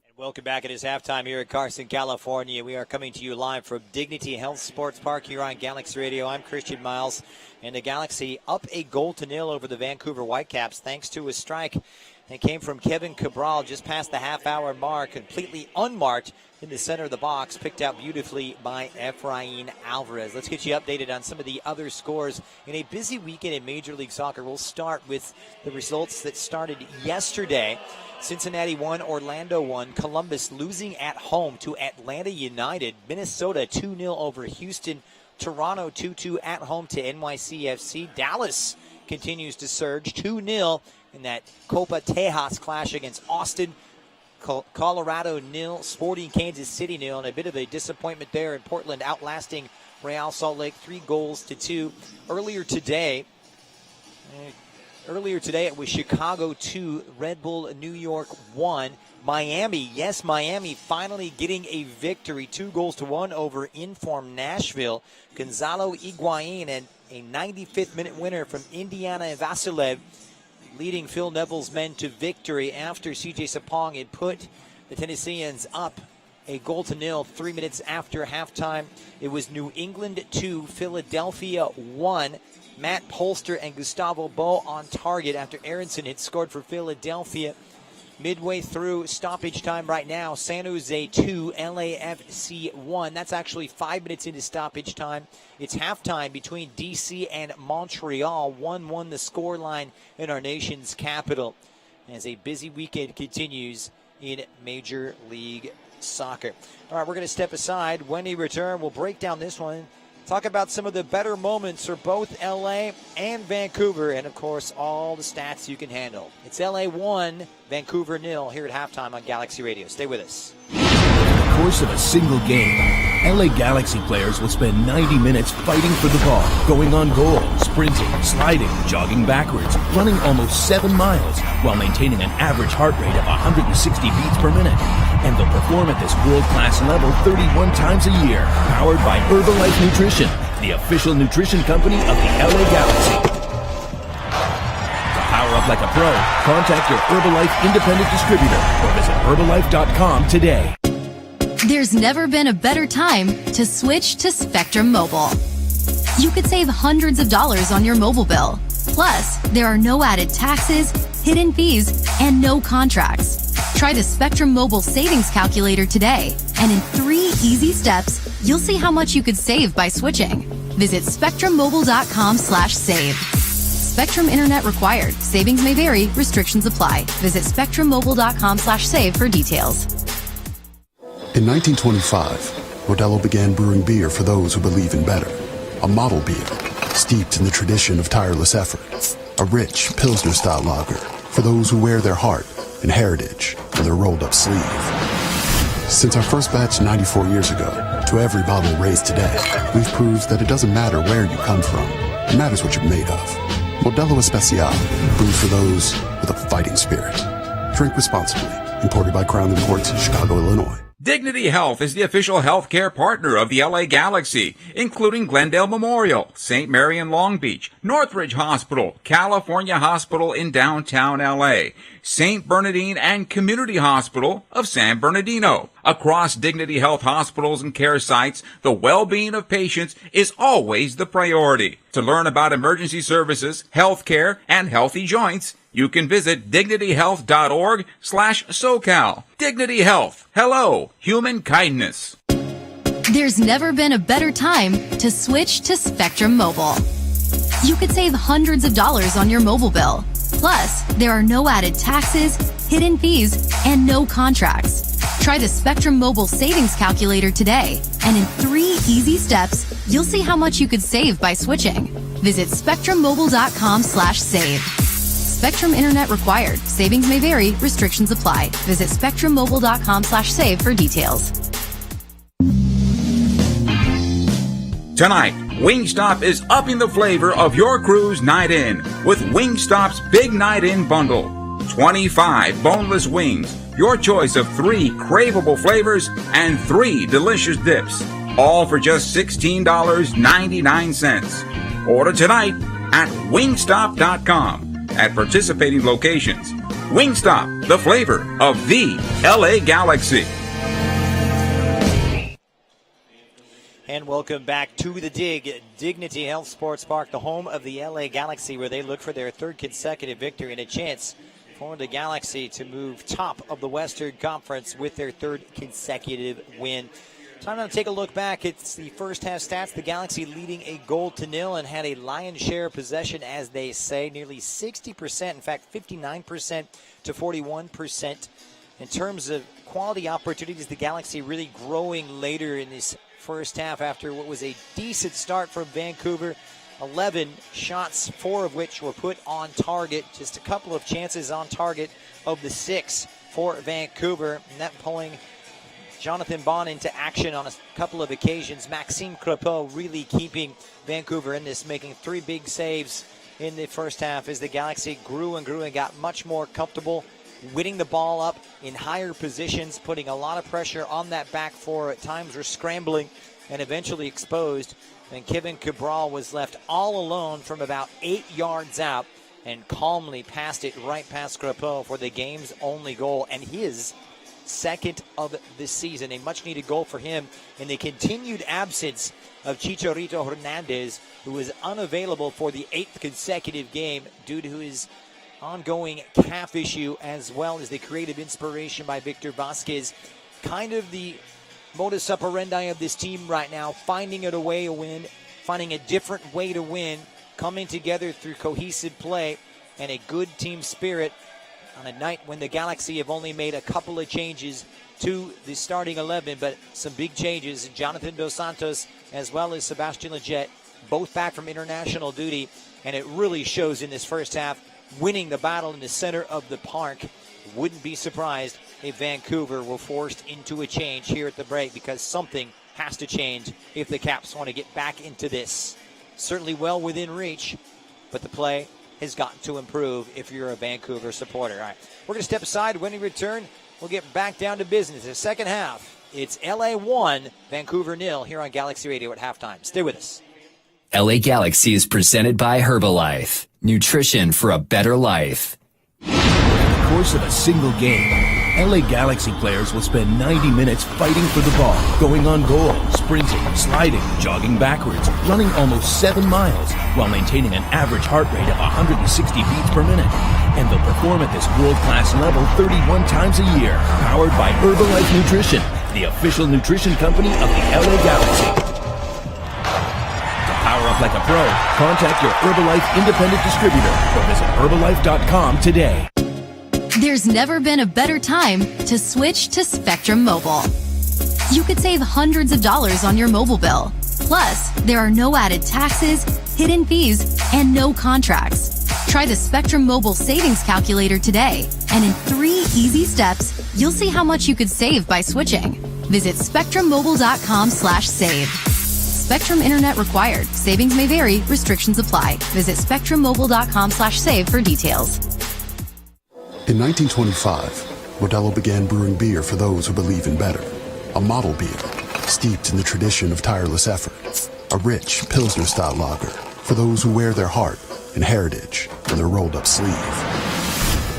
And welcome back. It is halftime here at Carson, California. We are coming to you live from Dignity Health Sports Park here on Galaxy Radio. I'm Christian Miles, and the Galaxy up 1-0 over the Vancouver Whitecaps thanks to a strike and came from Kevin Cabral just past the half-hour mark, completely unmarked in the center of the box, picked out beautifully by Efrain Alvarez. Let's get you updated on some of the other scores in a busy weekend in Major League Soccer. We'll start with the results that started yesterday. Cincinnati won, Orlando won, Columbus losing at home to Atlanta United, Minnesota 2-0 over Houston, Toronto 2-2 at home to NYCFC, Dallas continues to surge 2-0 in that Copa Tejas clash against Austin. Colorado 0, Sporting Kansas City 0, and a bit of a disappointment there in Portland, outlasting Real Salt Lake 3-2. Earlier today it was Chicago 2, Red Bull New York 1. Miami finally getting a victory, 2-1 over informed Nashville. Gonzalo Higuain and a 95th minute winner from Indiana Vasilev, leading Phil Neville's men to victory after CJ Sapong had put the Tennesseans up 1-0 3 minutes after halftime. It was New England 2, Philadelphia 1. Matt Polster and Gustavo Bo on target after Aronson had scored for Philadelphia. Midway through stoppage time right now, San Jose 2, LAFC 1. That's actually 5 minutes into stoppage time. It's halftime between DC and Montreal. 1-1 the scoreline in our nation's capital, as a busy weekend continues in Major League Soccer. All right, we're going to step aside. When we return, we'll break down this one, talk about some of the better moments for both LA and Vancouver, and of course all the stats you can handle. It's LA 1, Vancouver 0 here at halftime on Galaxy Radio. Stay with us. In the course of a single game, LA Galaxy players will spend 90 minutes fighting for the ball, going on goal, sprinting, sliding, jogging backwards, running almost 7 miles, while maintaining an average heart rate of 160 beats per minute. And they'll perform at this world-class level 31 times a year, powered by Herbalife Nutrition, the official nutrition company of the LA Galaxy. To power up like a pro, contact your Herbalife independent distributor or visit Herbalife.com today. There's never been a better time to switch to Spectrum Mobile. You could save hundreds of dollars on your mobile bill. Plus, there are no added taxes, hidden fees, and no contracts. Try the Spectrum Mobile Savings Calculator today, and in 3 easy steps, you'll see how much you could save by switching. Visit spectrummobile.com/save. Spectrum Internet required. Savings may vary. Restrictions apply. Visit spectrummobile.com/save for details. In 1925, Modelo began brewing beer for those who believe in better. A model beer, steeped in the tradition of tireless effort. A rich Pilsner-style lager for those who wear their heart and heritage on their rolled-up sleeve. Since our first batch 94 years ago, to every bottle raised today, we've proved that it doesn't matter where you come from. It matters what you're made of. Modelo Especial, brewed for those with a fighting spirit. Drink responsibly. Imported by Crown Imports, Chicago, Illinois. Dignity Health is the official healthcare partner of the LA Galaxy, including Glendale Memorial, St. Mary in Long Beach, Northridge Hospital, California Hospital in downtown LA, St. Bernardine and Community Hospital of San Bernardino. Across Dignity Health hospitals and care sites, the well-being of patients is always the priority. To learn about emergency services, healthcare, and healthy joints, you can visit dignityhealth.org/SoCal. Dignity Health. Hello, human kindness. There's never been a better time to switch to Spectrum Mobile. You could save hundreds of dollars on your mobile bill. Plus, there are no added taxes, hidden fees, and no contracts. Try the Spectrum Mobile Savings Calculator today, and in 3 easy steps, you'll see how much you could save by switching. Visit spectrummobile.com/save. Spectrum Internet required. Savings may vary. Restrictions apply. Visit spectrummobile.com/save for details. Tonight, Wingstop is upping the flavor of your cruise night in with Wingstop's Big Night In Bundle. 25 boneless wings, your choice of 3 craveable flavors and 3 delicious dips, all for just $16.99. Order tonight at wingstop.com. At participating locations. Wingstop, the flavor of the LA Galaxy. And welcome back to the Dig, Dignity Health Sports Park, the home of the LA Galaxy, where they look for their 3rd consecutive victory and a chance for the Galaxy to move top of the Western Conference with their third consecutive win. Time to take a look back. It's the first half stats. The Galaxy leading 1-0 and had a lion's share of possession, as they say, nearly 60%. In fact, 59% to 41%. In terms of quality opportunities, the Galaxy really growing later in this first half after what was a decent start from Vancouver. 11 shots, 4 of which were put on target. Just a couple of chances on target of the 6 for Vancouver. And that pulling Jonathan Bond into action on a couple of occasions. Maxime Crepeau really keeping Vancouver in this, making 3 big saves in the first half as the Galaxy grew and got much more comfortable, winning the ball up in higher positions, putting a lot of pressure on that back four. At times were scrambling and eventually exposed. And Kevin Cabral was left all alone from about 8 yards out and calmly passed it right past Crepeau for the game's only goal and his second of the season. A much-needed goal for him in the continued absence of Chicharito Hernandez, who was unavailable for the 8th consecutive game due to his ongoing calf issue, as well as the creative inspiration by Victor Vasquez. Kind of the modus operandi of this team right now, finding a way to win, finding a different way to win, coming together through cohesive play and a good team spirit on a night when the Galaxy have only made a couple of changes to the starting 11, but some big changes. Jonathan Dos Santos as well as Sebastian Lletget, both back from international duty, and it really shows in this first half, winning the battle in the center of the park. Wouldn't be surprised if Vancouver were forced into a change here at the break, because something has to change if the Caps want to get back into this. Certainly well within reach, but the play has got to improve if you're a Vancouver supporter. All right, we're going to step aside. When we return, we'll get back down to business. The second half, it's LA 1, Vancouver 0 here on Galaxy Radio at halftime. Stay with us. LA Galaxy is presented by Herbalife. Nutrition for a better life. In the course of a single game, LA Galaxy players will spend 90 minutes fighting for the ball, going on goal, sprinting, sliding, jogging backwards, running almost 7 miles, while maintaining an average heart rate of 160 beats per minute. And they'll perform at this world-class level 31 times a year, powered by Herbalife Nutrition, the official nutrition company of the LA Galaxy. To power up like a pro, contact your Herbalife independent distributor or visit Herbalife.com today. There's never been a better time to switch to Spectrum Mobile. You could save hundreds of dollars on your mobile bill. Plus, there are no added taxes, hidden fees, and no contracts. Try the Spectrum Mobile Savings Calculator today, and in 3 easy steps, you'll see how much you could save by switching. Visit spectrummobile.com/save. Spectrum Internet required. Savings may vary. Restrictions apply. Visit spectrummobile.com/save for details. In 1925, Modelo began brewing beer for those who believe in better. A model beer, steeped in the tradition of tireless effort. A rich Pilsner-style lager for those who wear their heart and heritage in their rolled-up sleeve.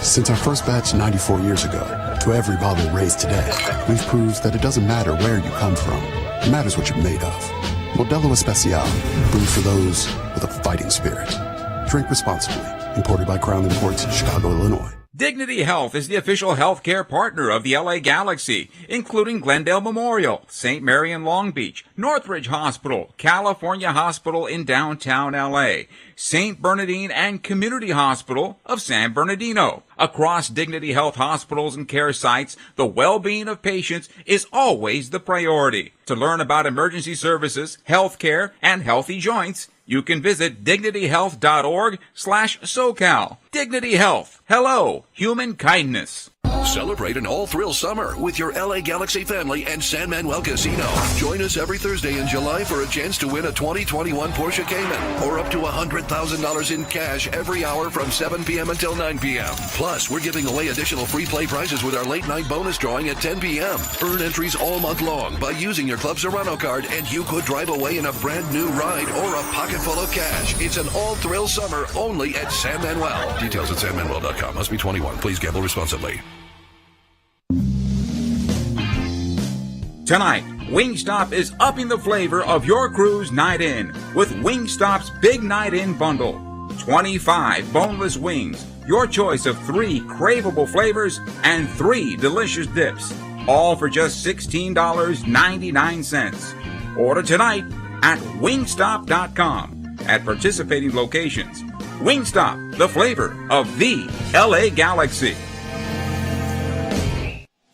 Since our first batch 94 years ago, to every bottle raised today, we've proved that it doesn't matter where you come from. It matters what you're made of. Modelo Especial, brewed for those with a fighting spirit. Drink responsibly. Imported by Crown Imports, Chicago, Illinois. Dignity Health is the official healthcare partner of the LA Galaxy, including Glendale Memorial, St. Mary in Long Beach, Northridge Hospital, California Hospital in downtown LA, St. Bernardine and Community Hospital of San Bernardino. Across Dignity Health hospitals and care sites, the well-being of patients is always the priority. To learn about emergency services, healthcare, and healthy joints, you can visit dignityhealth.org/SoCal. Dignity Health. Hello, human kindness. Celebrate an all-thrill summer with your LA Galaxy family and San Manuel Casino. Join us every Thursday in July for a chance to win a 2021 Porsche Cayman or up to $100,000 in cash every hour from 7 p.m. until 9 p.m. Plus, we're giving away additional free play prizes with our late-night bonus drawing at 10 p.m. Earn entries all month long by using your Club Serrano card, and you could drive away in a brand-new ride or a pocket full of cash. It's an all-thrill summer only at San Manuel. Details at sanmanuel.com. Must be 21. Please gamble responsibly. Tonight, Wingstop is upping the flavor of your cruise night in with Wingstop's Big Night In Bundle. 25 boneless wings, Your choice of 3 craveable flavors and 3 delicious dips, all for just $16.99. Order tonight at wingstop.com at participating locations. Wingstop, the flavor of the LA Galaxy.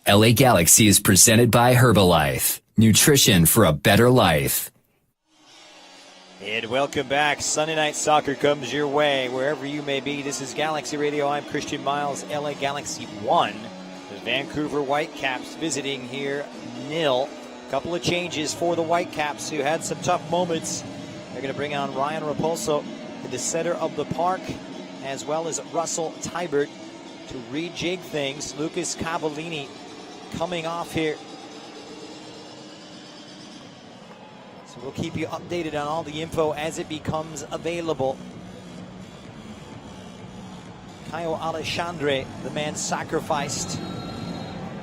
LA Galaxy is presented by Herbalife. Nutrition for a better life. And welcome back. Sunday Night Soccer comes your way wherever you may be. This is Galaxy Radio. I'm Christian Miles. LA Galaxy 1. The Vancouver Whitecaps visiting here 0. A couple of changes for the Whitecaps who had some tough moments. They're going to bring on Ryan Raposo in the center of the park, as well as Russell Tybert to rejig things. Lucas Cavallini coming off here. So we'll keep you updated on all the info as it becomes available. Caio Alexandre, the man sacrificed.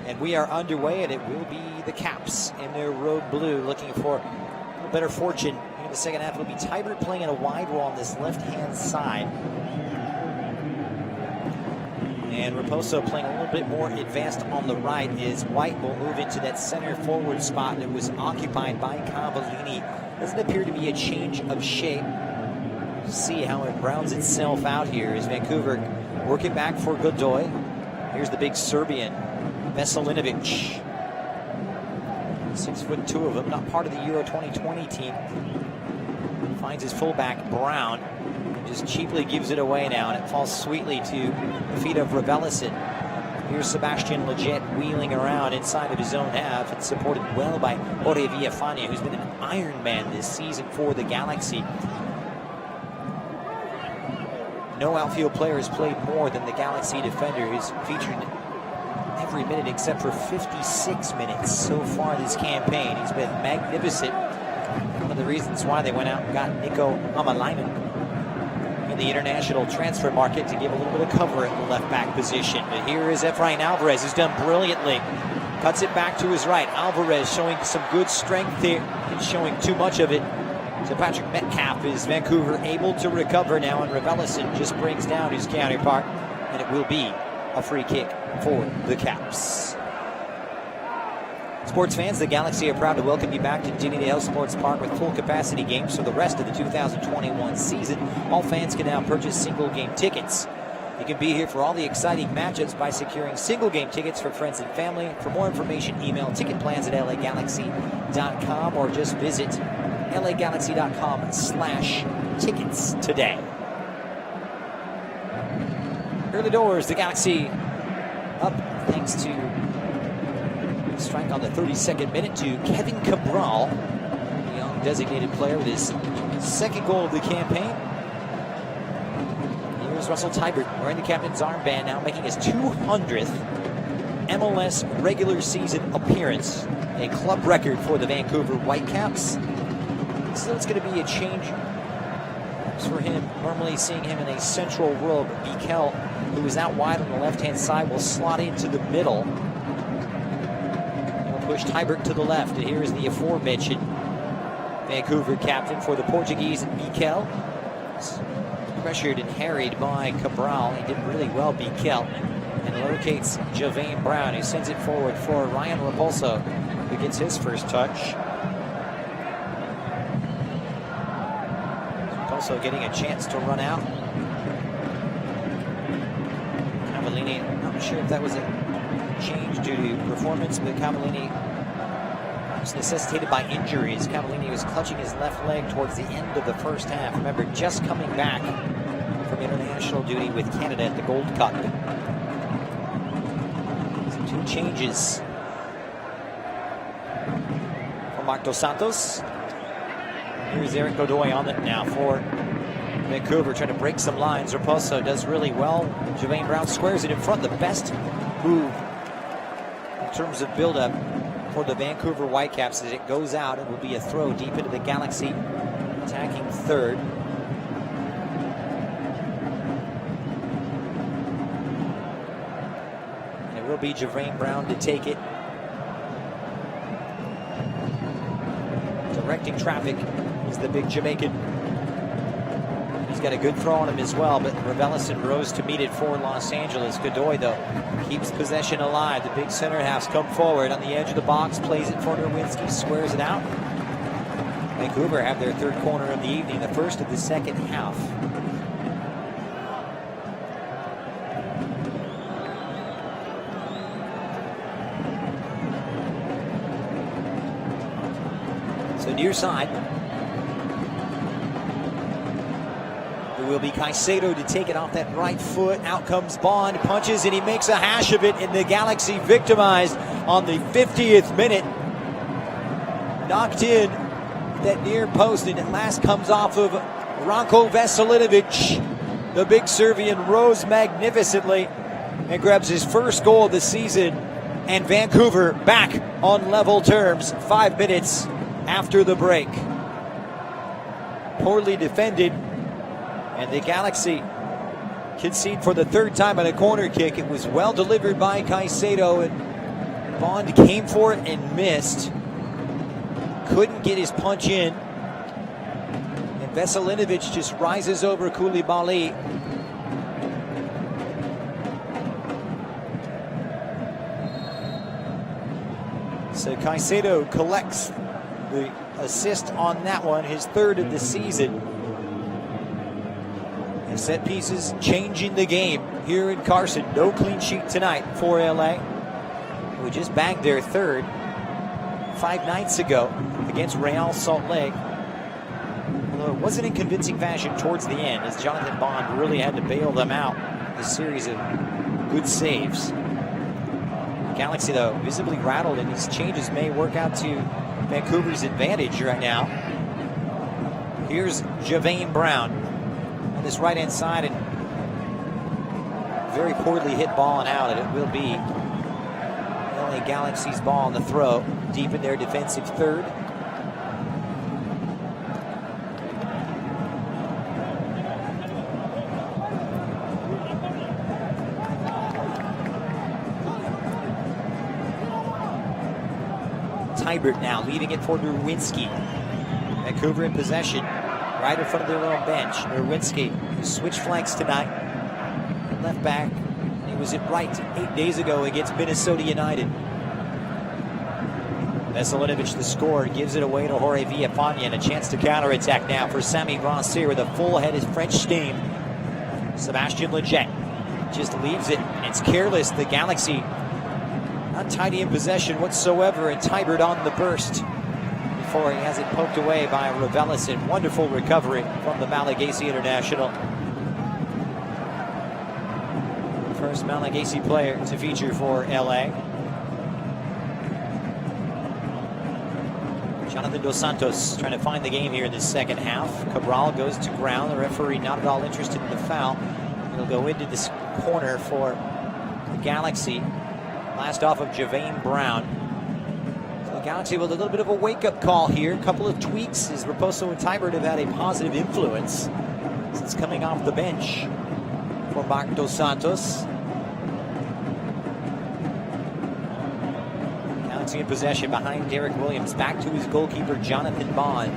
And we are underway, and it will be the Caps in their road blue looking for a little better fortune in the second half. It'll be Tybert playing in a wide role on this left-hand side. And Raposo playing a little bit more advanced on the right as White will move into that center forward spot that was occupied by Cavallini. Doesn't appear to be a change of shape. See how it rounds itself out here as Vancouver work it back for Godoy. Here's the big Serbian, Veselinovic. 6'2" of him, not part of the Euro 2020 team. Finds his fullback, Brown. Just cheaply gives it away now, and it falls sweetly to the feet of Ravelicin. Here's Sebastian Leggett wheeling around inside of his own half and supported well by Jorge Villafana, who's been an Iron Man this season for the Galaxy. No outfield player has played more than the Galaxy defender, who's featured every minute except for 56 minutes so far this campaign. He's been magnificent. One of the reasons why they went out and got Nico Amalainen in the international transfer market to give a little bit of cover at the left back position. But here is Efrain Alvarez, who's done brilliantly. Cuts it back to his right. Alvarez showing some good strength here and showing too much of it. So Patrick Metcalf is Vancouver able to recover now, and Ravelicin just brings down his counterpart, and it will be a free kick for the Caps. Sports fans, the Galaxy are proud to welcome you back to Dignity Health Sports Park with full capacity games for the rest of the 2021 season. All fans can now purchase single game tickets. You can be here for all the exciting matchups by securing single game tickets for friends and family. For more information, email ticketplans@lagalaxy.com or just visit lagalaxy.com/tickets today. Early doors, the Galaxy up thanks to strike on the 32nd minute to Kevin Cabral, the young designated player with his second goal of the campaign. Here's Russell Tybert wearing the captain's armband now, making his 200th MLS regular season appearance, a club record for the Vancouver Whitecaps. So it's going to be a change for him. Normally seeing him in a central role, but Bikel, who is out wide on the left-hand side, will slot into the middle. He'll push Tybert to the left. And here is the aforementioned Vancouver captain for the Portuguese, Bikel. Pressured and harried by Cabral. He did really well, Bikel. And locates Javain Brown, who sends it forward for Ryan Raposo, who gets his first touch. Also getting a chance to run out. Cavallini, not sure if that was a change due to performance, but Cavallini was necessitated by injuries. Cavallini was clutching his left leg towards the end of the first half. Remember, just coming back from international duty with Canada at the Gold Cup. So 2 changes for Marc Dos Santos. Here's Eric Godoy on it now for Vancouver, trying to break some lines. Raposo does really well. Javain Brown squares it in front. The best move in terms of build-up for the Vancouver Whitecaps as it goes out. It will be a throw deep into the Galaxy attacking third. And it will be Javain Brown to take it. Directing traffic is the big Jamaican. He's got a good throw on him as well, but Raveloson rose to meet it for Los Angeles. Godoy, though, keeps possession alive. The big center halves come forward on the edge of the box, plays it for Nerwinski, squares it out. Vancouver have their third corner of the evening, the first of the second half. So near side. It will be Caicedo to take it off that right foot. Out comes Bond, punches, and he makes a hash of it, and the Galaxy victimized on the 50th minute. Knocked in that near post, and at last comes off of Ranko Veselinovic. The big Serbian rose magnificently and grabs his first goal of the season, and Vancouver back on level terms 5 minutes after the break. Poorly defended, and the Galaxy concede for the third time on a corner kick. It was well delivered by Caicedo, and Bond came for it and missed. Couldn't get his punch in. And Veselinovic just rises over Koulibaly. So Caicedo collects the assist on that one, his third of the season. And set pieces changing the game here in Carson. No clean sheet tonight for LA, who just bagged their third 5 nights ago against Real Salt Lake. Although it wasn't in convincing fashion towards the end, as Jonathan Bond really had to bail them out. A series of good saves. Galaxy, though, visibly rattled, and these changes may work out to Vancouver's advantage right now. Here's Javane Brown on this right-hand side, and very poorly hit ball and out, and it will be LA Galaxy's ball on the throw, deep in their defensive third. Tybert now leading it for Nerwinski. Vancouver in possession, right in front of their own bench. Nerwinski, who switched flanks tonight. Left back. He was at right 8 days ago against Minnesota United. Veselinovic, the scorer, gives it away to Jorge Villafana, and a chance to counterattack now for Sami Rancière with a full head of French steam. Sebastian Lletget just leaves it, and it's careless. The Galaxy not tidy in possession whatsoever, and Tybert on the burst before he has it poked away by Raveloson. Wonderful recovery from the Malagasy international. First Malagasy player to feature for LA. Jonathan Dos Santos trying to find the game here in the second half. Cabral goes to ground. The referee not at all interested in the foul. He'll go into this corner for the Galaxy. Last off of Javane Brown. So the Galaxy with a little bit of a wake-up call here. A couple of tweaks as Raposo and Tybert have had a positive influence since coming off the bench for Marc Dos Santos. Galaxy in possession behind Derek Williams. Back to his goalkeeper, Jonathan Bond.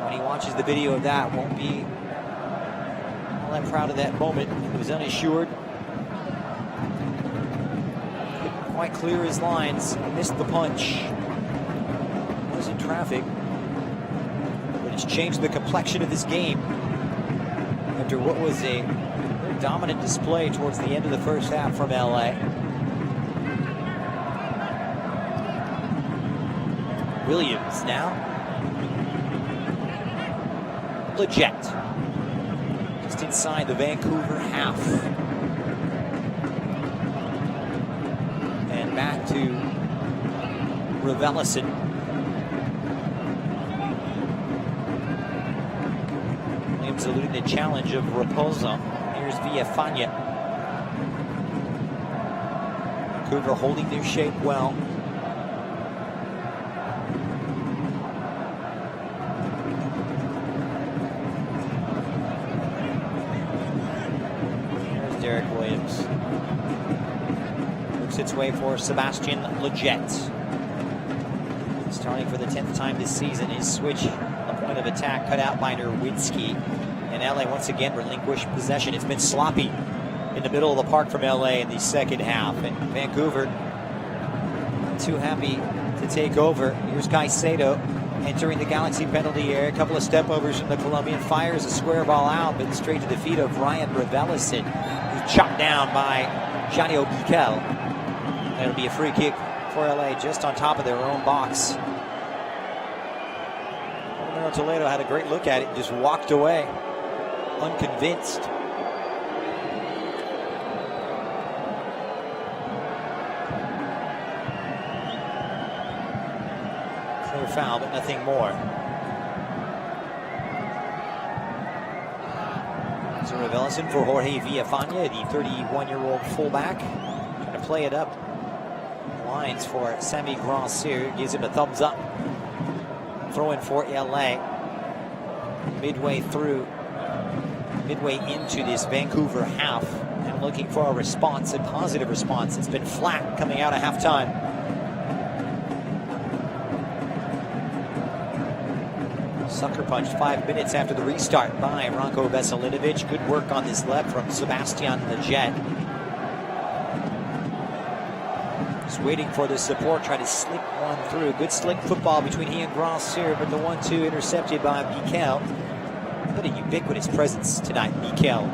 When he watches the video of that, won't be all that proud of that moment. He was unassured. Quite clear his lines, missed the punch. Was in traffic, but it's changed the complexion of this game after what was a very dominant display towards the end of the first half from LA. Williams now. Lletget just inside the Vancouver half. Back to Raveloson. Williams eluding the challenge of Raposo. Here's Villafana. Vancouver holding their shape well. There's Derek Williams. Its way for Sebastian Lletget. starting for the 10th time this season. His switch on the point of attack cut out by Nerwinski. And LA once again relinquished possession. It's been sloppy in the middle of the park from LA in the second half. And Vancouver too happy to take over. Here's Caicedo entering the Galaxy penalty area. A couple of step overs from the Colombian. Fires a square ball out, but straight to the feet of Ryan Ravelicin, who's chopped down by Janio Miquel. It'll be a free kick for LA just on top of their own box. Romero Toledo had a great look at it and just walked away, unconvinced. Clear foul, but nothing more. So Ravelicin for Jorge Villafana, the 31-year-old fullback. Trying to play it up. Lines for Sami Grand-Cyr, gives him a thumbs up. Throw in for LA. Midway into this Vancouver half, and looking for a response, a positive response. It's been flat coming out of halftime. Sucker punched 5 minutes after the restart by Ranko Veselinovic. Good work on this left from Sebastian Leggett. Just waiting for the support, trying to slip one through. Good slick football between he and Grand-Cyr, but the 1-2 intercepted by Miquel. What a ubiquitous presence tonight, Miquel.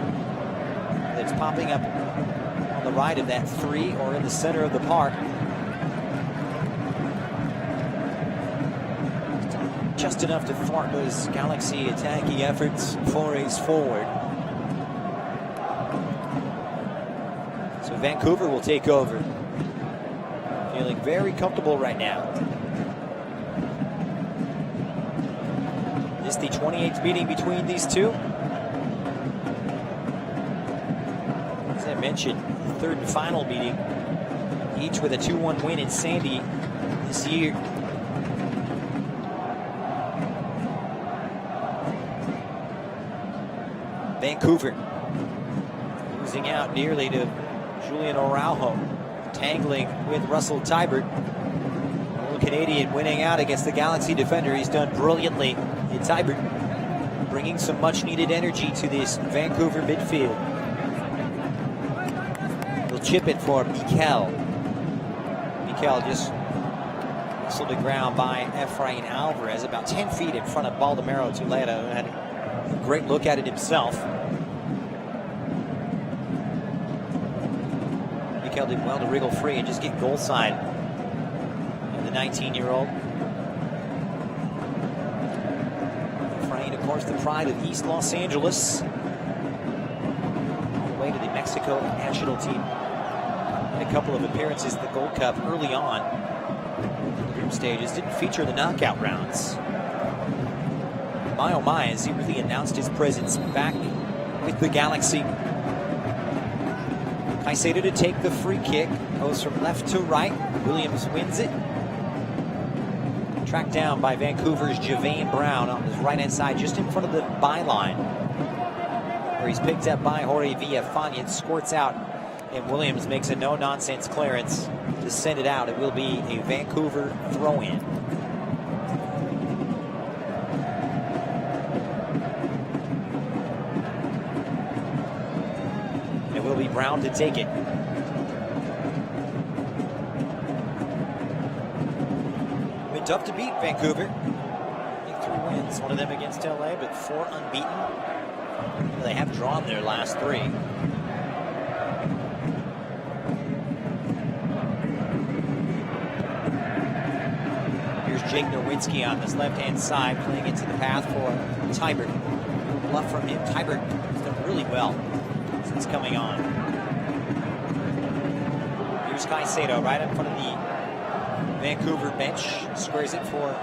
That's popping up on the right of that 3 or in the center of the park. Just enough to thwart those Galaxy attacking efforts, forays forward. So Vancouver will take over. Feeling very comfortable right now. This is the 28th meeting between these two. As I mentioned, the third and final meeting, each with a 2-1 win in Sandy this year. Vancouver losing out nearly to Julian Araujo, tangling with Russell Teibert. The old Canadian winning out against the Galaxy defender. He's done brilliantly. Teibert bringing some much needed energy to this Vancouver midfield. He'll chip it for Miquel. Miquel just wrestled to ground by Efrain Alvarez, about 10 feet in front of Baldomero Toledo, who had a great look at it himself. Miquel did well to wriggle free and just get goal side. And the 19-year-old. Efrain, of course, the pride of East Los Angeles. All the way to the Mexico national team. Had a couple of appearances at the Gold Cup early on in the group stages. Didn't feature the knockout rounds. My oh my, as he really announced his presence back with the Galaxy. Caicedo to take the free kick, goes from left to right. Williams wins it. Tracked down by Vancouver's Javane Brown on his right-hand side, just in front of the byline, where he's picked up by Jorge Villafana, squirts out, and Williams makes a no-nonsense clearance to send it out. It will be a Vancouver throw-in. Brown to take it. Been tough to beat Vancouver. I think 3 wins, one of them against LA, but 4 unbeaten. They have drawn their last 3. Here's Jake Nerwinski on this left-hand side, playing into the path for Teibert. Bluff from him. Teibert has done really well since coming on. Here's Caicedo right in front of the Vancouver bench. Squares it for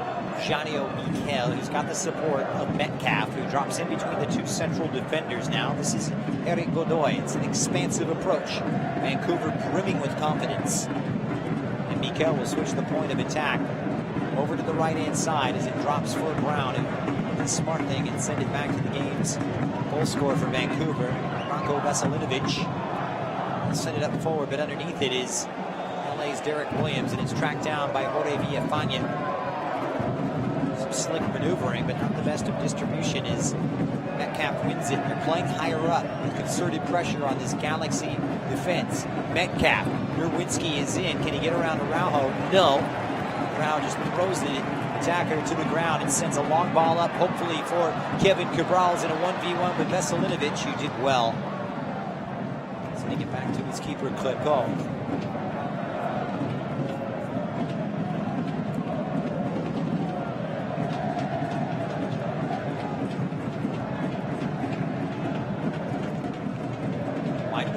Janio Miquel, who's got the support of Metcalf, who drops in between the 2 central defenders now. This is Eric Godoy. It's an expansive approach. Vancouver brimming with confidence. And Miquel will switch the point of attack over to the right-hand side as it drops for Brown. And the smart thing and send it back to the game's goal scorer for Vancouver, Ranko Veselinovic. Send it up forward, but underneath it is LA's Derek Williams, and it's tracked down by Jorge Villafana. slick maneuvering, but not the best of distribution as Metcalf wins it. They're playing higher up with concerted pressure on this Galaxy defense. Metcalf, Nerwinski is in. Can he get around Araujo? No. Araujo just throws the attacker to the ground and sends a long ball up, hopefully for Kevin Cabrals in a 1v1 with Veselinovic, who did well. Sending it back to his keeper, Klepko.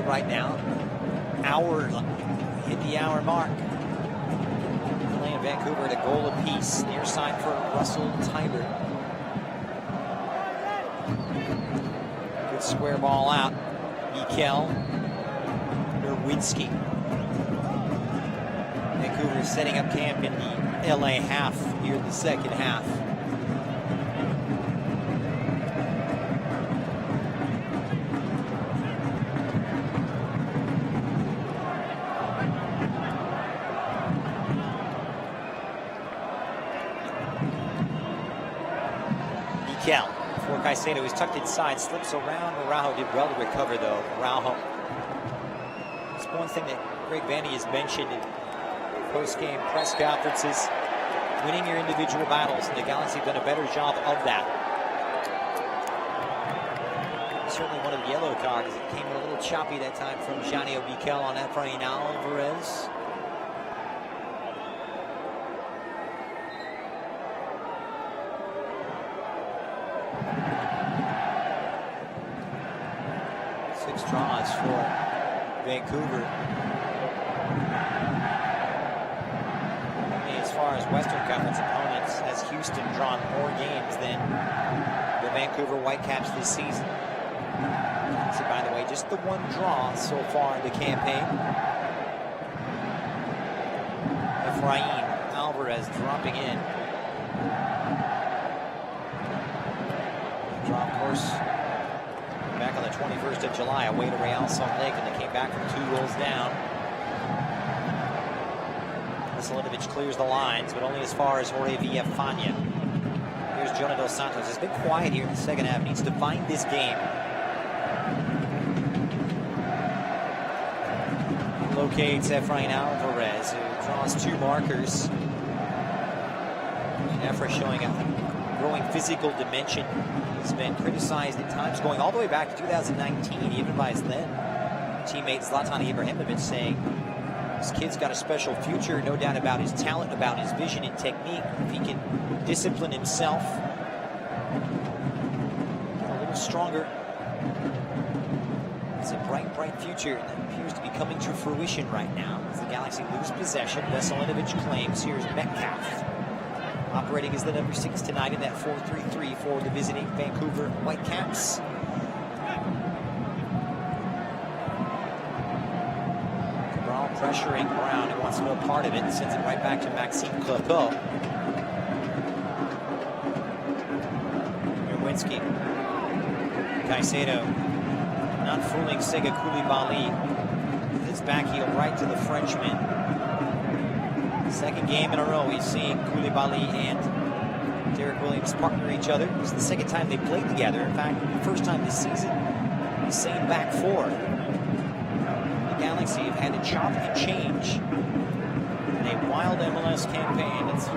Right now, hit the hour mark. Playing Vancouver at a goal apiece. Near side for Russell Tyler. Good square ball out. Mikel Nerwinski. Vancouver is setting up camp in the LA half here in the second half. Before Caicedo is tucked inside, slips around. Araujo did well to recover, though. Araujo. It's one thing that Greg Vanny has mentioned in post-game press conferences, winning your individual battles, and the Galaxy have done a better job of that. Certainly one of the yellow cards. It came a little choppy that time from Janio Bikel on Efrain Alvarez. Draws for Vancouver. As far as Western Conference opponents, has Houston drawn more games than the Vancouver Whitecaps this season? So, by the way, just the one draw so far in the campaign. Efrain Alvarez dropping in. Draw, of course, back on the 21st of July, away to Real Salt Lake, and they came back from 2 goals down. Veselinovic clears the lines, but only as far as Jorge Villafana. Here's Jonah Dos Santos. It's been quiet here in the second half. Needs to find this game. Locates Efrain Alvarez, who draws 2 markers. Efra showing a growing physical dimension. He's been criticized at times going all the way back to 2019, even by his then teammate Zlatan Ibrahimovic, saying this kid's got a special future, no doubt about his talent, about his vision and technique. If he can discipline himself, get a little stronger, it's a bright, bright future that appears to be coming to fruition right now. As the Galaxy lose possession, Veselinovic claims. Here's Metcalf, operating as the number 6 tonight in that 4-3-3 for the visiting Vancouver Whitecaps. Cabral pressuring Brown, who wants no part of it, and sends it right back to Maxime Cloteau. Nerwinski. Caicedo not fooling Sega Koulibaly. His back heel right to the Frenchman. Second game in a row we've seen Koulibaly and Derek Williams partner each other. It's the second time they played together. In fact, the first time this season, the same back four. The Galaxy have had to chop and change in a wild MLS campaign. It's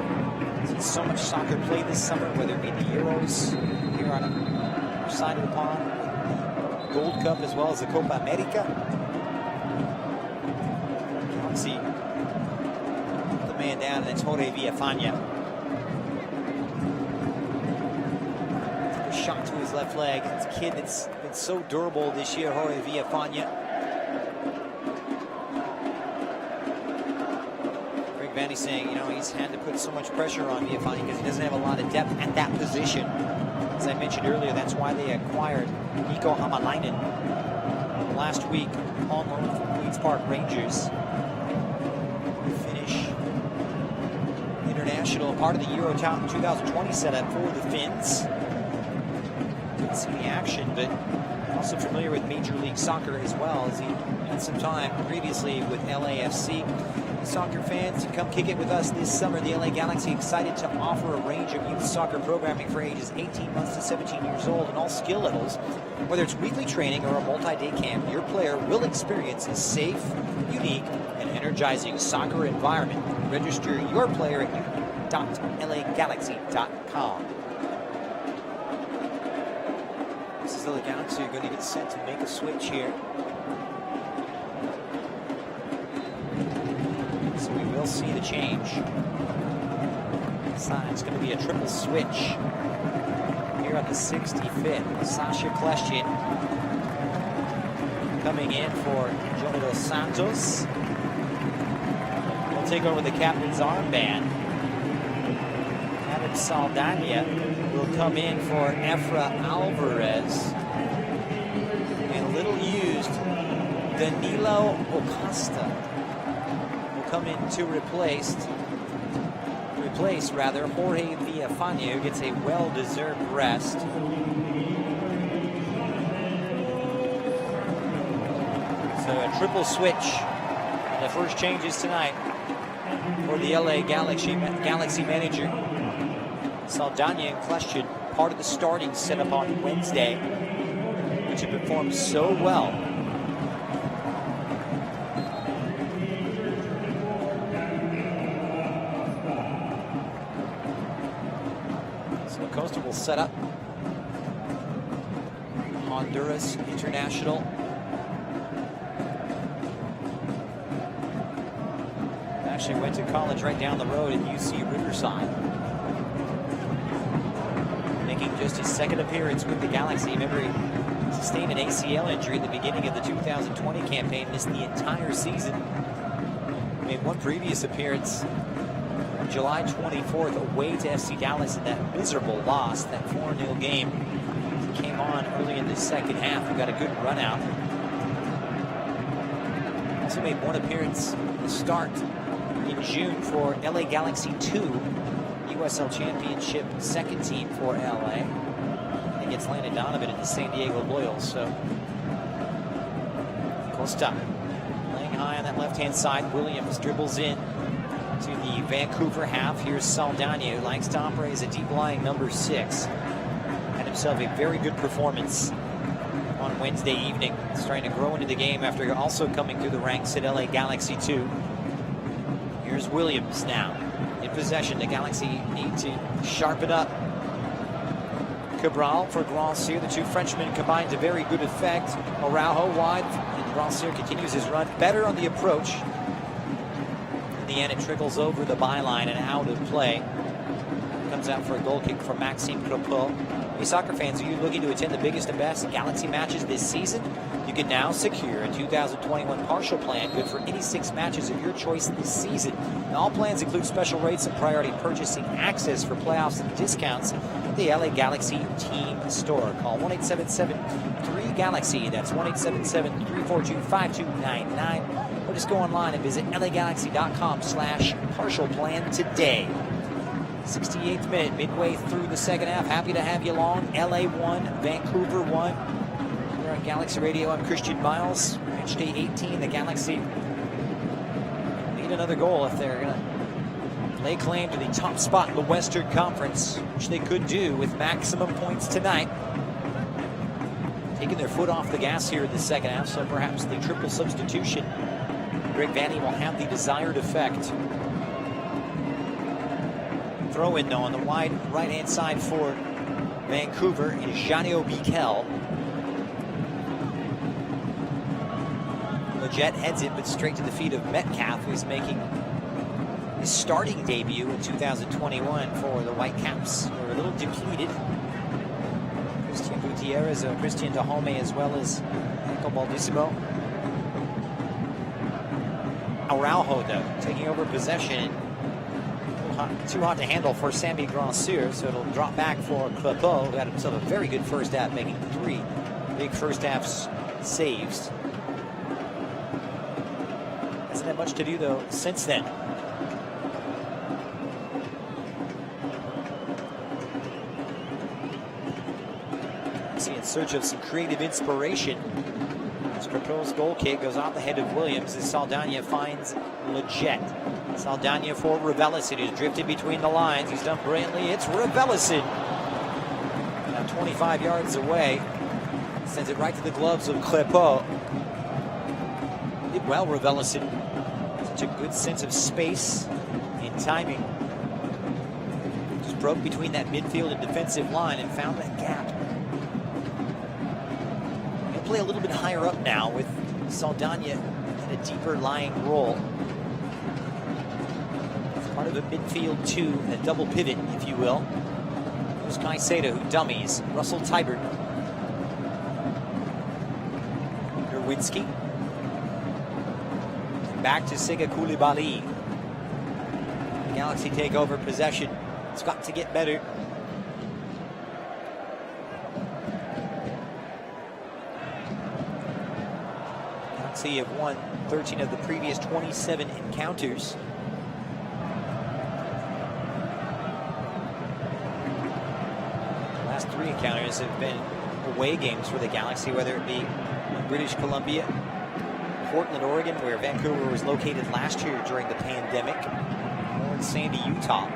seen so much soccer played this summer, whether it be the Euros here on our side of the pond, the Gold Cup, as well as the Copa America. Galaxy man down, and it's Jorge Villafana. A shot to his left leg. It's a kid that's been so durable this year, Jorge Villafana. Greg Vanny saying, you know, he's had to put so much pressure on Villafana because he doesn't have a lot of depth at that position. As I mentioned earlier, that's why they acquired Nico Hamalainen last week on loan from Queens Park Rangers. International, part of the Euro 2020 setup for the Finns. Didn't see the action, but Also familiar with Major League Soccer as well, as he had some time previously with LAFC. Soccer fans, come kick it with us this summer. The LA Galaxy excited to offer a range of youth soccer programming for ages 18 months to 17 years old and all skill levels. Whether it's weekly training or a multi-day camp, your player will experience a safe, unique, and energizing soccer environment. Register your player at youth.lagalaxy.com. This is LA Galaxy going to get set to make a switch here. So we will see the change. It's going to be a triple switch here on the 65th. Sasha Kleshchin coming in for Jonah Dos Santos. He'll take over the captain's armband. Adam Saldana will come in for Efra Alvarez. And a little used Danilo Acosta come in to replace Jorge Villafana, who gets a well-deserved rest. So a triple switch. The first changes tonight for the LA Galaxy manager. Saldana and Kleshchin, part of the starting setup on Wednesday, which had performed so well. Costa will set up. Honduras international. Actually went to college right down the road at UC Riverside. Making just his second appearance with the Galaxy. Remember, he sustained an ACL injury at the beginning of the 2020 campaign, missed the entire season. Made one previous appearance July 24th away to FC Dallas in that miserable loss, that 4-0 game. Came on early in the second half and got a good run out. Also made one appearance to start in June for LA Galaxy 2, USL Championship second team for LA. Against Landon Donovan at the San Diego Loyals. So Costa laying high on that left-hand side. Williams dribbles in to the Vancouver half. Here's Saldana, who likes to operate as a deep-lying number 6. Had himself a very good performance on Wednesday evening. Starting to grow into the game after also coming through the ranks at LA Galaxy 2. Here's Williams now in possession. The Galaxy need to sharpen up. Cabral for Grandsir. The two Frenchmen combined to very good effect. Araujo wide, and Grandsir continues his run. Better on the approach. In the end, it trickles over the byline and out of play. Comes out for a goal kick from Maxime Crepeau. Hey, soccer fans, are you looking to attend the biggest and best Galaxy matches this season? You can now secure a 2021 partial plan good for any 6 matches of your choice this season. And all plans include special rates and priority purchasing, access for playoffs and discounts at the LA Galaxy team store. Call 1-877-3-GALAXY. That's 1-877-342-5299. Or just go online and visit lagalaxy.com/partial plan today. 68th minute, midway through the second half. Happy to have you along. LA 1, Vancouver 1. We're on Galaxy Radio. I'm Christian Miles. Match day 18. The Galaxy need another goal if they're going to lay claim to the top spot in the Western Conference, which they could do with maximum points tonight. Taking their foot off the gas here in the second half, so perhaps the triple substitution, Greg Vanney, will have the desired effect. Throw in though on the wide right-hand side for Vancouver is Janio Bikel. Leggett heads it, but straight to the feet of Metcalf, who's making his starting debut in 2021 for the Whitecaps. They're a little depleted. Christian Gutierrez, Christian Dahome, as well as Michael Baldissimo. Araujo, though, taking over possession. Too hot to handle for Sammy Grandsir, so it'll drop back for Crepeau, who had himself a very good first half, making 3 big first half saves. Hasn't had much to do, though, since then. See, in search of some creative inspiration. This proposed goal kick goes off the head of Williams as Saldana finds Leggett. Saldana for Ravelicin, who's drifted between the lines. He's done brilliantly. It's Ravelicin. Now 25 yards away. Sends it right to the gloves of Crépeau. Did well, Ravelicin. Such a good sense of space and timing. Just broke between that midfield and defensive line and found that gap. He'll play a little bit higher up now with Saldana in a deeper lying role. It's part of a midfield two, a double pivot, if you will. There's Caicedo, who dummies. Russell Tybert. Nerwinski. Back to Sega Koulibaly. The Galaxy take over possession. It's got to get better. Galaxy have won 13 of the previous 27 encounters. The last 3 encounters have been away games for the Galaxy, whether it be in British Columbia, Portland, Oregon, where Vancouver was located last year during the pandemic, or in Sandy, Utah.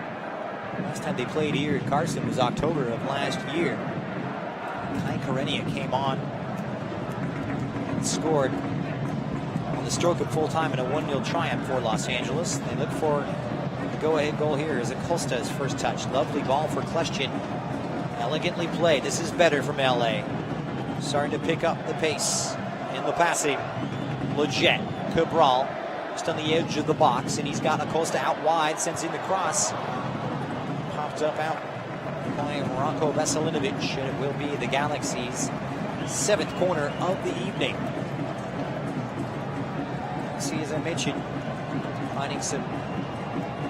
Last time they played here in Carson was October of last year. Kai Karenia came on and scored on the stroke of full time in a 1-0 triumph for Los Angeles. They look for the go-ahead goal here as Acosta's first touch. Lovely ball for Kleshchin. Elegantly played. This is better from LA. Starting to pick up the pace in the passing. Leggett, Cabral, just on the edge of the box, and he's got Acosta out wide, sends in the cross. Popped up out by Rocco Veselinovic, and it will be the Galaxy's 7th corner of the evening. See, as I mentioned, finding some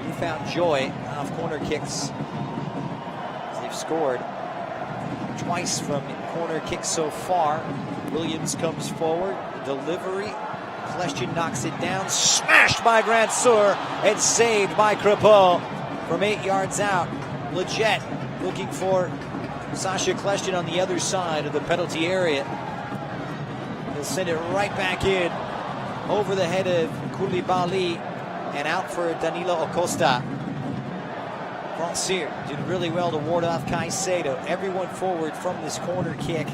newfound joy off corner kicks. As they've scored twice from corner kicks so far. Williams comes forward, the delivery. Kleshchin knocks it down, smashed by Grandsur, and saved by Crépeau from 8 yards out. Leggett looking for Sacha Kleshchin on the other side of the penalty area. He'll send it right back in, over the head of Koulibaly, and out for Danilo Acosta. Grandsur did really well to ward off Caicedo. Everyone forward from this corner kick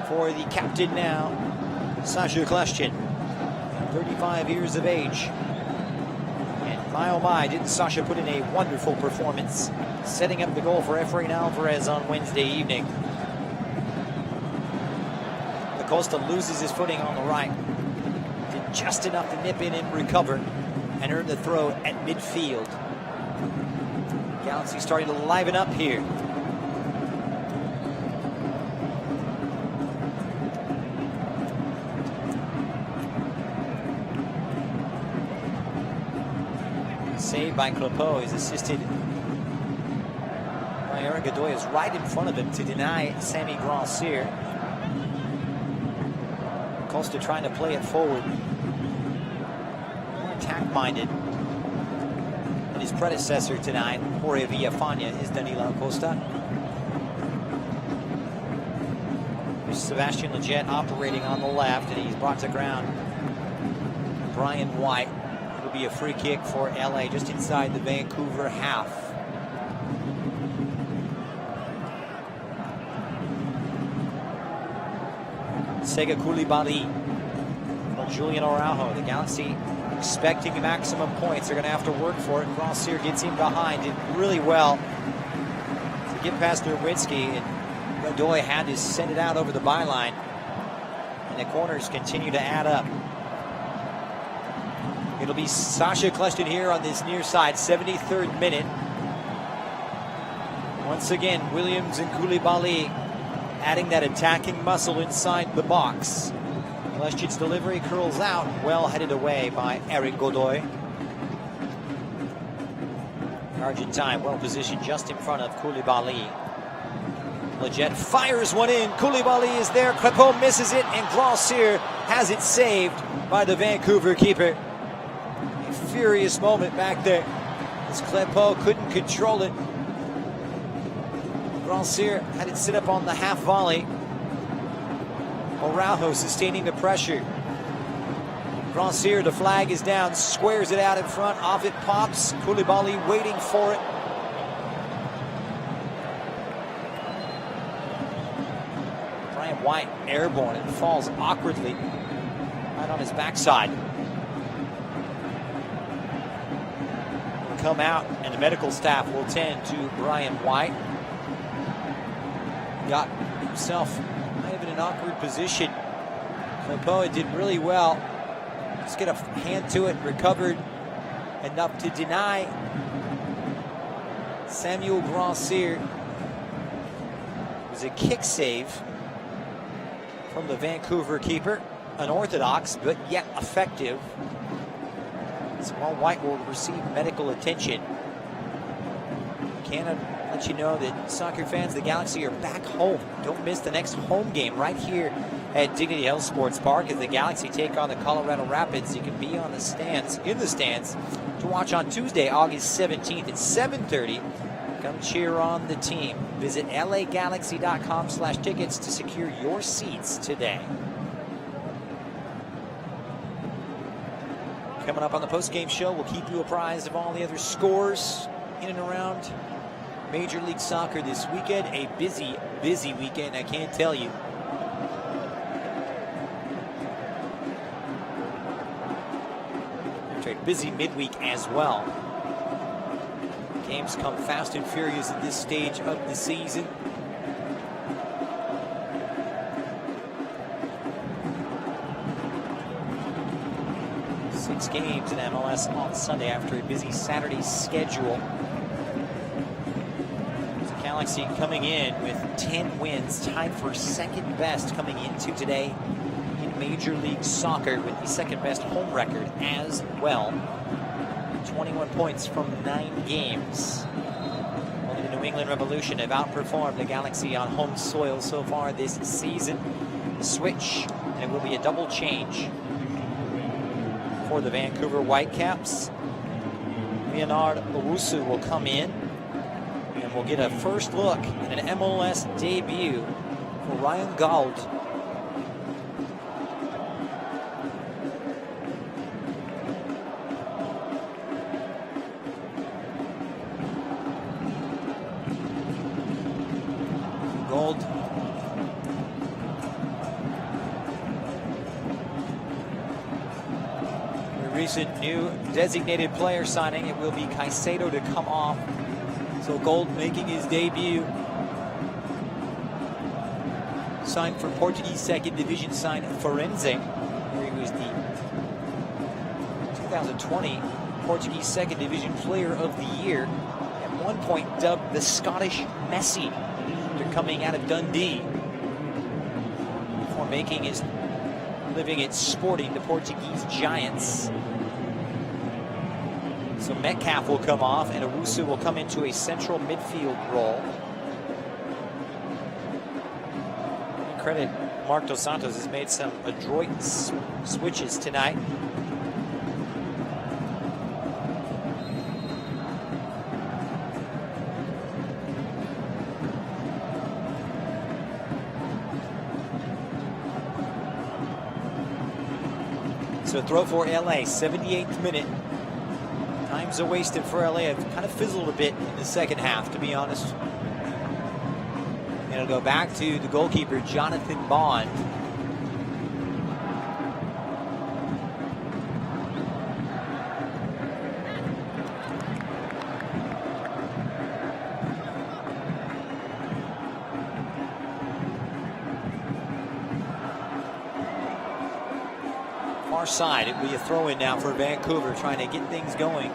for the captain now, Sacha Kleshchin. 35 years of age. And my oh my, didn't Sacha put in a wonderful performance, setting up the goal for Efrain Alvarez on Wednesday evening. Acosta loses his footing on the right. Did just enough to nip in and recover and earn the throw at midfield. Galaxy starting to liven up here. Saved by Crépeau. He's assisted by Eric Godoy, is right in front of him to deny Sammy Grandsur. Costa trying to play it forward. More attack-minded than his predecessor tonight, Jorge Villafana, is Danilo Acosta. There's Sebastian Leggett operating on the left, and he's brought to ground Brian White. It'll be a free kick for LA just inside the Vancouver half. Sega Koulibaly for Julian Araujo. The Galaxy expecting maximum points. They're going to have to work for it. Grandsur gets in behind, did really well to get past Nerwinski, and Godoy had to send it out over the byline. And the corners continue to add up. It'll be Sacha Kleshchin here on this near side, 73rd minute. Once again, Williams and Koulibaly adding that attacking muscle inside the box. Kleshchin's delivery curls out, well headed away by Eric Godoy. Argentine well positioned just in front of Koulibaly. Leggett fires one in. Koulibaly is there. Crépeau misses it, and Grandsur has it saved by the Vancouver keeper. A furious moment back there as Crépeau couldn't control it. Grandsir had it sit up on the half volley. Araujo sustaining the pressure. Grandsir, the flag is down, squares it out in front, off it pops. Koulibaly waiting for it. Brian White airborne and falls awkwardly right on his backside. Will come out and the medical staff will tend to Brian White. Got himself kind of in an awkward position. Mopoa did really well. Let's get a hand to it, recovered enough to deny Samuel Grandsir. It was a kick save from the Vancouver keeper. Unorthodox, but yet effective. Small White will receive medical attention. Canada let you know that soccer fans, the Galaxy are back home. Don't miss the next home game right here at Dignity Health Sports Park as the Galaxy take on the Colorado Rapids. You can be on the stands, in the stands, to watch on Tuesday, August 17th at 7:30. Come cheer on the team. Visit lagalaxy.com/tickets to secure your seats today. Coming up on the post-game show, we'll keep you apprised of all the other scores in and around Major League Soccer this weekend. A busy, busy weekend, I can't tell you. It's a busy midweek as well. Games come fast and furious at this stage of the season. Six games in MLS on Sunday after a busy Saturday schedule. The Galaxy coming in with 10 wins, tied for second best coming into today in Major League Soccer with the second best home record as well. 21 points from 9 games. Only the New England Revolution have outperformed the Galaxy on home soil so far this season. Switch, and it will be a double change for the Vancouver Whitecaps. Leonard Owusu will come in, and we'll get a first look at an MLS debut for Ryan Gauld. Gauld recent new designated player signing. It will be Caicedo to come off. So Gauld making his debut. Signed for Portuguese second division side Firenze, where he was the 2020 Portuguese second division player of the year. At one point dubbed the Scottish Messi after coming out of Dundee. Before making his living at Sporting, the Portuguese Giants. So Metcalf will come off and Owusu will come into a central midfield role. Credit Marc Dos Santos has made some adroit switches tonight. So throw for LA, 78th minute. Times are wasted for LA. Have kind of fizzled a bit in the second half, to be honest. And it'll go back to the goalkeeper, Jonathan Bond. Far side, it will be a throw-in now for Vancouver, trying to get things going.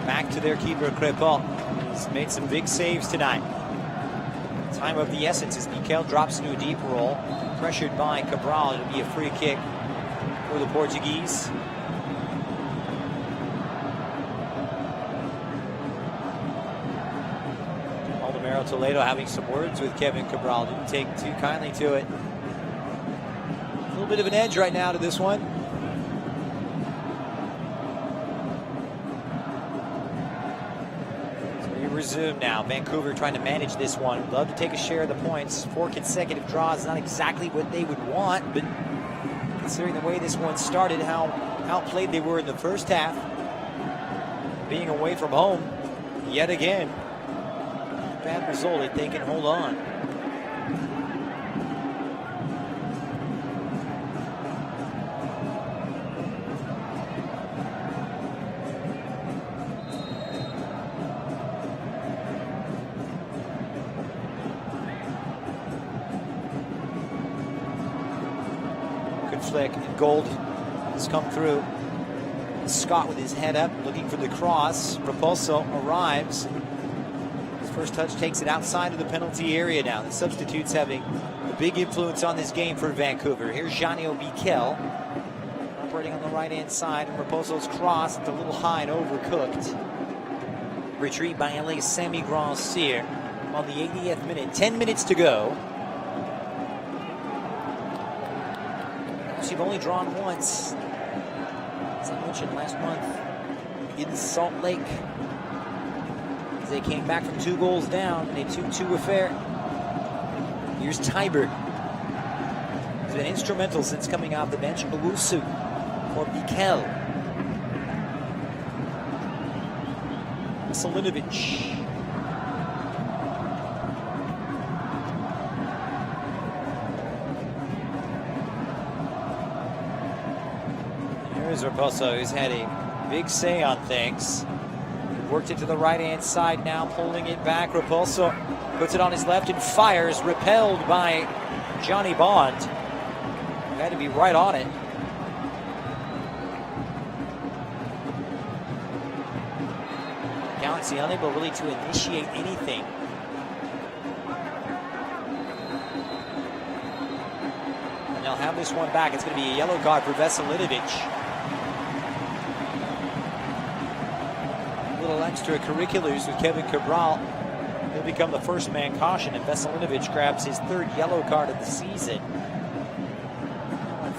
Back to their keeper, Crepin. He's made some big saves tonight. Time of the essence as Mikel drops into a deep roll. Pressured by Cabral. It'll be a free kick for the Portuguese. Aldemiro Toledo having some words with Kevin Cabral. Didn't take too kindly to it. A little bit of an edge right now to this one. resume now. Vancouver trying to manage this one. Love to take a share of the points. 4 consecutive draws, not exactly what they would want, but considering the way this one started, how outplayed they were in the first half, being away from home yet again. Bad result if they can hold on. Flick, and Gold has come through. Scott with his head up, looking for the cross. Repulso arrives. His first touch takes it outside of the penalty area now. The substitutes having a big influence on this game for Vancouver. Here's Janio Bikel operating on the right-hand side, and Repulso's cross. It's a little high and overcooked. Retrieved by LA's Sammy Grand-Cyr on the 80th minute. 10 minutes to go. You've only drawn once, as I mentioned last month, in Salt Lake, as they came back from 2 goals down in a 2-2 affair. Here's Tybert. He's been instrumental since coming off the bench. Owusu for Bikel. Veselinovic. Repulso, who's had a big say on things. Worked it to the right-hand side now, pulling it back. Repulso puts it on his left and fires, repelled by Johnny Bond. Had to be right on it. Galaxy unable really to initiate anything. And they'll have this one back. It's going to be a yellow card for Veselinovic. Extracurriculars with Kevin Cabral. He'll become the first man caution, and Veselinovic grabs his 3rd yellow card of the season.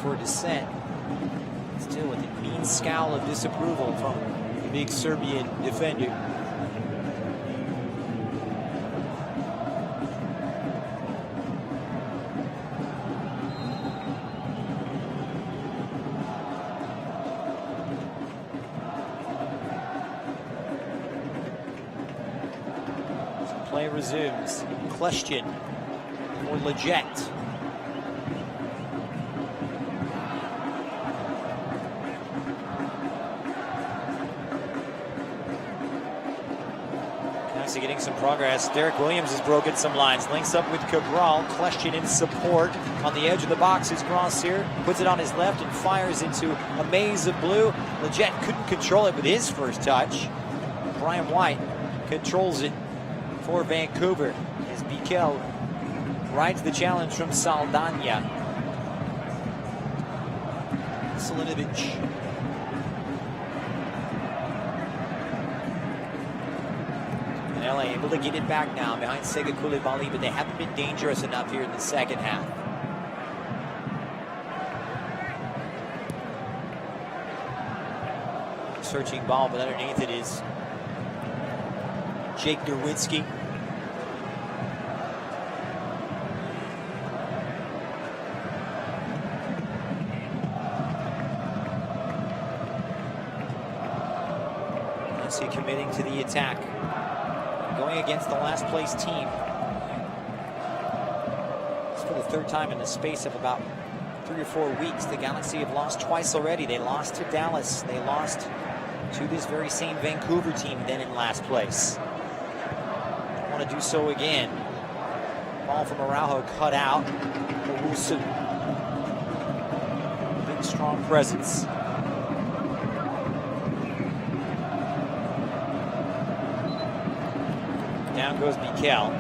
For dissent. Still with a mean scowl of disapproval from the big Serbian defender. Play resumes. Question for Leggett. Nicely getting some progress. Derek Williams has broken some lines. Links up with Cabral. Question in support. On the edge of the box is Grand-Cyr. Puts it on his left and fires into a maze of blue. Leggett couldn't control it with his first touch. Brian White controls it for Vancouver as Bikel rides the challenge from Saldana. Veselinovic. And LA able to get it back now behind Sega Koulibaly, but they haven't been dangerous enough here in the second half. Searching ball, but underneath it is Jake Derwinski. Committing to the attack, going against the last place team. It's for the 3rd time in the space of about 3 or 4 weeks. The Galaxy have lost twice already. They lost to Dallas. They lost to this very same Vancouver team then in last place. Want to do so again. Ball from Araujo cut out. Owusu. Big strong presence. Down goes Bikel.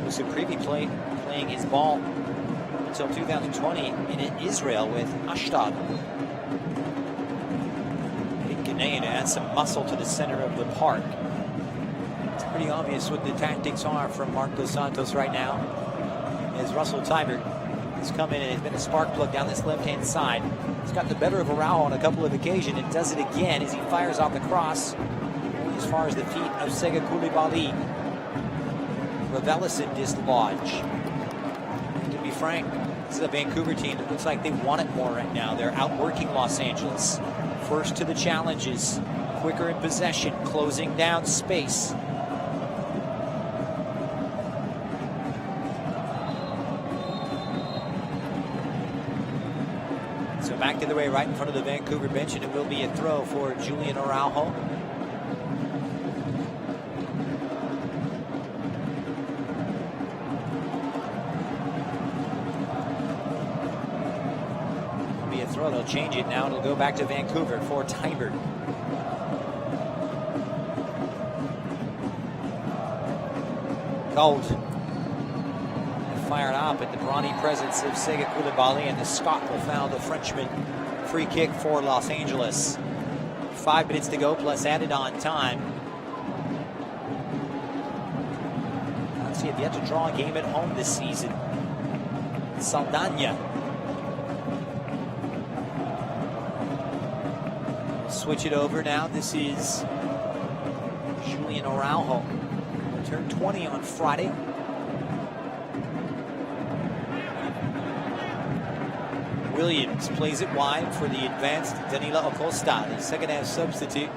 Owusu playing his ball until 2020 in Israel with Ashdod. Big Ghanaian to add some muscle to the center of the park. It's pretty obvious what the tactics are from Marcos Santos right now, as Russell Tybert He's come in and has been a spark plug down this left-hand side. He's got the better of Araujo on a couple of occasions and does it again as he fires off the cross as far as the feet of Sega Coulibaly. Ravelis dislodge. To be frank, this is a Vancouver team that looks like they want it more right now. They're outworking Los Angeles. First to the challenges, quicker in possession, closing down space. So back the other way, right in front of the Vancouver bench, and it will be a throw for Julian Araujo. They'll change it now. It'll go back to Vancouver for Tybert. Gold. Fired up at the brawny presence of Sega Coulibaly, and the Scot will foul the Frenchman. Free kick for Los Angeles. 5 minutes to go, plus added on time. Let's see, have yet to draw a game at home this season. Saldana. Switch it over now. This is Julian Araujo. Turned 20 on Friday. Williams plays it wide for the advanced Danilo Acosta, the second half substitute.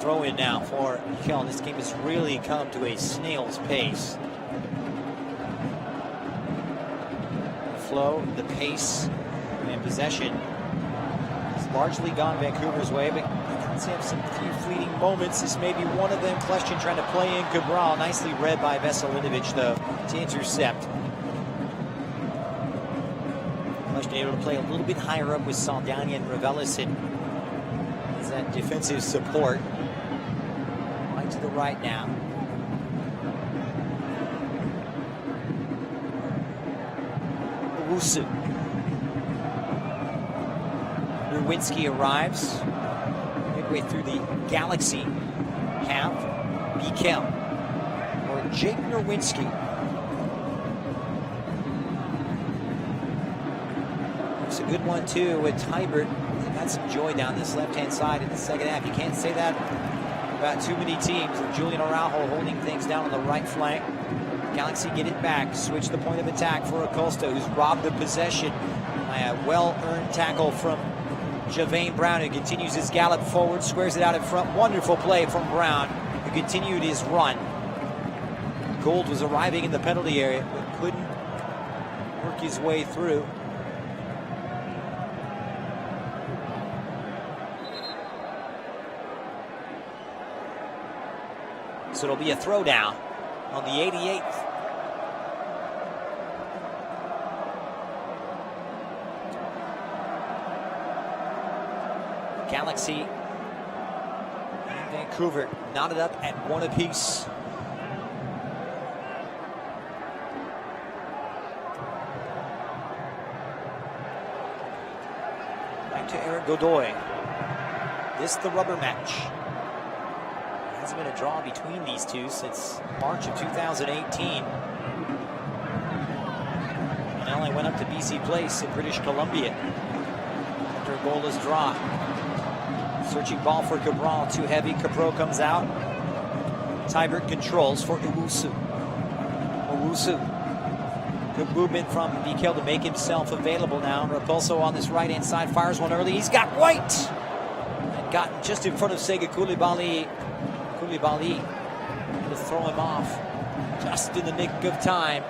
Throw in now for Mikel. This game has really come to a snail's pace. The flow, the pace, and possession has largely gone Vancouver's way, but let's have some few fleeting moments. This may be one of them. Question trying to play in Cabral. Nicely read by Veselinovic, though, to intercept. Question able to play a little bit higher up with Saldana and Ravelis, and is that defensive support. To the right now. Owusu. Nowinski arrives midway through the Galaxy half. Mikel or Jake Nowinski. It's a good one too with Tybert. They've had some joy down this left-hand side in the second half. You can't say that about too many teams. And Julian Araujo holding things down on the right flank. Galaxy get it back. Switch the point of attack for Acosta, who's robbed the possession by a well-earned tackle from Javane Brown, who continues his gallop forward, squares it out in front. Wonderful play from Brown, who continued his run. Gold was arriving in the penalty area, but couldn't work his way through. So it'll be a throwdown on the 88th. Galaxy and Vancouver knotted up at 1 apiece. Back to Eric Godoy. This the rubber match. Hasn't been a draw between these two since March of 2018. And LA went up to BC Place in British Columbia after a goalless draw. Searching ball for Cabral, too heavy. Capro comes out. Tybert controls for Owusu. Owusu. Good movement from Mikel to make himself available now. Repulso on this right-hand side fires one early. He's got White! And got just in front of Sega Coulibaly. Coulibaly to throw him off just in the nick of time.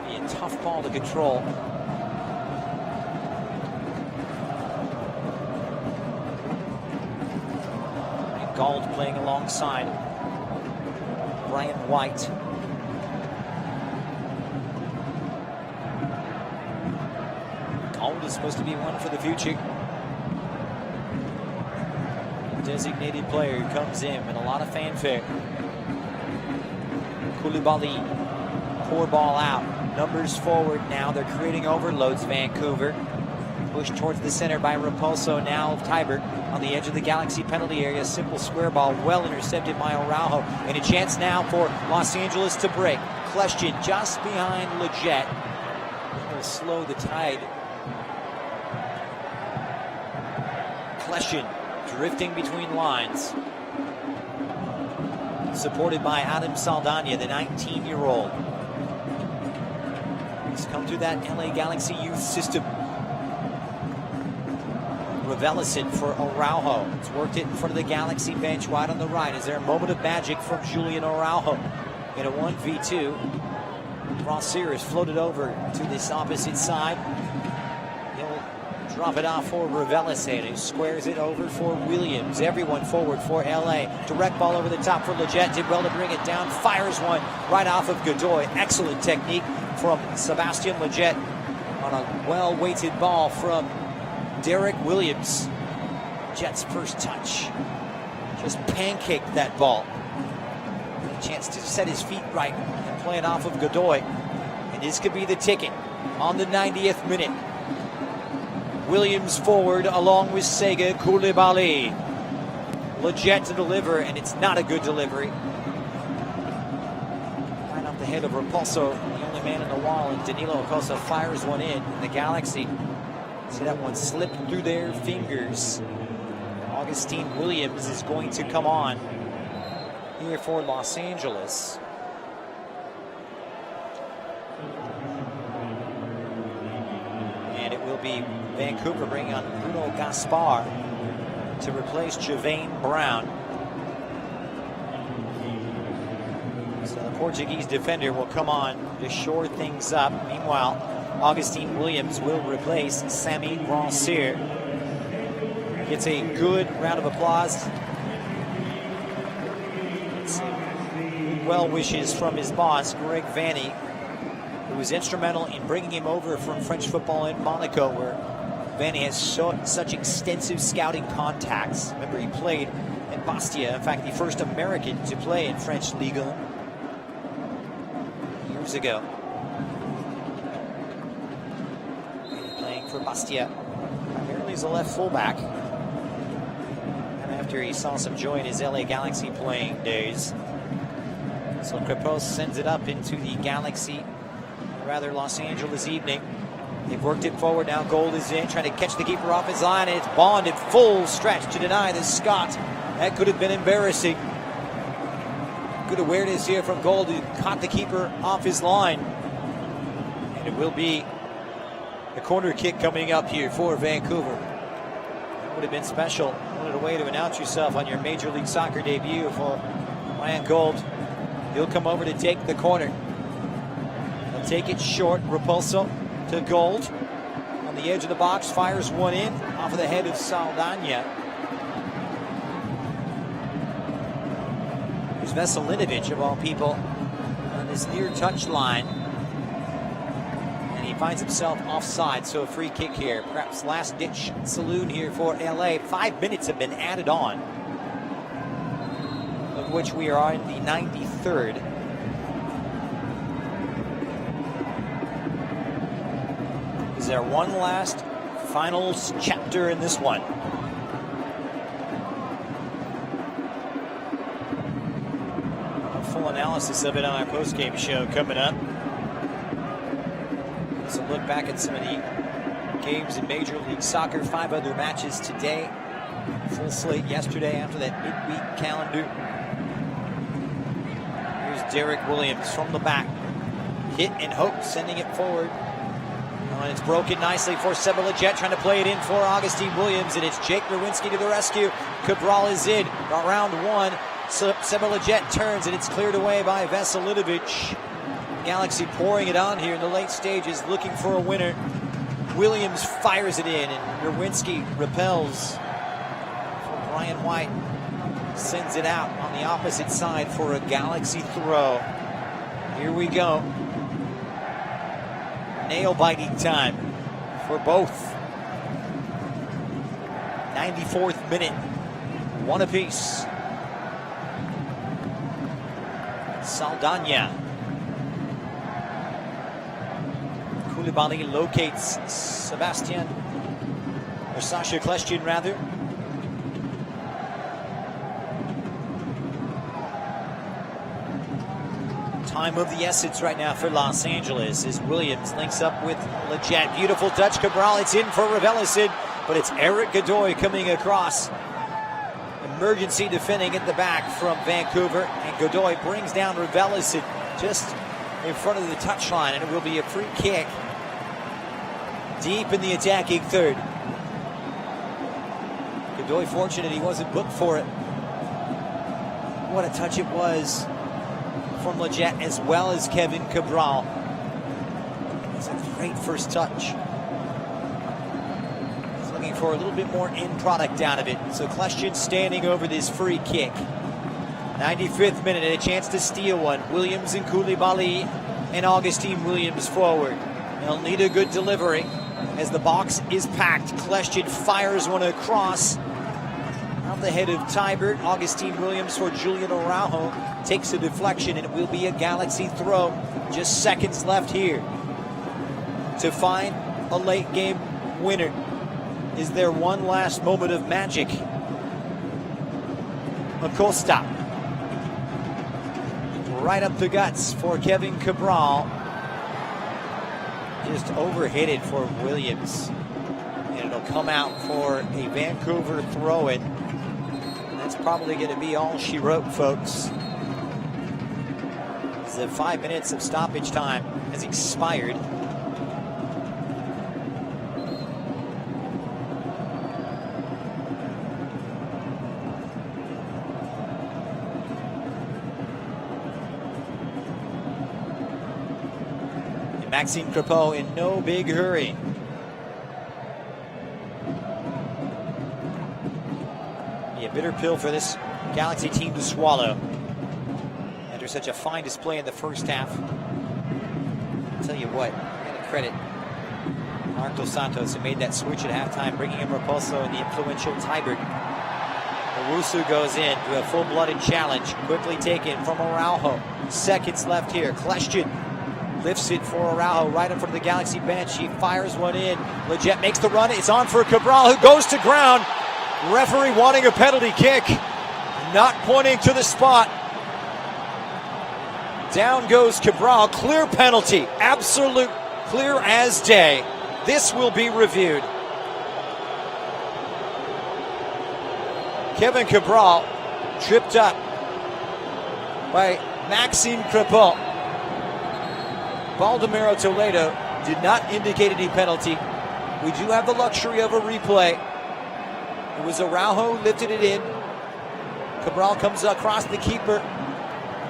Be a tough ball to control. And Gold playing alongside Brian White. Gold is supposed to be one for the future. Designated player who comes in with a lot of fanfare. Coulibaly Poor ball out. Numbers forward now. They're creating overloads, Vancouver. Pushed towards the center by Repulso. Now Tybert on the edge of the Galaxy penalty area. Simple square ball, well intercepted by Araujo. And a chance now for Los Angeles to break. Kleshchin just behind Leggett. Will slow the tide. Kleshchin drifting between lines. Supported by Adam Saldana, the 19-year-old. He's come through that LA Galaxy youth system. Ravelicin for Araujo. It's worked it in front of the Galaxy bench wide on the right. Is there a moment of magic from Julian Araujo in a 1v2? Rossier is floated over to this opposite side. He'll drop it off for Ravelicin, who squares it over for Williams. Everyone forward for LA. Direct ball over the top for Leggett. Did well to bring it down. Fires one right off of Godoy. Excellent technique from Sebastian Leggett on a well-weighted ball from Derek Williams. Jet's first touch. Just pancaked that ball. A chance to set his feet right and play it off of Godoy. And this could be the ticket on the 90th minute. Williams forward along with Sega Koulibaly. Leggett to deliver, and it's not a good delivery. Right off the head of Repulso, the only man in the wall, and Danilo Acosta fires one in. And the Galaxy see that one slip through their fingers. Augustine Williams is going to come on here for Los Angeles. And it will be Vancouver bringing on Bruno Gaspar to replace Javane Brown. So the Portuguese defender will come on to shore things up. Meanwhile, Augustine Williams will replace Sami Rossier. Gets a good round of applause. Well wishes from his boss, Greg Vanny, who was instrumental in bringing him over from French football in Monaco, where Vanny has such extensive scouting contacts. Remember, he played at Bastia, in fact, the first American to play in French Liga years ago. For Bastia, apparently he's a left fullback. And after he saw some joy in his LA Galaxy playing days. So Crepos sends it up into the Galaxy, or rather Los Angeles evening. They've worked it forward, now Gold is in, trying to catch the keeper off his line, and it's Bond at full stretch to deny the Scot. That could have been embarrassing. Good awareness here from Gold, who caught the keeper off his line. And it will be the corner kick coming up here for Vancouver. That would have been special. What a way to announce yourself on your Major League Soccer debut for Ryan Gold. He'll come over to take the corner. He'll take it short. Repulso to Gold. On the edge of the box, fires one in off of the head of Saldana. There's Veselinovic, of all people, on this near touch line. He finds himself offside, so a free kick here. Perhaps last-ditch saloon here for LA. 5 minutes have been added on, of which we are in the 93rd. Is there one last final chapter in this one? A full analysis of it on our post-game show coming up. So look back at some of the games in Major League Soccer. 5 other matches today. Full slate yesterday after that midweek calendar. Here's Derek Williams from the back. Hit and hope, sending it forward. And it's broken nicely for Seba Leggett, trying to play it in for Augustine Williams. And it's Jake Nowinski to the rescue. Cabral is in. Round one. Seba Leggett turns, and it's cleared away by Veselinovic. Galaxy pouring it on here in the late stages, looking for a winner. Williams fires it in, and Nowinski repels. Brian White sends it out on the opposite side for a Galaxy throw. Here we go. Nail-biting time for both. 94th minute, one apiece. Saldana Koulibaly locates Sasha Kljestan rather. Time of the essence right now for Los Angeles as Williams links up with Leggett. Beautiful touch, Cabral. It's in for Ravelicid, but it's Eric Godoy coming across. Emergency defending at the back from Vancouver, and Godoy brings down Ravelicid just in front of the touchline, and it will be a free kick deep in the attacking third. Godoy fortunate he wasn't booked for it. What a touch it was from Leggett as well as Kevin Cabral. It's a great first touch. He's looking for a little bit more end product out of it. So Kljestan standing over this free kick. 95th minute and a chance to steal one. Williams and Koulibaly and Augustine Williams forward. They'll need a good delivery as the box is packed. Kljestan fires one across off the head of Tybert. Augustine Williams for Julian Araujo takes a deflection, and it will be a Galaxy throw. Just seconds left here to find a late game winner. Is there one last moment of magic? Acosta. Right up the guts for Kevin Cabral. Just overhit it for Williams. And it'll come out for a Vancouver throw-in. That's probably going to be all she wrote, folks. The 5 minutes of stoppage time has expired. And Maxime Crepeau in no big hurry. Be a bitter pill for this Galaxy team to swallow. After such a fine display in the first half. I'll tell you what, I gotta credit Mark Dos Santos, who made that switch at halftime, bringing in Raposo and the influential Tybert. Owusu goes in to a full-blooded challenge, quickly taken from Araujo. Seconds left here. Kljestan lifts it for Araujo right in front of the Galaxy bench. He fires one in. Leggett makes the run. It's on for Cabral, who goes to ground. Referee wanting a penalty kick, not pointing to the spot. Down goes Cabral. Clear penalty. Absolute clear as day. This will be reviewed. Kevin Cabral tripped up by Maxime Crepeau. Baldomero Toledo did not indicate any penalty. We do have the luxury of a replay. It was Araujo who lifted it in. Cabral comes across the keeper.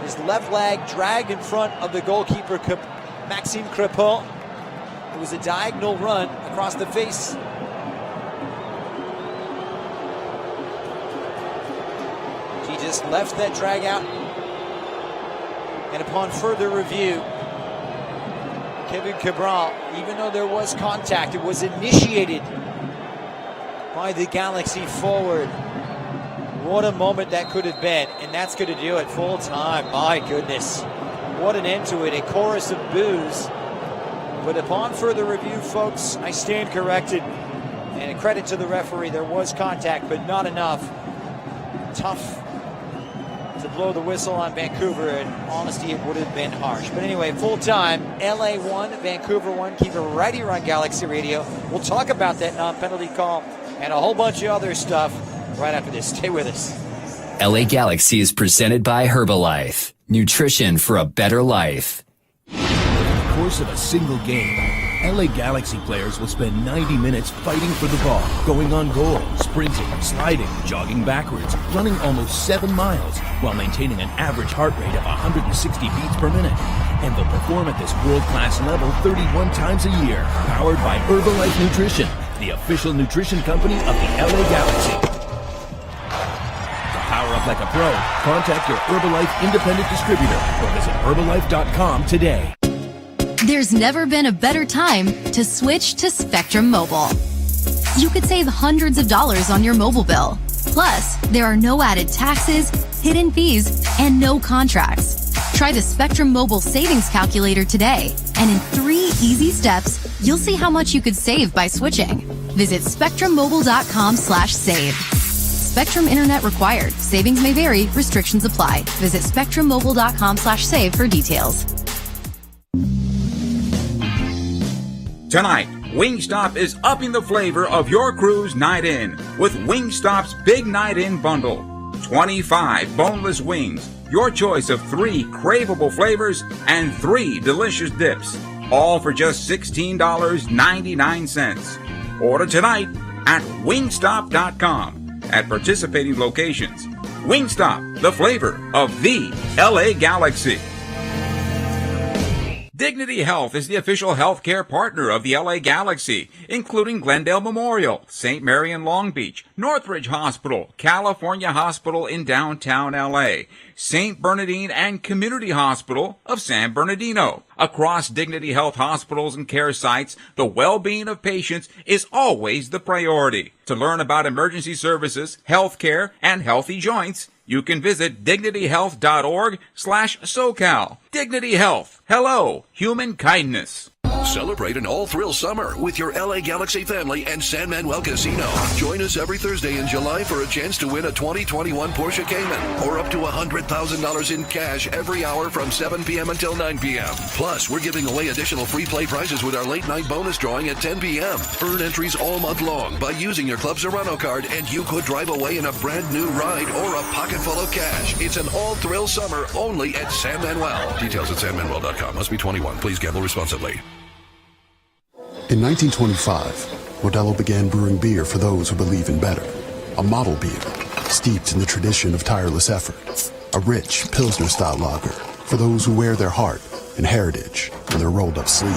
His left leg dragged in front of the goalkeeper, Maxime Crepeau. It was a diagonal run across the face. He just left that drag out. And upon further review, Kevin Cabral, even though there was contact, it was initiated by the Galaxy forward. What a moment that could have been, and that's going to do it full time. My goodness, what an end to it. A chorus of boos. But upon further review, folks, I stand corrected. And a credit to the referee, there was contact, but not enough. Tough to blow the whistle on Vancouver. In honesty, it would have been harsh. But anyway, full time, LA 1, Vancouver 1. Keep it right here on Galaxy Radio. We'll talk about that non-penalty call and a whole bunch of other stuff right after this. Stay with us. LA Galaxy is presented by Herbalife. Nutrition for a better life. Over the course of a single game, LA Galaxy players will spend 90 minutes fighting for the ball, going on goal, sprinting, sliding, jogging backwards, running almost 7 miles, while maintaining an average heart rate of 160 beats per minute. And they'll perform at this world-class level 31 times a year, powered by Herbalife Nutrition, the official nutrition company of the LA Galaxy. Power up like a pro. Contact your Herbalife independent distributor or visit Herbalife.com today. There's never been a better time to switch to Spectrum Mobile. You could save hundreds of dollars on your mobile bill. Plus, there are no added taxes, hidden fees, and no contracts. Try the Spectrum Mobile Savings Calculator today, and in 3 easy steps, you'll see how much you could save by switching. Visit spectrummobile.com/save. Spectrum Internet required. Savings may vary. Restrictions apply. Visit spectrummobile.com/save for details. Tonight, Wingstop is upping the flavor of your cruise night in with Wingstop's Big Night In Bundle. 25 boneless wings, your choice of 3 craveable flavors, and 3 delicious dips, all for just $16.99. Order tonight at wingstop.com at participating locations. Wingstop, the flavor of the LA Galaxy. Dignity Health is the official healthcare partner of the LA Galaxy, including Glendale Memorial, St. Mary in Long Beach, Northridge Hospital, California Hospital in downtown LA, St. Bernardine and Community Hospital of San Bernardino. Across Dignity Health hospitals and care sites, the well-being of patients is always the priority. To learn about emergency services, healthcare, and healthy joints, you can visit dignityhealth.org/SoCal. Dignity Health. Hello, human kindness. Celebrate an all-thrill summer with your LA Galaxy family and San Manuel Casino. Join us every Thursday in July for a chance to win a 2021 Porsche Cayman or up to $100,000 in cash every hour from 7 p.m. until 9 p.m. Plus, we're giving away additional free play prizes with our late night bonus drawing at 10 p.m. Earn entries all month long by using your Club Serrano card, and you could drive away in a brand new ride or a pocket full of cash. It's an all-thrill summer only at San Manuel. Details at sanmanuel.com. Must be 21. Please gamble responsibly. In 1925, Modelo began brewing beer for those who believe in better. A model beer, steeped in the tradition of tireless effort. A rich Pilsner-style lager for those who wear their heart and heritage on their rolled-up sleeve.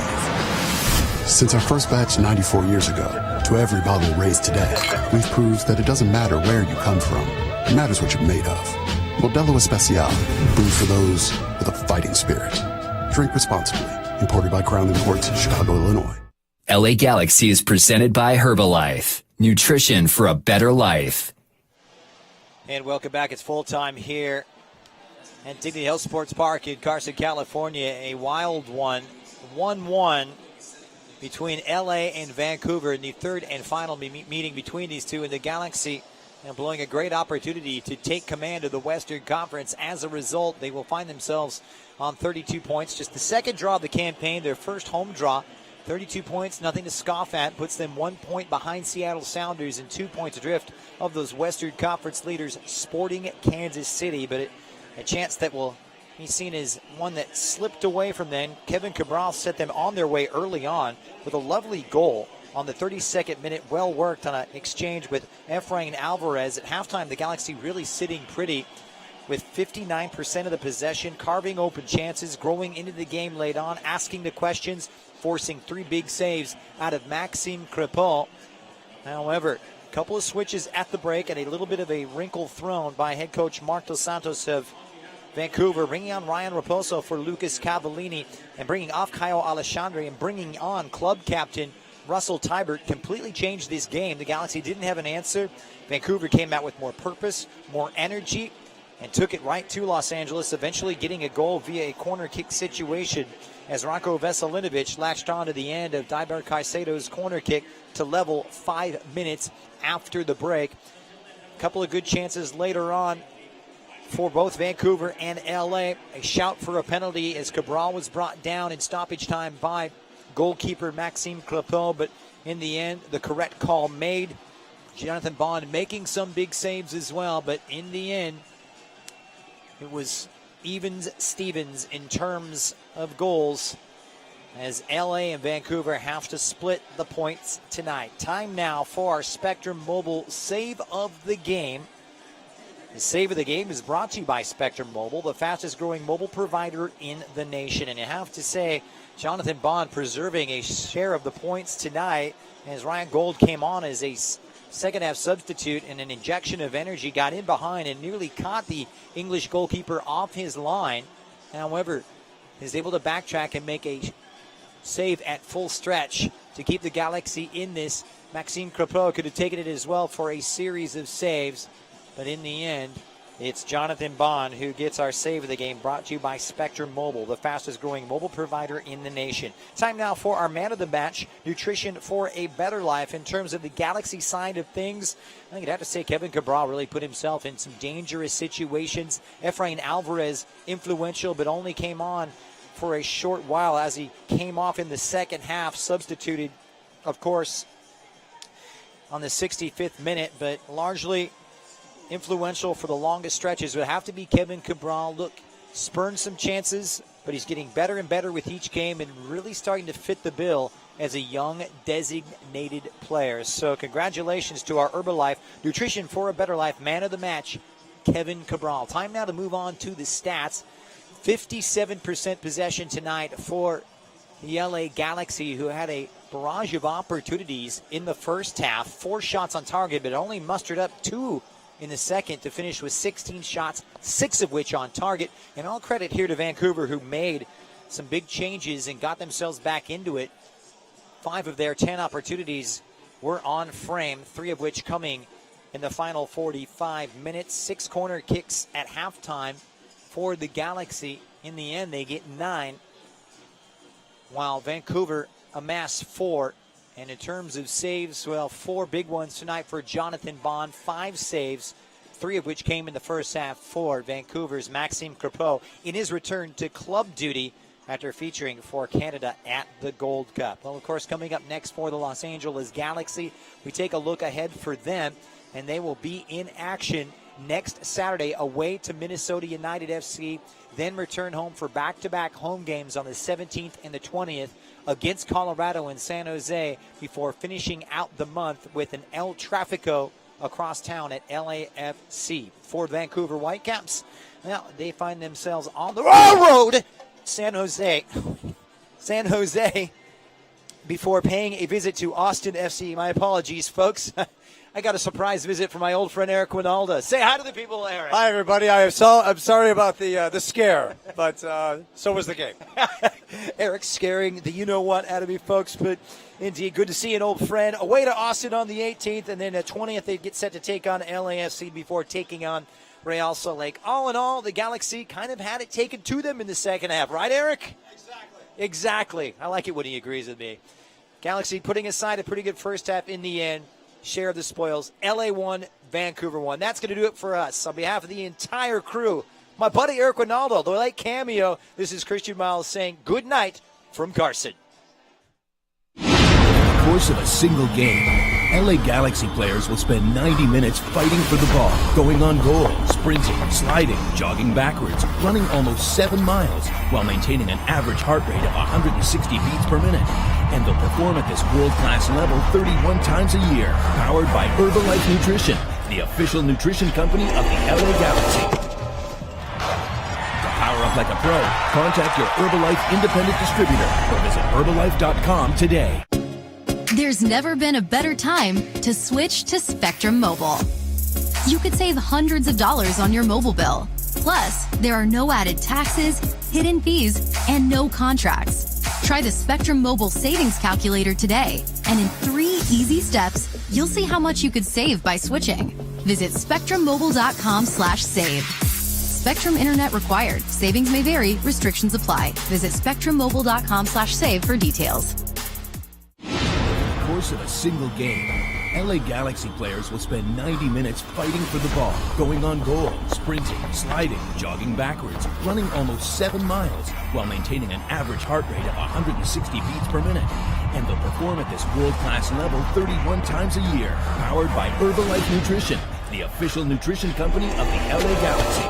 Since our first batch 94 years ago, to every bottle raised today, we've proved that it doesn't matter where you come from. It matters what you're made of. Modelo Especial, brewed for those with a fighting spirit. Drink responsibly. Imported by Crown Imports, Chicago, Illinois. LA Galaxy is presented by Herbalife. Nutrition for a better life. And welcome back. It's full time here at Dignity Health Sports Park in Carson, California. A wild one, 1-1 between LA and Vancouver in the third and final meeting between these two. And the Galaxy blowing a great opportunity to take command of the Western Conference. As a result, they will find themselves on 32 points. Just the second draw of the campaign, their first home draw. 32 points, nothing to scoff at, puts them 1 point behind Seattle Sounders and 2 points adrift of those Western Conference leaders, Sporting Kansas City. But a chance that will be seen as one that slipped away from them. Kevin Cabral set them on their way early on with a lovely goal on the 32nd minute, well worked on an exchange with Efrain Alvarez. At halftime, the Galaxy really sitting pretty with 59% of the possession, carving open chances, growing into the game late on, asking the questions, forcing 3 big saves out of Maxime Crepeau. However, a couple of switches at the break and a little bit of a wrinkle thrown by head coach Mark Dos Santos of Vancouver, bringing on Ryan Raposo for Lucas Cavallini and bringing off Caio Alexandre and bringing on club captain Russell Tybert. Completely changed this game. The Galaxy didn't have an answer. Vancouver came out with more purpose, more energy, and took it right to Los Angeles, eventually getting a goal via a corner kick situation as Ranko Veselinovic latched on to the end of Daiber Caicedo's corner kick to level 5 minutes after the break. A couple of good chances later on for both Vancouver and LA. A shout for a penalty as Cabral was brought down in stoppage time by goalkeeper Maxime Crepeau, but in the end, the correct call made. Jonathan Bond making some big saves as well, but in the end, it was Stevens in terms of goals as LA and Vancouver have to split the points tonight. Time now for our Spectrum Mobile Save of the Game. The Save of the Game is brought to you by Spectrum Mobile, the fastest growing mobile provider in the nation. And you have to say, Jonathan Bond preserving a share of the points tonight as Ryan Gold came on as a second half substitute and an injection of energy, got in behind and nearly caught the English goalkeeper off his line. However, is able to backtrack and make a save at full stretch to keep the Galaxy in this. Maxime Crepeau could have taken it as well for a series of saves, but in the end, It's Jonathan Bond who gets our save of the game, brought to you by Spectrum Mobile, the fastest growing mobile provider in the nation. Time now for our man of the match, nutrition for a better life. In terms of the Galaxy side of things, I think I'd have to say Kevin Cabral really put himself in some dangerous situations. Efrain Alvarez, influential, but only came on for a short while as he came off in the second half, substituted, of course, on the 65th minute, but largely influential for the longest stretches. Would have to be Kevin Cabral. Look, spurned some chances, but he's getting better and better with each game and really starting to fit the bill as a young designated player. So congratulations to our Herbalife Nutrition for a Better Life man of the match, Kevin Cabral. Time now to move on to the stats. 57% possession tonight for the LA Galaxy, who had a barrage of opportunities in the first half. 4 shots on target, but only mustered up 2 in the second to finish with 16 shots, 6 of which on target. And all credit here to Vancouver, who made some big changes and got themselves back into it. 5 of their 10 opportunities were on frame, 3 of which coming in the final 45 minutes. 6 corner kicks at halftime for the Galaxy. In the end, they get 9, while Vancouver amassed 4. And in terms of saves, well, 4 big ones tonight for Jonathan Bond, 5 saves, 3 of which came in the first half for Vancouver's Maxime Crepeau in his return to club duty after featuring for Canada at the Gold Cup. Well, of course, coming up next for the Los Angeles Galaxy, we take a look ahead for them, and they will be in action next Saturday away to Minnesota United FC, then return home for back-to-back home games on the 17th and the 20th against Colorado and San Jose before finishing out the month with an El Tráfico across town at LAFC. For Vancouver Whitecaps, well, they find themselves on the road, San Jose, before paying a visit to Austin FC. My apologies, folks. I got a surprise visit from my old friend Eric Winalda. Say hi to the people, Eric. Hi, everybody. I'm sorry about the scare, but so was the game. Eric's scaring the you-know-what out of me, folks, but indeed, good to see an old friend. Away to Austin on the 18th, and then the 20th, they get set to take on LAFC before taking on Real Salt Lake. All in all, the Galaxy kind of had it taken to them in the second half. Right, Eric? Exactly. I like it when he agrees with me. Galaxy putting aside a pretty good first half in the end. Share of the spoils. LA won, Vancouver won. That's going to do it for us. On behalf of the entire crew, my buddy Eric Winaldo, the late cameo, this is Christian Miles saying good night from Carson. In the course of a single game, LA Galaxy players will spend 90 minutes fighting for the ball, going on goal, sprinting, sliding, jogging backwards, running almost 7 miles, while maintaining an average heart rate of 160 beats per minute. And they'll perform at this world-class level 31 times a year, powered by Herbalife Nutrition, the official nutrition company of the LA Galaxy. To power up like a pro, contact your Herbalife independent distributor or visit Herbalife.com today. There's never been a better time to switch to Spectrum Mobile. You could save hundreds of dollars on your mobile bill. Plus, there are no added taxes, hidden fees, and no contracts. Try the Spectrum Mobile Savings Calculator today, and in 3 easy steps, you'll see how much you could save by switching. Visit spectrummobile.com/save. Spectrum Internet required. Savings may vary. Restrictions apply. Visit spectrummobile.com/save for details. In the course of a single game, LA Galaxy players will spend 90 minutes fighting for the ball, going on goal, sprinting, sliding, jogging backwards, running almost 7 miles, while maintaining an average heart rate of 160 beats per minute. And they'll perform at this world-class level 31 times a year, powered by Herbalife Nutrition, the official nutrition company of the LA Galaxy.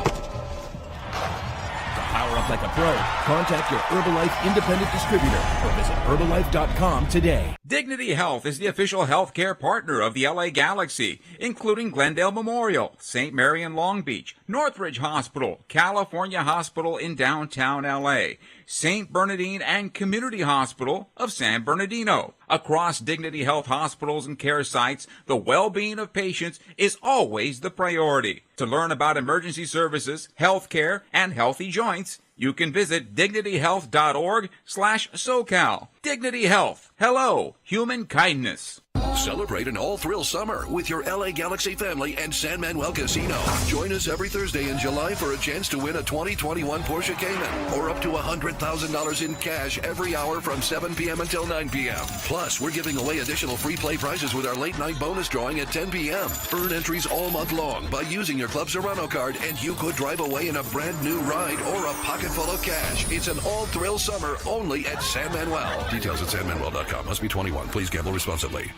To power up like a pro, contact your Herbalife independent distributor or visit Herbalife.com today. Dignity Health is the official healthcare partner of the LA Galaxy, including Glendale Memorial, St. Mary in Long Beach, Northridge Hospital, California Hospital in downtown LA, St. Bernardine and Community Hospital of San Bernardino. Across Dignity Health hospitals and care sites, the well-being of patients is always the priority. To learn about emergency services, healthcare, and healthy joints, you can visit dignityhealth.org/SoCal. Dignity Health. Hello, human kindness. Celebrate an all-thrill summer with your LA Galaxy family and San Manuel Casino. Join us every Thursday in July for a chance to win a 2021 Porsche Cayman or up to $100,000 in cash every hour from 7 p.m. until 9 p.m. Plus, we're giving away additional free play prizes with our late-night bonus drawing at 10 p.m. Earn entries all month long by using your Club Serrano card, and you could drive away in a brand new ride or a pocket full of cash. It's an all-thrill summer only at San Manuel. Details at sanmanuel.com. Must be 21. Please gamble responsibly.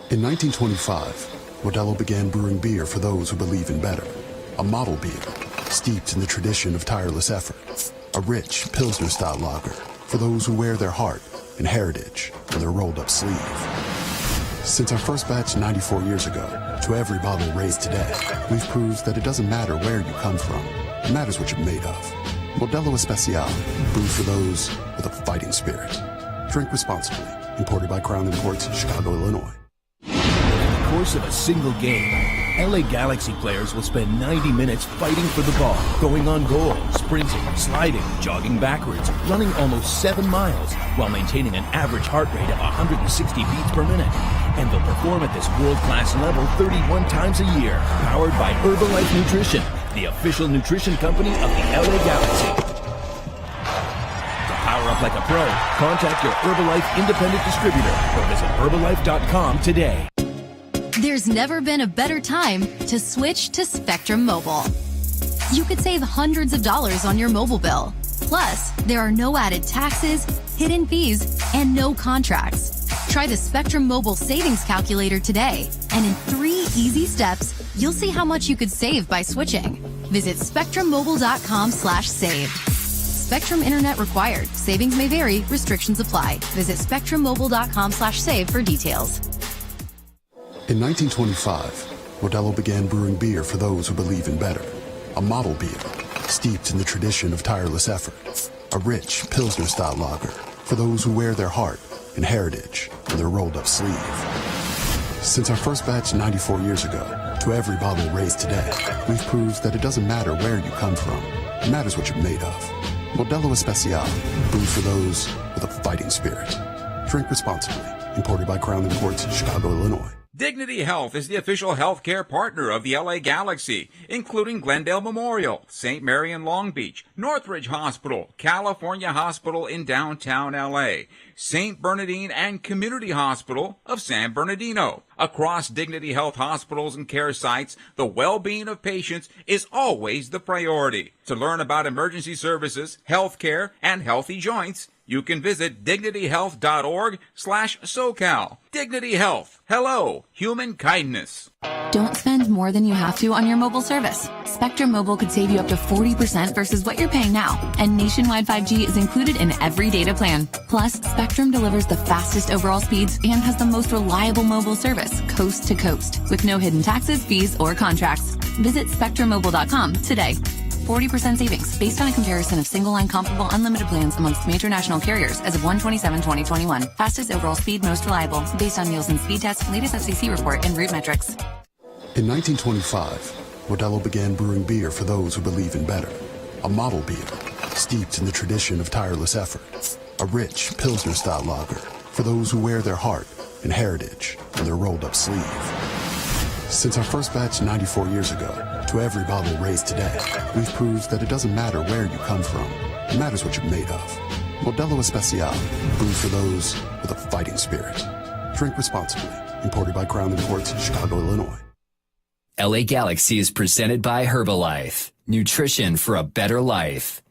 In 1925, Modelo began brewing beer for those who believe in better. A model beer, steeped in the tradition of tireless effort. A rich Pilsner-style lager for those who wear their heart and heritage on their rolled-up sleeve. Since our first batch 94 years ago, to every bottle raised today, we've proved that it doesn't matter where you come from. It matters what you're made of. Modelo Especial, brewed for those with a fighting spirit. Drink responsibly. Imported by Crown Imports, Chicago, Illinois. In the course of a single game, LA Galaxy players will spend 90 minutes fighting for the ball, going on goal, sprinting, sliding, jogging backwards, running almost 7 miles, while maintaining an average heart rate of 160 beats per minute. And they'll perform at this world-class level 31 times a year, powered by Herbalife Nutrition, the official nutrition company of the LA Galaxy. To power up like a pro, contact your Herbalife independent distributor or visit Herbalife.com today. There's never been a better time to switch to Spectrum Mobile. You could save hundreds of dollars on your mobile bill. Plus, there are no added taxes, hidden fees, and no contracts. Try the Spectrum Mobile Savings Calculator today, and in 3 easy steps, you'll see how much you could save by switching. Visit spectrummobile.com/save. Spectrum Internet required. Savings may vary. Restrictions apply. Visit spectrummobile.com/save for details. In 1925, Modelo began brewing beer for those who believe in better. A model beer, steeped in the tradition of tireless effort. A rich Pilsner-style lager for those who wear their heart and heritage on their rolled-up sleeve. Since our first batch 94 years ago, to every bottle raised today, we've proved that it doesn't matter where you come from. It matters what you're made of. Modelo Especial, brewed for those with a fighting spirit. Drink responsibly. Imported by Crown Imports, Chicago, Illinois. Dignity Health is the official healthcare partner of the LA Galaxy, including Glendale Memorial, St. Mary in Long Beach, Northridge Hospital, California Hospital in downtown LA, St. Bernardine and Community Hospital of San Bernardino. Across Dignity Health hospitals and care sites, the well-being of patients is always the priority. To learn about emergency services, healthcare, and healthy joints, you can visit dignityhealth.org/SoCal. Dignity Health. Hello, human kindness. Don't spend more than you have to on your mobile service. Spectrum Mobile could save you up to 40% versus what you're paying now. And nationwide 5G is included in every data plan. Plus, Spectrum delivers the fastest overall speeds and has the most reliable mobile service, coast to coast, with no hidden taxes, fees, or contracts. Visit spectrummobile.com today. 40% savings based on a comparison of single-line comparable unlimited plans amongst major national carriers as of 1/27/2021. Fastest overall speed, most reliable, based on Nielsen speed test, latest FCC report, and route metrics. In 1925, Modelo began brewing beer for those who believe in better. A model beer, steeped in the tradition of tireless effort. A rich Pilsner-style lager for those who wear their heart and heritage on their rolled-up sleeve. Since our first batch 94 years ago, to every bottle raised today, we've proved that it doesn't matter where you come from. It matters what you're made of. Modelo Especial, brewed for those with a fighting spirit. Drink responsibly. Imported by Crown Imports, Chicago, Illinois. LA Galaxy is presented by Herbalife. Nutrition for a better life.